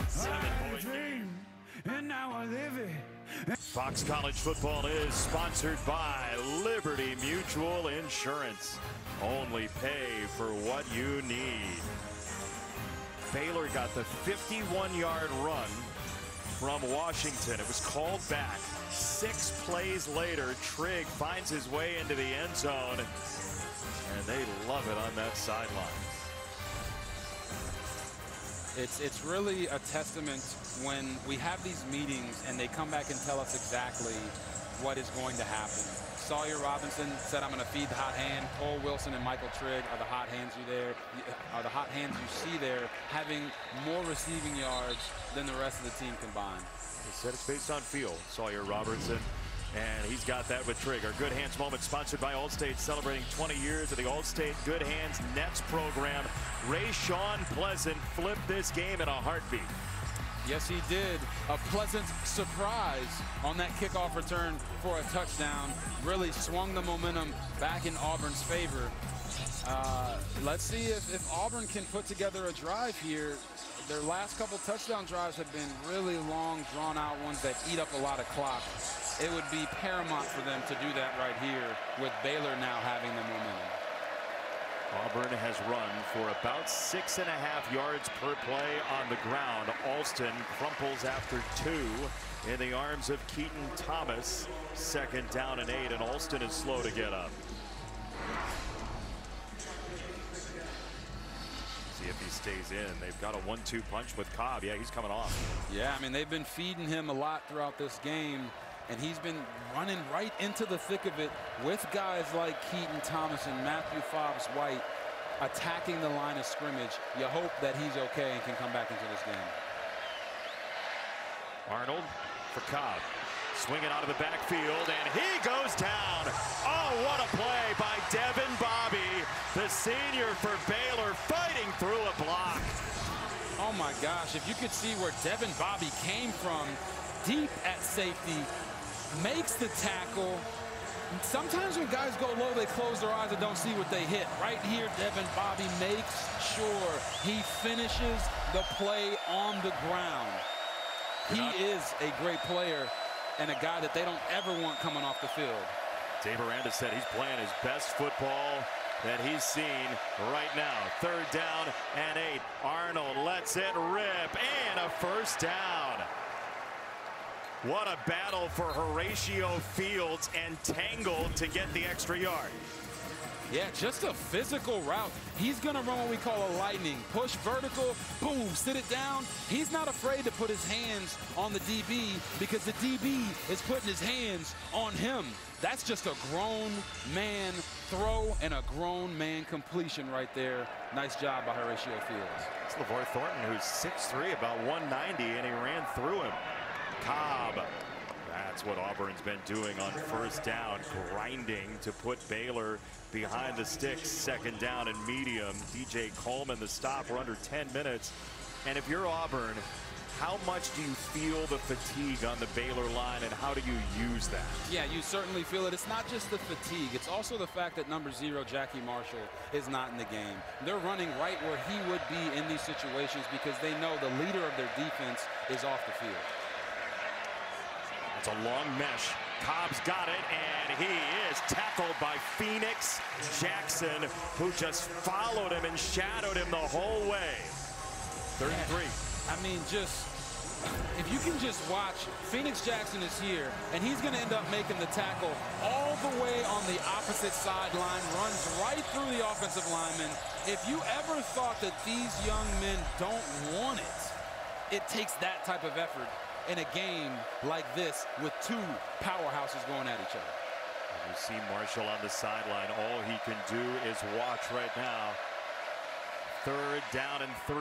7-point game. And now I live it. Fox College Football is sponsored by Liberty Mutual Insurance. Only pay for what you need. Baylor got the 51-yard run from Washington. It was called back. 6 plays later, Trigg finds his way into the end zone, and they love it on that sideline. It's really a testament when we have these meetings and they come back and tell us exactly what is going to happen. Sawyer Robinson said, I'm going to feed the hot hand. Cole Wilson and Michael Trigg are the hot hands you see there, having more receiving yards than the rest of the team combined. He said it's based on feel, Sawyer Robertson. And he's got that with Trigg. Our Good Hands moment sponsored by Allstate, celebrating 20 years of the Allstate Good Hands Nets program. Rayshon Pleasant flipped this game in a heartbeat. Yes, he did. A pleasant surprise on that kickoff return for a touchdown. Really swung the momentum back in Auburn's favor. Let's see if Auburn can put together a drive here. Their last couple touchdown drives have been really long, drawn-out ones that eat up a lot of clock. It would be paramount for them to do that right here with Baylor now having the momentum. Auburn has run for about 6.5 yards per play on the ground. Alston crumples after 2 in the arms of Keaton Thomas. 2nd down and 8, and Alston is slow to get up. See if he stays in. They've got a 1-2 punch with Cobb. Yeah, he's coming off. Yeah, I mean, they've been feeding him a lot throughout this game, and he's been running right into the thick of it with guys like Keaton Thomas and Matthew Fobbs-White attacking the line of scrimmage. You hope that he's okay and can come back into this game. Arnold for Cobb. Swinging out of the backfield, and he goes down. Oh, what a play by Devin Bobby, the senior for Baylor, fighting through a block. Oh my gosh, if you could see where Devin Bobby came from, deep at safety, makes the tackle. Sometimes when guys go low, they close their eyes and don't see what they hit. Right here, Devin Bobby makes sure he finishes the play on the ground. He is a great player and a guy that they don't ever want coming off the field. Dave Aranda said he's playing his best football that he's seen right now. 3rd down and 8. Arnold lets it rip, and a 1st down. What a battle for Horatio Fields, and tangled to get the extra yard. Yeah, just a physical route. He's going to run what we call a lightning. Push vertical, boom, sit it down. He's not afraid to put his hands on the DB because the DB is putting his hands on him. That's just a grown man throw and a grown man completion right there. Nice job by Horatio Fields. It's LeVar Thornton, who's 6'3", about 190, and he ran through him. Cobb. That's what Auburn's been doing on 1st down, grinding to put Baylor behind the sticks. 2nd down and medium. DJ Coleman, the stop. We're under 10 minutes. And if you're Auburn, how much do you feel the fatigue on the Baylor line, and how do you use that? Yeah, you certainly feel it. It's not just the fatigue. It's also the fact that number 0, Jackie Marshall, is not in the game. They're running right where he would be in these situations because they know the leader of their defense is off the field. It's a long mesh. Cobb's got it, and he is tackled by Phoenix Jackson, who just followed him and shadowed him the whole way. 3rd and 3. I mean, if you can just watch, Phoenix Jackson is here, and he's going to end up making the tackle all the way on the opposite sideline, runs right through the offensive lineman. If you ever thought that these young men don't want it, it takes that type of effort in a game like this with 2 powerhouses going at each other. You see Marshall on the sideline. All he can do is watch right now. 3rd down and 3.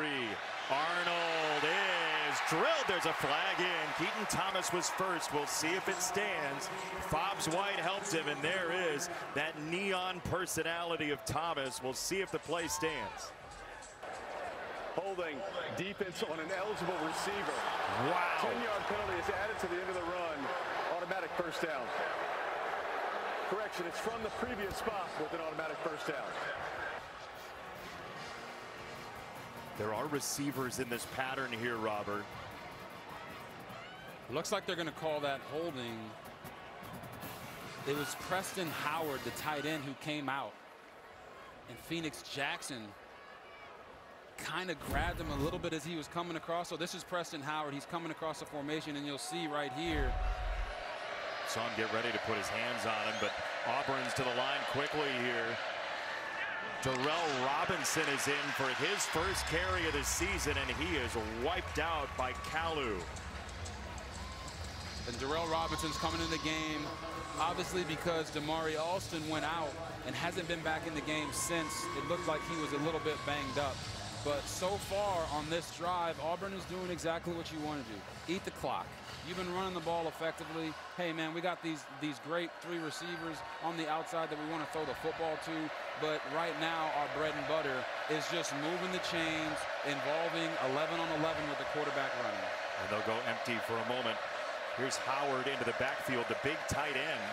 Arnold is drilled. There's a flag in. Keaton Thomas was first. We'll see if it stands. Fobbs-White helped him, and there is that neon personality of Thomas. We'll see if the play stands. Holding defense on an eligible receiver. Wow. 10-yard penalty is added to the end of the run. Automatic 1st down. Correction, it's from the previous spot with an automatic 1st down. There are receivers in this pattern here, Robert. Looks like they're going to call that holding. It was Preston Howard, the tight end, who came out. And Phoenix Jackson kind of grabbed him a little bit as he was coming across. So this is Preston Howard. He's coming across the formation, and you'll see right here. Saw him get ready to put his hands on him, but Auburn's to the line quickly here. Darrell Robinson is in for his first carry of the season, and he is wiped out by Kalu. And Darrell Robinson's coming in the game, obviously because Damari Alston went out and hasn't been back in the game since. It looked like he was a little bit banged up. But so far on this drive, Auburn is doing exactly what you want to do. Eat the clock. You've been running the ball effectively. Hey, man, we got these great 3 receivers on the outside that we want to throw the football to. But right now, our bread and butter is just moving the chains, involving 11 on 11 with the quarterback running. And they'll go empty for a moment. Here's Howard into the backfield, the big tight end.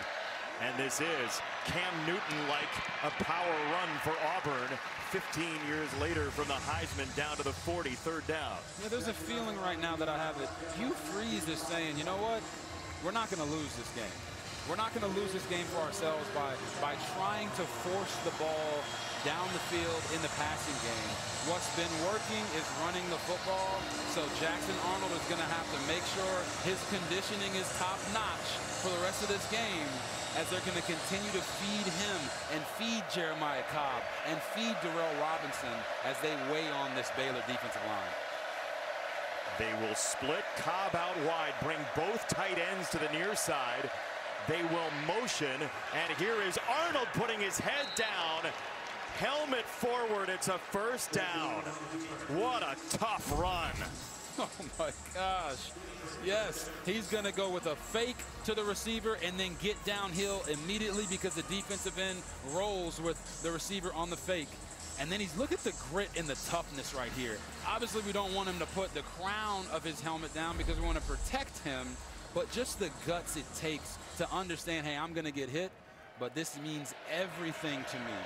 And this is Cam Newton-like a power run for Auburn 15 years later from the Heisman down to the 40, 3rd down. Yeah, there's a feeling right now that I have that Hugh Freeze is saying, you know what? We're not going to lose this game. We're not going to lose this game for ourselves by trying to force the ball down the field in the passing game. What's been working is running the football, so Jackson Arnold is going to have to make sure his conditioning is top-notch for the rest of this game, as they're going to continue to feed him and feed Jeremiah Cobb and feed Darrell Robinson as they weigh on this Baylor defensive line. They will split Cobb out wide, bring both tight ends to the near side. They will motion, and here is Arnold putting his head down. Helmet forward, it's a first down. What a tough run. Oh my gosh. Yes, he's going to go with a fake to the receiver and then get downhill immediately because the defensive end rolls with the receiver on the fake. And then look at the grit and the toughness right here. Obviously, we don't want him to put the crown of his helmet down because we want to protect him, but just the guts it takes to understand, hey, I'm going to get hit, but this means everything to me.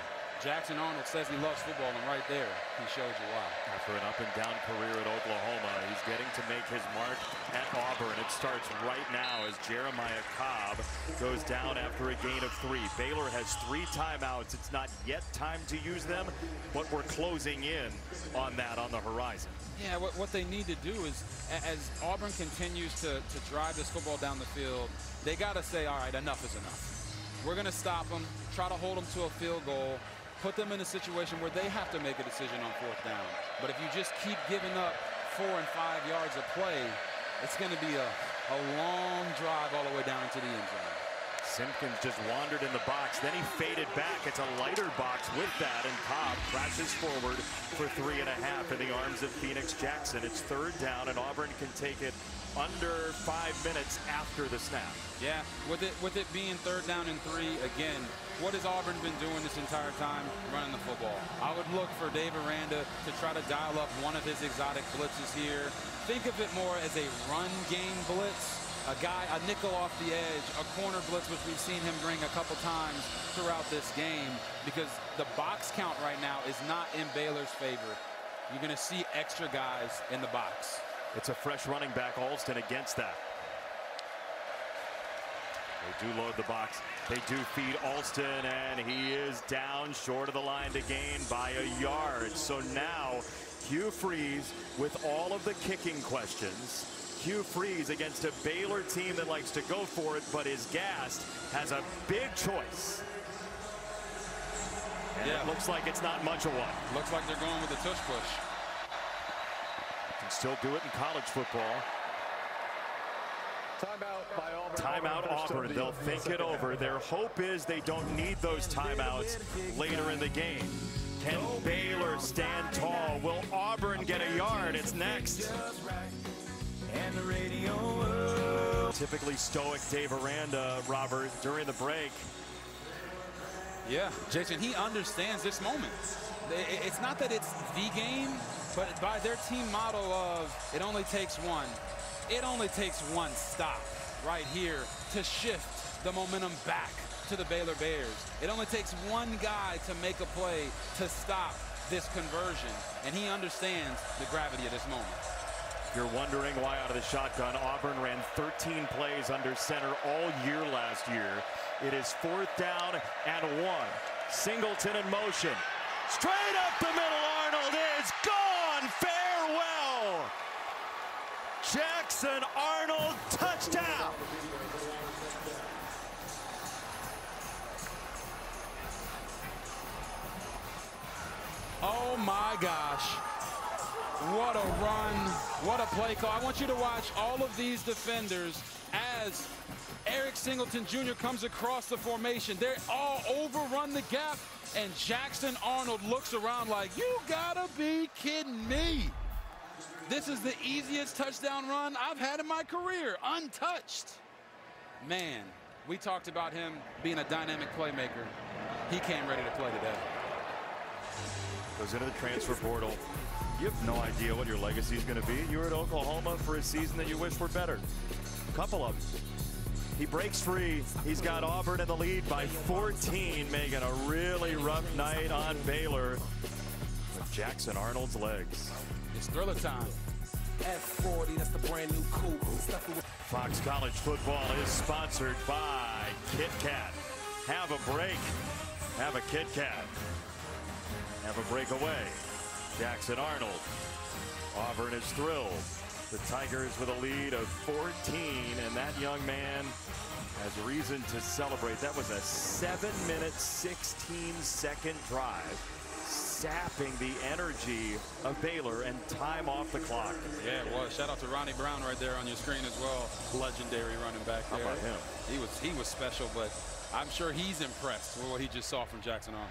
Jackson Arnold says he loves football, and right there, he shows you why. After an up-and-down career at Oklahoma, he's getting to make his mark at Auburn. It starts right now as Jeremiah Cobb goes down after a gain of 3. Baylor has 3 timeouts. It's not yet time to use them, but we're closing in on that on the horizon. Yeah, what they need to do is, as Auburn continues to drive this football down the field, they got to say, all right, enough is enough. We're going to stop them, try to hold them to a field goal, put them in a situation where they have to make a decision on 4th down. But if you just keep giving up 4 and 5 yards of play, it's going to be a long drive all the way down into the end zone. Simpkins just wandered in the box, then he faded back. It's a lighter box with that, and Cobb crashes forward for 3.5 in the arms of Phoenix Jackson. It's 3rd down, and Auburn can take it under 5 minutes after the snap. Yeah, with it being 3rd down and 3, again, what has Auburn been doing this entire time? Running the football. I would look for Dave Aranda to try to dial up one of his exotic blitzes here. Think of it more as a run game blitz. A nickel off the edge, a corner blitz, which we've seen him bring a couple times throughout this game, because the box count right now is not in Baylor's favor. You're going to see extra guys in the box. It's a fresh running back, Alston, against that. They do load the box. They do feed Alston, and he is down short of the line to gain by a yard. So now Hugh Freeze with all of the kicking questions. Hugh Freeze against a Baylor team that likes to go for it but is gassed, has a big choice. And it looks like it's not much of one. Looks like they're going with a tush push. Can still do it in college football. Timeout by Auburn. Timeout Auburn. They'll think it over. Their hope is they don't need those timeouts later in the game. Can Baylor stand tall? Will Auburn get a yard? It's next. And the radio. Typically stoic Dave Aranda, Robert, during the break. Yeah, Jason, he understands this moment. It's not that it's the game, but by their team model of it only takes one. It only takes one stop right here to shift the momentum back to the Baylor Bears. It only takes one guy to make a play to stop this conversion, and he understands the gravity of this moment. You're wondering why out of the shotgun, Auburn ran 13 plays under center all year last year. It is 4th down and 1. Singleton in motion. Straight up the middle, Arnold is gone. Farewell. Jackson Arnold, touchdown. Oh my gosh. What a run, what a play call. I want you to watch all of these defenders as Eric Singleton Jr. comes across the formation. They're all overrun the gap, and Jackson Arnold looks around like, you gotta be kidding me. This is the easiest touchdown run I've had in my career, untouched. Man, we talked about him being a dynamic playmaker. He came ready to play today. Goes into the transfer portal. You have no idea what your legacy is going to be. You were at Oklahoma for a season that you wish were better. A couple of them. He breaks free. He's got Auburn in the lead by 14, making a really rough night on Baylor with Jackson Arnold's legs. It's Thriller time. F40, that's the brand new coupe. Fox College Football is sponsored by Kit Kat. Have a break. Have a Kit Kat. Have a breakaway. Jackson Arnold. Auburn is thrilled. The Tigers with a lead of 14, and that young man has reason to celebrate. That was a 7-minute, 16-second drive, sapping the energy of Baylor and time off the clock. Yeah, it was. Shout out to Ronnie Brown right there on your screen as well. Legendary running back there. How about him? He was special, but I'm sure he's impressed with what he just saw from Jackson Arnold.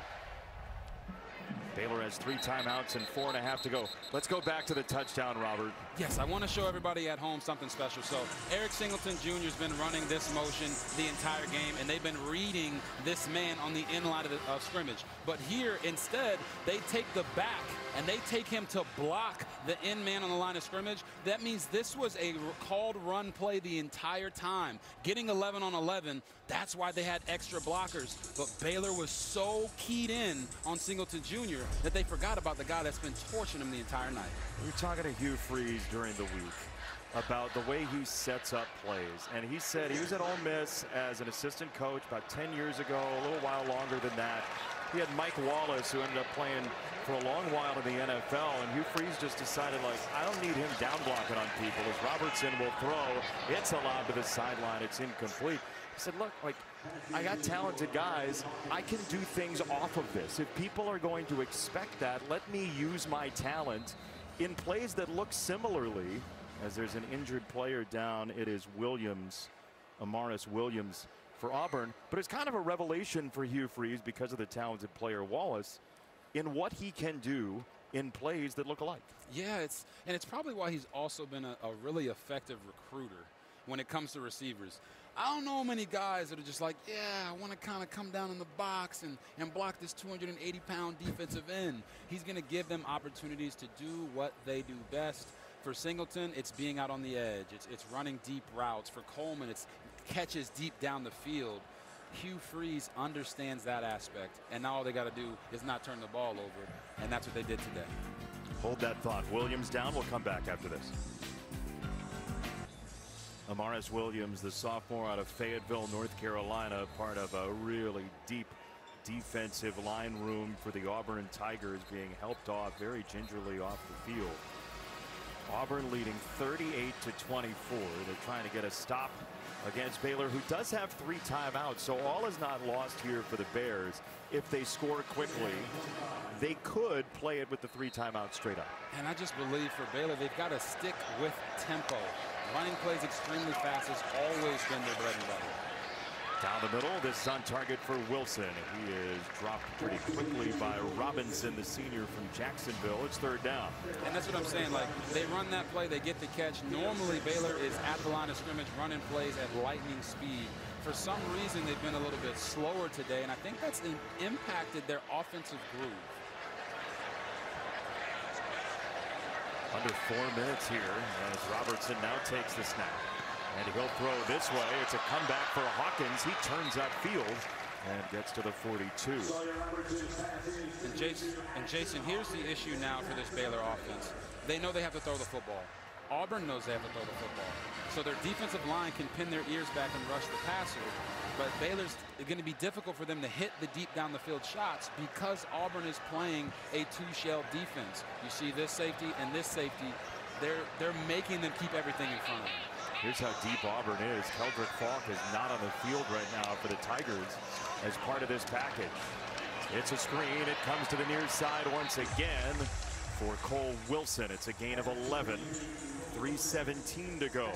Baylor has 3 timeouts and 4.5 to go. Let's go back to the touchdown, Robert. Yes, I want to show everybody at home something special. So Eric Singleton Jr. has been running this motion the entire game, and they've been reading this man on the in line of scrimmage. But here, instead, they take the back, and they take him to block the in man on the line of scrimmage. That means this was a called run play the entire time. Getting 11 on 11, that's why they had extra blockers. But Baylor was so keyed in on Singleton Jr. that they forgot about the guy that's been torching him the entire night. We were talking to Hugh Freeze during the week about the way he sets up plays. And he said he was at Ole Miss as an assistant coach about 10 years ago, a little while longer than that. He had Mike Wallace, who ended up playing for a long while in the NFL, and Hugh Freeze just decided, like, I don't need him down blocking on people. As Robertson will throw, it's allowed to the sideline, it's incomplete. He said, look, like, I got talented guys. I can do things off of this. If people are going to expect that, let me use my talent in plays that look similarly. As there's an injured player down, it is Williams, Amaris Williams for Auburn. But it's kind of a revelation for Hugh Freeze because of the talented player Wallace in what he can do in plays that look alike. Yeah, it's probably why he's also been a really effective recruiter when it comes to receivers. I don't know many guys that are just like, yeah, I want to kind of come down in the box and block this 280-pound defensive end. He's going to give them opportunities to do what they do best. For Singleton, it's being out on the edge. It's running deep routes. For Coleman, it's catches deep down the field. Hugh Freeze understands that aspect, and now all they got to do is not turn the ball over, and that's what they did today. Hold that thought. Williams down. We'll come back after this. Amaris Williams, the sophomore out of Fayetteville, North Carolina, part of a really deep defensive line room for the Auburn Tigers, being helped off very gingerly off the field. Auburn leading 38-24. They're trying to get a stop against Baylor, who does have 3 timeouts, so all is not lost here for the Bears. If they score quickly, they could play it with the 3 timeouts straight up. And I just believe for Baylor, they've got to stick with tempo. Running plays extremely fast has always been their bread and butter. Down the middle, this is on target for Wilson. He is dropped pretty quickly by Robinson, the senior from Jacksonville. It's 3rd down. And that's what I'm saying. Like, they run that play, they get the catch. Normally, Baylor is at the line of scrimmage running plays at lightning speed. For some reason, they've been a little bit slower today, and I think that's impacted their offensive groove. Under 4 minutes here as Robertson now takes the snap. And he'll throw this way. It's a comeback for Hawkins. He turns upfield and gets to the 42. And Jason, here's the issue now for this Baylor offense. They know they have to throw the football. Auburn knows they have to throw the football. So their defensive line can pin their ears back and rush the passer. But Baylor's going to be difficult for them to hit the deep down the field shots because Auburn is playing a 2-shell defense. You see this safety and this safety. They're making them keep everything in front of them. Here's how deep Auburn is. Keldrick Falk is not on the field right now for the Tigers as part of this package. It's a screen. It comes to the near side once again for Cole Wilson. It's a gain of 11. 3:17 to go.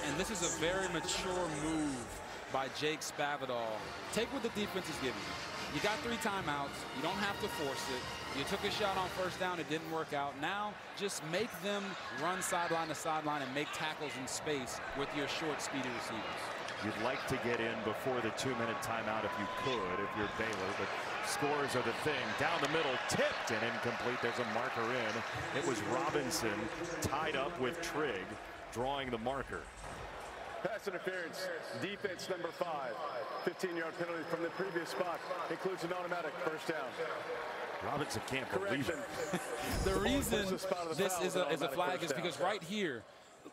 And this is a very mature move by Jake Spavital. Take what the defense is giving you. You got 3 timeouts. You don't have to force it. You took a shot on 1st down. It didn't work out. Now just make them run sideline to sideline and make tackles in space with your short, speedy receivers. You'd like to get in before the 2-minute timeout if you could, if you're Baylor, but scores are the thing. Down the middle, tipped and incomplete. There's a marker in. It was Robinson tied up with Trigg, drawing the marker. Pass interference, defense number 5. 15-yard penalty from the previous spot. Includes an automatic 1st down. Robinson can't believe it. The reason this is a flag is because right here,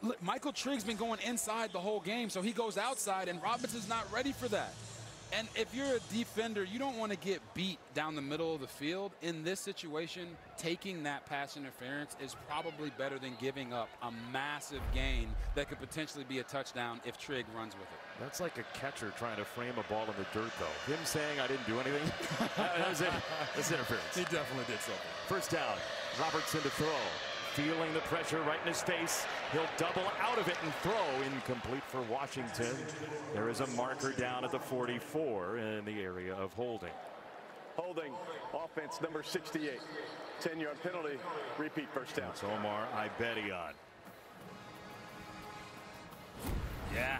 Look, Michael Trigg's been going inside the whole game, so he goes outside, and Robinson's not ready for that. And if you're a defender, you don't want to get beat down the middle of the field. In this situation, taking that pass interference is probably better than giving up a massive gain that could potentially be a touchdown if Trigg runs with it. That's like a catcher trying to frame a ball in the dirt, though. Him saying I didn't do anything, that was it. That's interference. He definitely did something. First down, Robertson to throw. Feeling the pressure right in his face. He'll double out of it and throw. Incomplete for Washington. There is a marker down at the 44 in the area of holding. Holding, offense number 68. 10-yard penalty, repeat first down. It's Omar Ibedion. Yeah,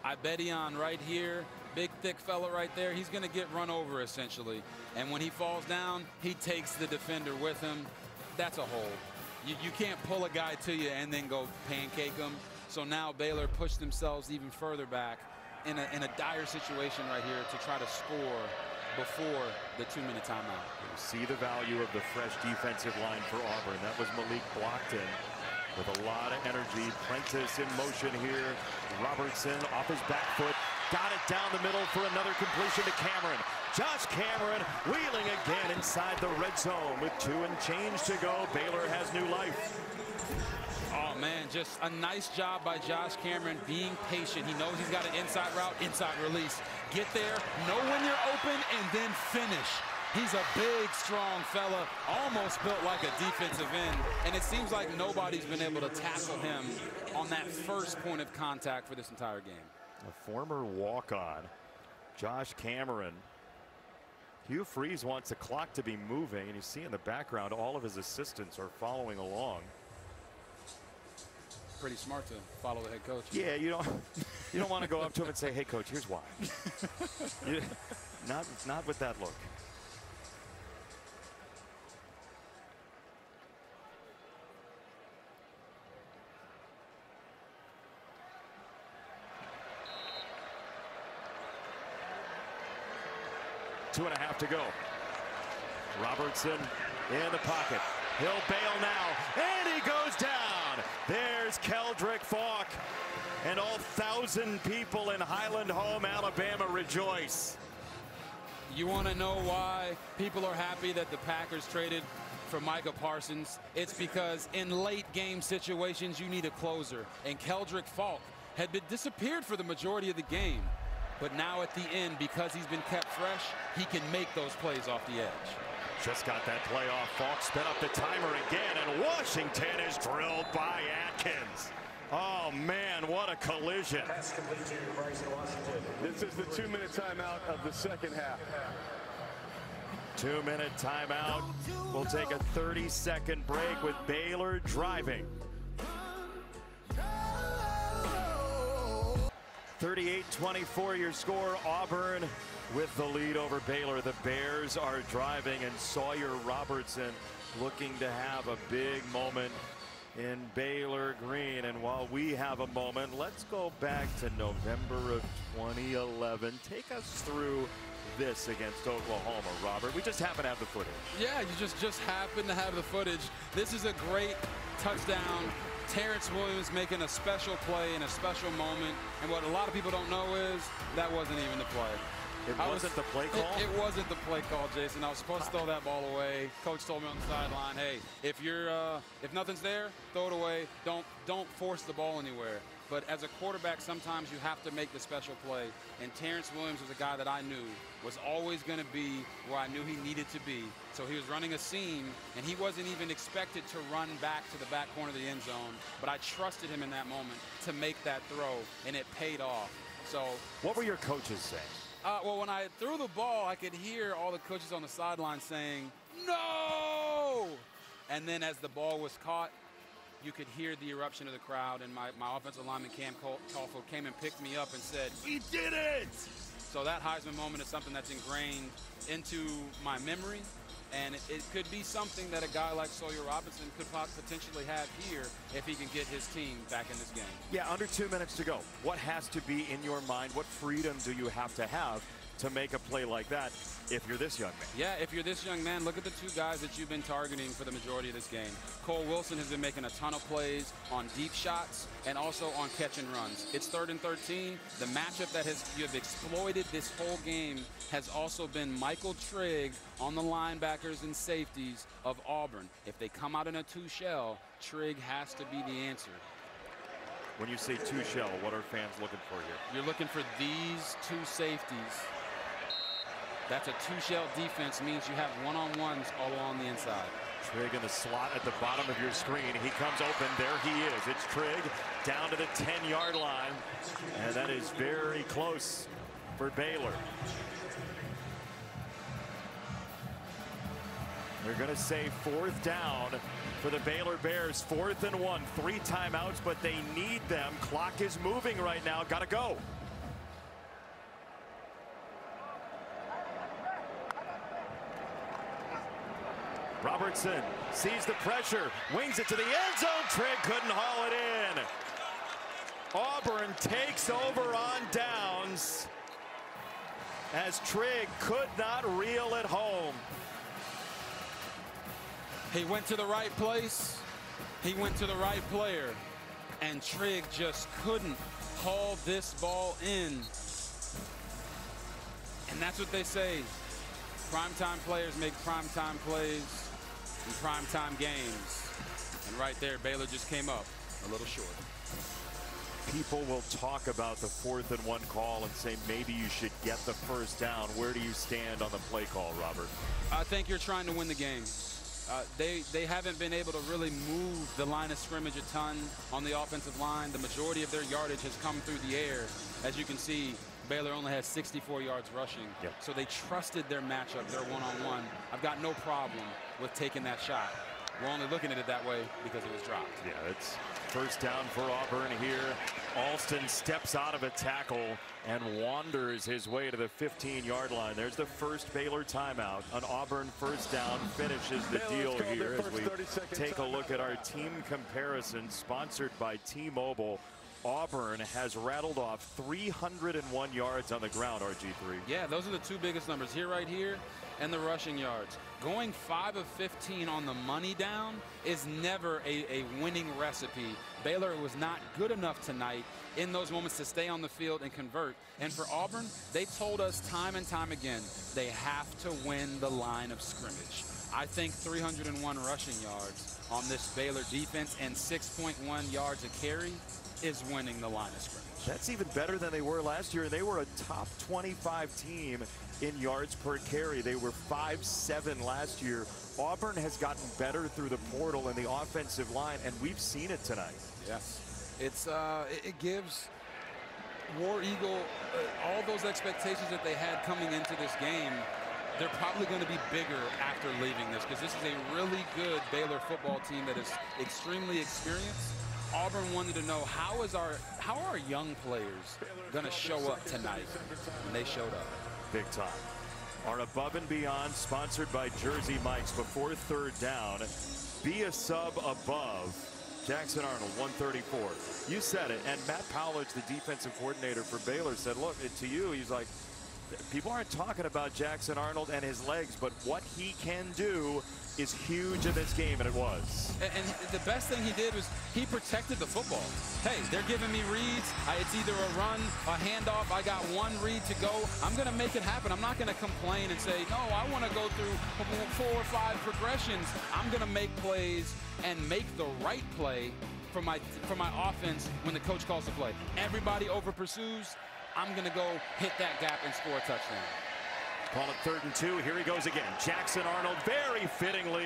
Ibedion right here. Big, thick fella right there. He's going to get run over, essentially. And when he falls down, he takes the defender with him. That's a hold. You can't pull a guy to you and then go pancake him. So now Baylor pushed themselves even further back in a dire situation right here to try to score before the 2-minute timeout. You see the value of the fresh defensive line for Auburn. That was Malik Blockton with a lot of energy. Prentice in motion here. Robertson off his back foot. Got it down the middle for another completion to Cameron. Josh Cameron wheeling again inside the red zone with 2 and change to go. Baylor has new life. Oh, man, just a nice job by Josh Cameron being patient. He knows he's got an inside route, inside release. Get there, know when you're open, and then finish. He's a big, strong fella, almost built like a defensive end, and it seems like nobody's been able to tackle him on that first point of contact for this entire game. A former walk-on, Josh Cameron. Hugh Freeze wants the clock to be moving, and you see in the background all of his assistants are following along. Pretty smart to follow the head coach. Yeah, you don't want to go up to him and say, "Hey, coach, here's why." Not with that look. Two and a half to go. Robertson in the pocket. He'll bail now, and he goes down. There's Keldrick Faulk, and all 1,000 people in Highland Home, Alabama rejoice. You want to know why people are happy that the Packers traded for Micah Parsons? It's because in late game situations, you need a closer, and Keldrick Faulk had been disappeared for the majority of the game. But now at the end, because he's been kept fresh, he can make those plays off the edge. Just got that play off. Falk sped up the timer again, and Washington is drilled by Atkins. Oh, man, what a collision. This is the 2-minute timeout of the second half. 2-minute timeout. We'll take a 30-second break with Baylor driving. 38-24 your score. Auburn with the lead over Baylor. The Bears are driving, and Sawyer Robertson looking to have a big moment in Baylor green. And while we have a moment, let's go back to November of 2011. Take us through this against Oklahoma, Robert. We just happen to have the footage. Yeah, you just happen to have the footage. This is a great touchdown. Terrence Williams making a special play in a special moment. And what a lot of people don't know is that wasn't even the play. It wasn't the play call? It wasn't the play call, Jason. I was supposed to throw that ball away. Coach told me on the sideline, hey, if nothing's there, throw it away. Don't force the ball anywhere. But as a quarterback, sometimes you have to make the special play. And Terrence Williams was a guy that I knew was always going to be where I knew he needed to be. So he was running a seam, and he wasn't even expected to run back to the back corner of the end zone. But I trusted him in that moment to make that throw, and it paid off. So what were your coaches saying? Well, when I threw the ball, I could hear all the coaches on the sideline saying, "No!" And then as the ball was caught, you could hear the eruption of the crowd, and my offensive lineman, Cam Caulfield, came and picked me up and said, "We did it!" So that Heisman moment is something that's ingrained into my memory, and it could be something that a guy like Sawyer Robertson could potentially have here if he can get his team back in this game. Yeah, under 2 minutes to go. What has to be in your mind? What freedom do you have to have to make a play like that if you're this young man. Yeah, if you're this young man, look at the two guys that you've been targeting for the majority of this game. Cole Wilson has been making a ton of plays on deep shots and also on catch and runs. It's 3rd and 13. The matchup that you have exploited this whole game has also been Michael Trigg on the linebackers and safeties of Auburn. If they come out in a two-shell, Trigg has to be the answer. When you say two-shell, what are fans looking for here? You're looking for these two safeties. That's a two-shell defense, means you have one-on-ones all along the inside. Trigg in the slot at the bottom of your screen. He comes open. There he is. It's Trigg down to the 10-yard line. And that is very close for Baylor. They're going to say 4th down for the Baylor Bears. 4th and 1. 3 timeouts, but they need them. Clock is moving right now. Got to go. Robertson sees the pressure, wings it to the end zone. Trigg couldn't haul it in. Auburn takes over on downs as Trigg could not reel it home. He went to the right place. He went to the right player. And Trigg just couldn't haul this ball in. And that's what they say. Primetime players make primetime plays in primetime games. And right there, Baylor just came up a little short. People will talk about the 4th and 1 call and say maybe you should get the 1st down. Where do you stand on the play call, Robert? I think you're trying to win the game. They haven't been able to really move the line of scrimmage a ton on the offensive line. The majority of their yardage has come through the air. As you can see, Baylor only has 64 yards rushing. Yep. So they trusted their matchup, their one-on-one. I've got no problem with taking that shot. We're only looking at it that way because it was dropped. Yeah, it's 1st down for Auburn here. Alston steps out of a tackle and wanders his way to the 15-yard line. There's the first Baylor timeout. An Auburn 1st down finishes the deal here as we take a look at our team comparison sponsored by T-Mobile. Auburn has rattled off 301 yards on the ground, RG3. Yeah, those are the two biggest numbers here, right here, and the rushing yards. Going 5 of 15 on the money down is never a winning recipe. Baylor was not good enough tonight in those moments to stay on the field and convert. And for Auburn, they told us time and time again, they have to win the line of scrimmage. I think 301 rushing yards on this Baylor defense and 6.1 yards a carry is winning the line of scrimmage. That's even better than they were last year. They were a top 25 team in yards per carry. They were 5-7 last year. Auburn has gotten better through the portal and the offensive line, and we've seen it tonight. Yes, it gives War Eagle all those expectations that they had coming into this game. They're probably going to be bigger after leaving this, because this is a really good Baylor football team that is extremely experienced. Auburn wanted to know how are our young players going to show up tonight, and they showed up. Big time. Our Above and Beyond, sponsored by Jersey Mike's. Before 3rd down, be a sub above. Jackson Arnold, 134. You said it, and Matt Powledge, the defensive coordinator for Baylor, said, look, to you, he's like, people aren't talking about Jackson Arnold and his legs, but what he can do is huge in this game, and it was. And the best thing he did was he protected the football. Hey, they're giving me reads. It's either a run, a handoff. I got one read to go. I'm going to make it happen. I'm not going to complain and say, no, I want to go through 4 or 5 progressions. I'm going to make plays and make the right play for my offense when the coach calls the play. Everybody over pursues. I'm going to go hit that gap and score a touchdown. Call it 3rd and 2. Here he goes again. Jackson Arnold very fittingly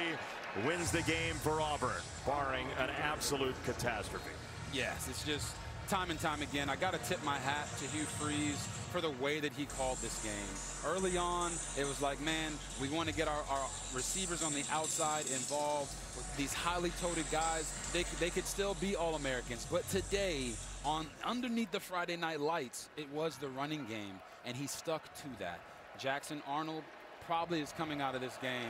wins the game for Auburn, barring an absolute catastrophe. Yes, it's just time and time again. I got to tip my hat to Hugh Freeze for the way that he called this game. Early on, it was like, man, we want to get our receivers on the outside involved. These highly touted guys, they could still be All-Americans. But today, underneath the Friday Night Lights, it was the running game, and he stuck to that. Jackson Arnold probably is coming out of this game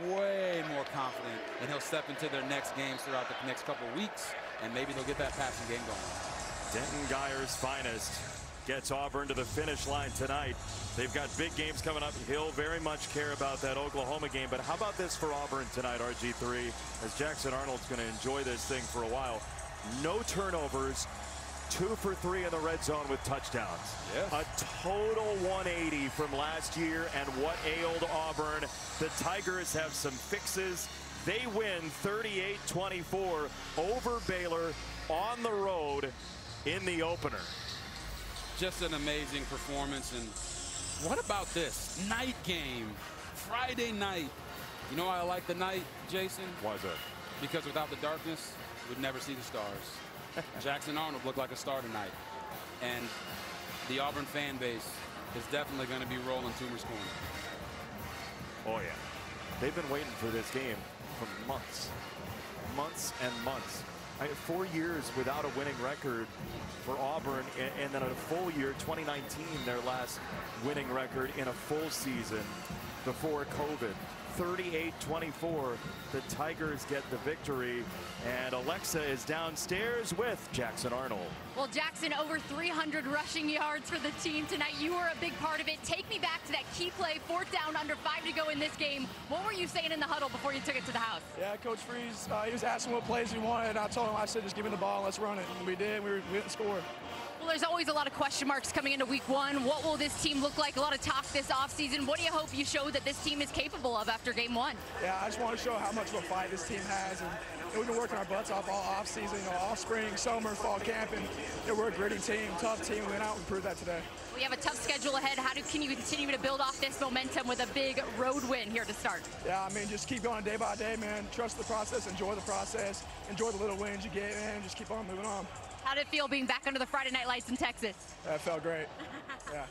way more confident, and he'll step into their next games throughout the next couple of weeks, and maybe they'll get that passing game going. Denton Geyer's finest gets Auburn to the finish line tonight. They've got big games coming up. He'll very much care about that Oklahoma game. But how about this for Auburn tonight, RG3, as Jackson Arnold's going to enjoy this thing for a while. No turnovers, 2 for 3 in the red zone with touchdowns. Yes. A total 180 from last year, and what ailed Auburn. The Tigers have some fixes. They win 38-24 over Baylor on the road in the opener. Just an amazing performance. And what about this night game, Friday night? You know why I like the night, Jason? Why is that? Because without the darkness, we'd never see the stars. Jackson Arnold looked like a star tonight. And the Auburn fan base is definitely going to be rolling Toomer's corner. Oh, yeah. They've been waiting for this game for months. Months and months. 4 years without a winning record for Auburn, and then a full year, 2019, their last winning record in a full season before COVID. 38-24, the Tigers get the victory, and Alexa is downstairs with Jackson Arnold. Well, Jackson, over 300 rushing yards for the team tonight. You were a big part of it. Take me back to that key play, 4th down, under 5 to go in this game. What were you saying in the huddle before you took it to the house? Yeah, Coach Freeze, he was asking what plays we wanted. I told him, I said, just give me the ball, let's run it. And we did. We didn't score. Well, there's always a lot of question marks coming into week 1. What will this team look like? A lot of talk this offseason. What do you hope you show that this team is capable of after game 1? Yeah, I just want to show how much of a fight this team has. And we've been working our butts off all offseason, all spring, summer, fall camp. And we're a gritty team, tough team. We went out and proved that today. We have a tough schedule ahead. Can you continue to build off this momentum with a big road win here to start? Yeah, I mean, just keep going day by day, man. Trust the process, enjoy the process, enjoy the little wins you get, man. Just keep on moving on. How did it feel being back under the Friday night lights in Texas? That felt great. Yeah,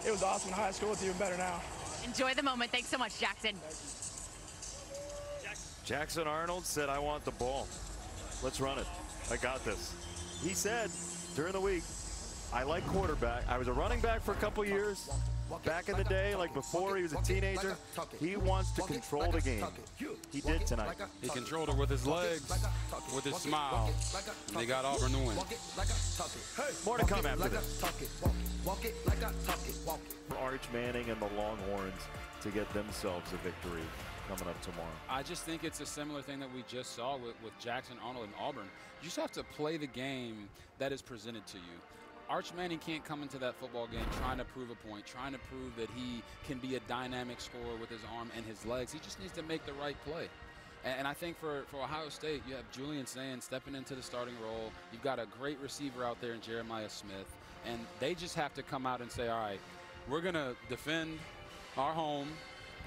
it was awesome in high school. It's even better now. Enjoy the moment. Thanks so much, Jackson. Jackson Arnold said, I want the ball. Let's run it. I got this. He said during the week, I like quarterback. I was a running back for a couple years. Back in the day, like before he was a teenager, he wants to control the game. He did tonight. He controlled it with his legs, with his smile. And they got Auburn to win. More to come after this. For Arch Manning and the Longhorns to get themselves a victory coming up tomorrow. I just think it's a similar thing that we just saw with Jackson Arnold and Auburn. You just have to play the game that is presented to you. Arch Manning can't come into that football game trying to prove a point, trying to prove that he can be a dynamic scorer with his arm and his legs. He just needs to make the right play. And I think for Ohio State, you have Julian Sands stepping into the starting role. You've got a great receiver out there in Jeremiah Smith. And they just have to come out and say, all right, we're going to defend our home.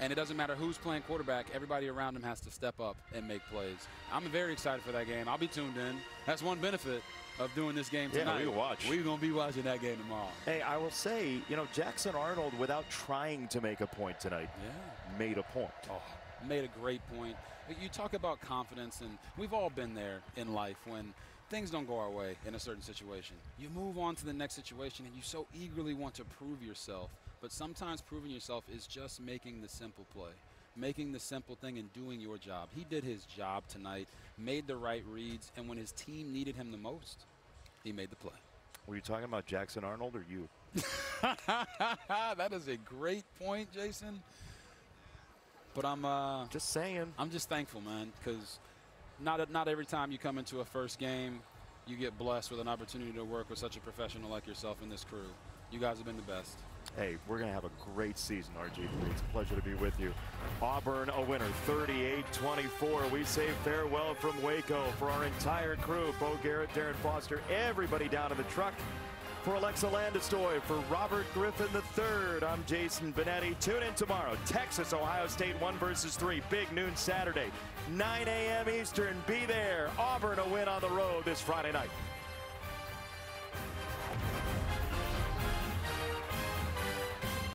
And it doesn't matter who's playing quarterback. Everybody around him has to step up and make plays. I'm very excited for that game. I'll be tuned in. That's one benefit of doing this game tonight. Yeah, we watch. We're going to be watching that game tomorrow. Hey, I will say, Jackson Arnold, without trying to make a point tonight, made a point. Oh, made a great point. You talk about confidence, and we've all been there in life when things don't go our way in a certain situation. You move on to the next situation, and you so eagerly want to prove yourself. But sometimes proving yourself is just making the simple play, making the simple thing and doing your job. He did his job tonight, made the right reads, and when his team needed him the most, he made the play. Were you talking about Jackson Arnold or you? That is a great point, Jason. But I'm just saying. I'm just thankful, man, because not every time you come into a first game, you get blessed with an opportunity to work with such a professional like yourself and this crew. You guys have been the best. Hey, we're going to have a great season, RG3. It's a pleasure to be with you. Auburn a winner, 38-24. We say farewell from Waco for our entire crew. Bo Garrett, Darren Foster, everybody down in the truck. For Alexa Landestoy, for Robert Griffin III, I'm Jason Benetti. Tune in tomorrow. Texas, Ohio State 1 versus 3. Big noon Saturday, 9 a.m. Eastern. Be there. Auburn a win on the road this Friday night.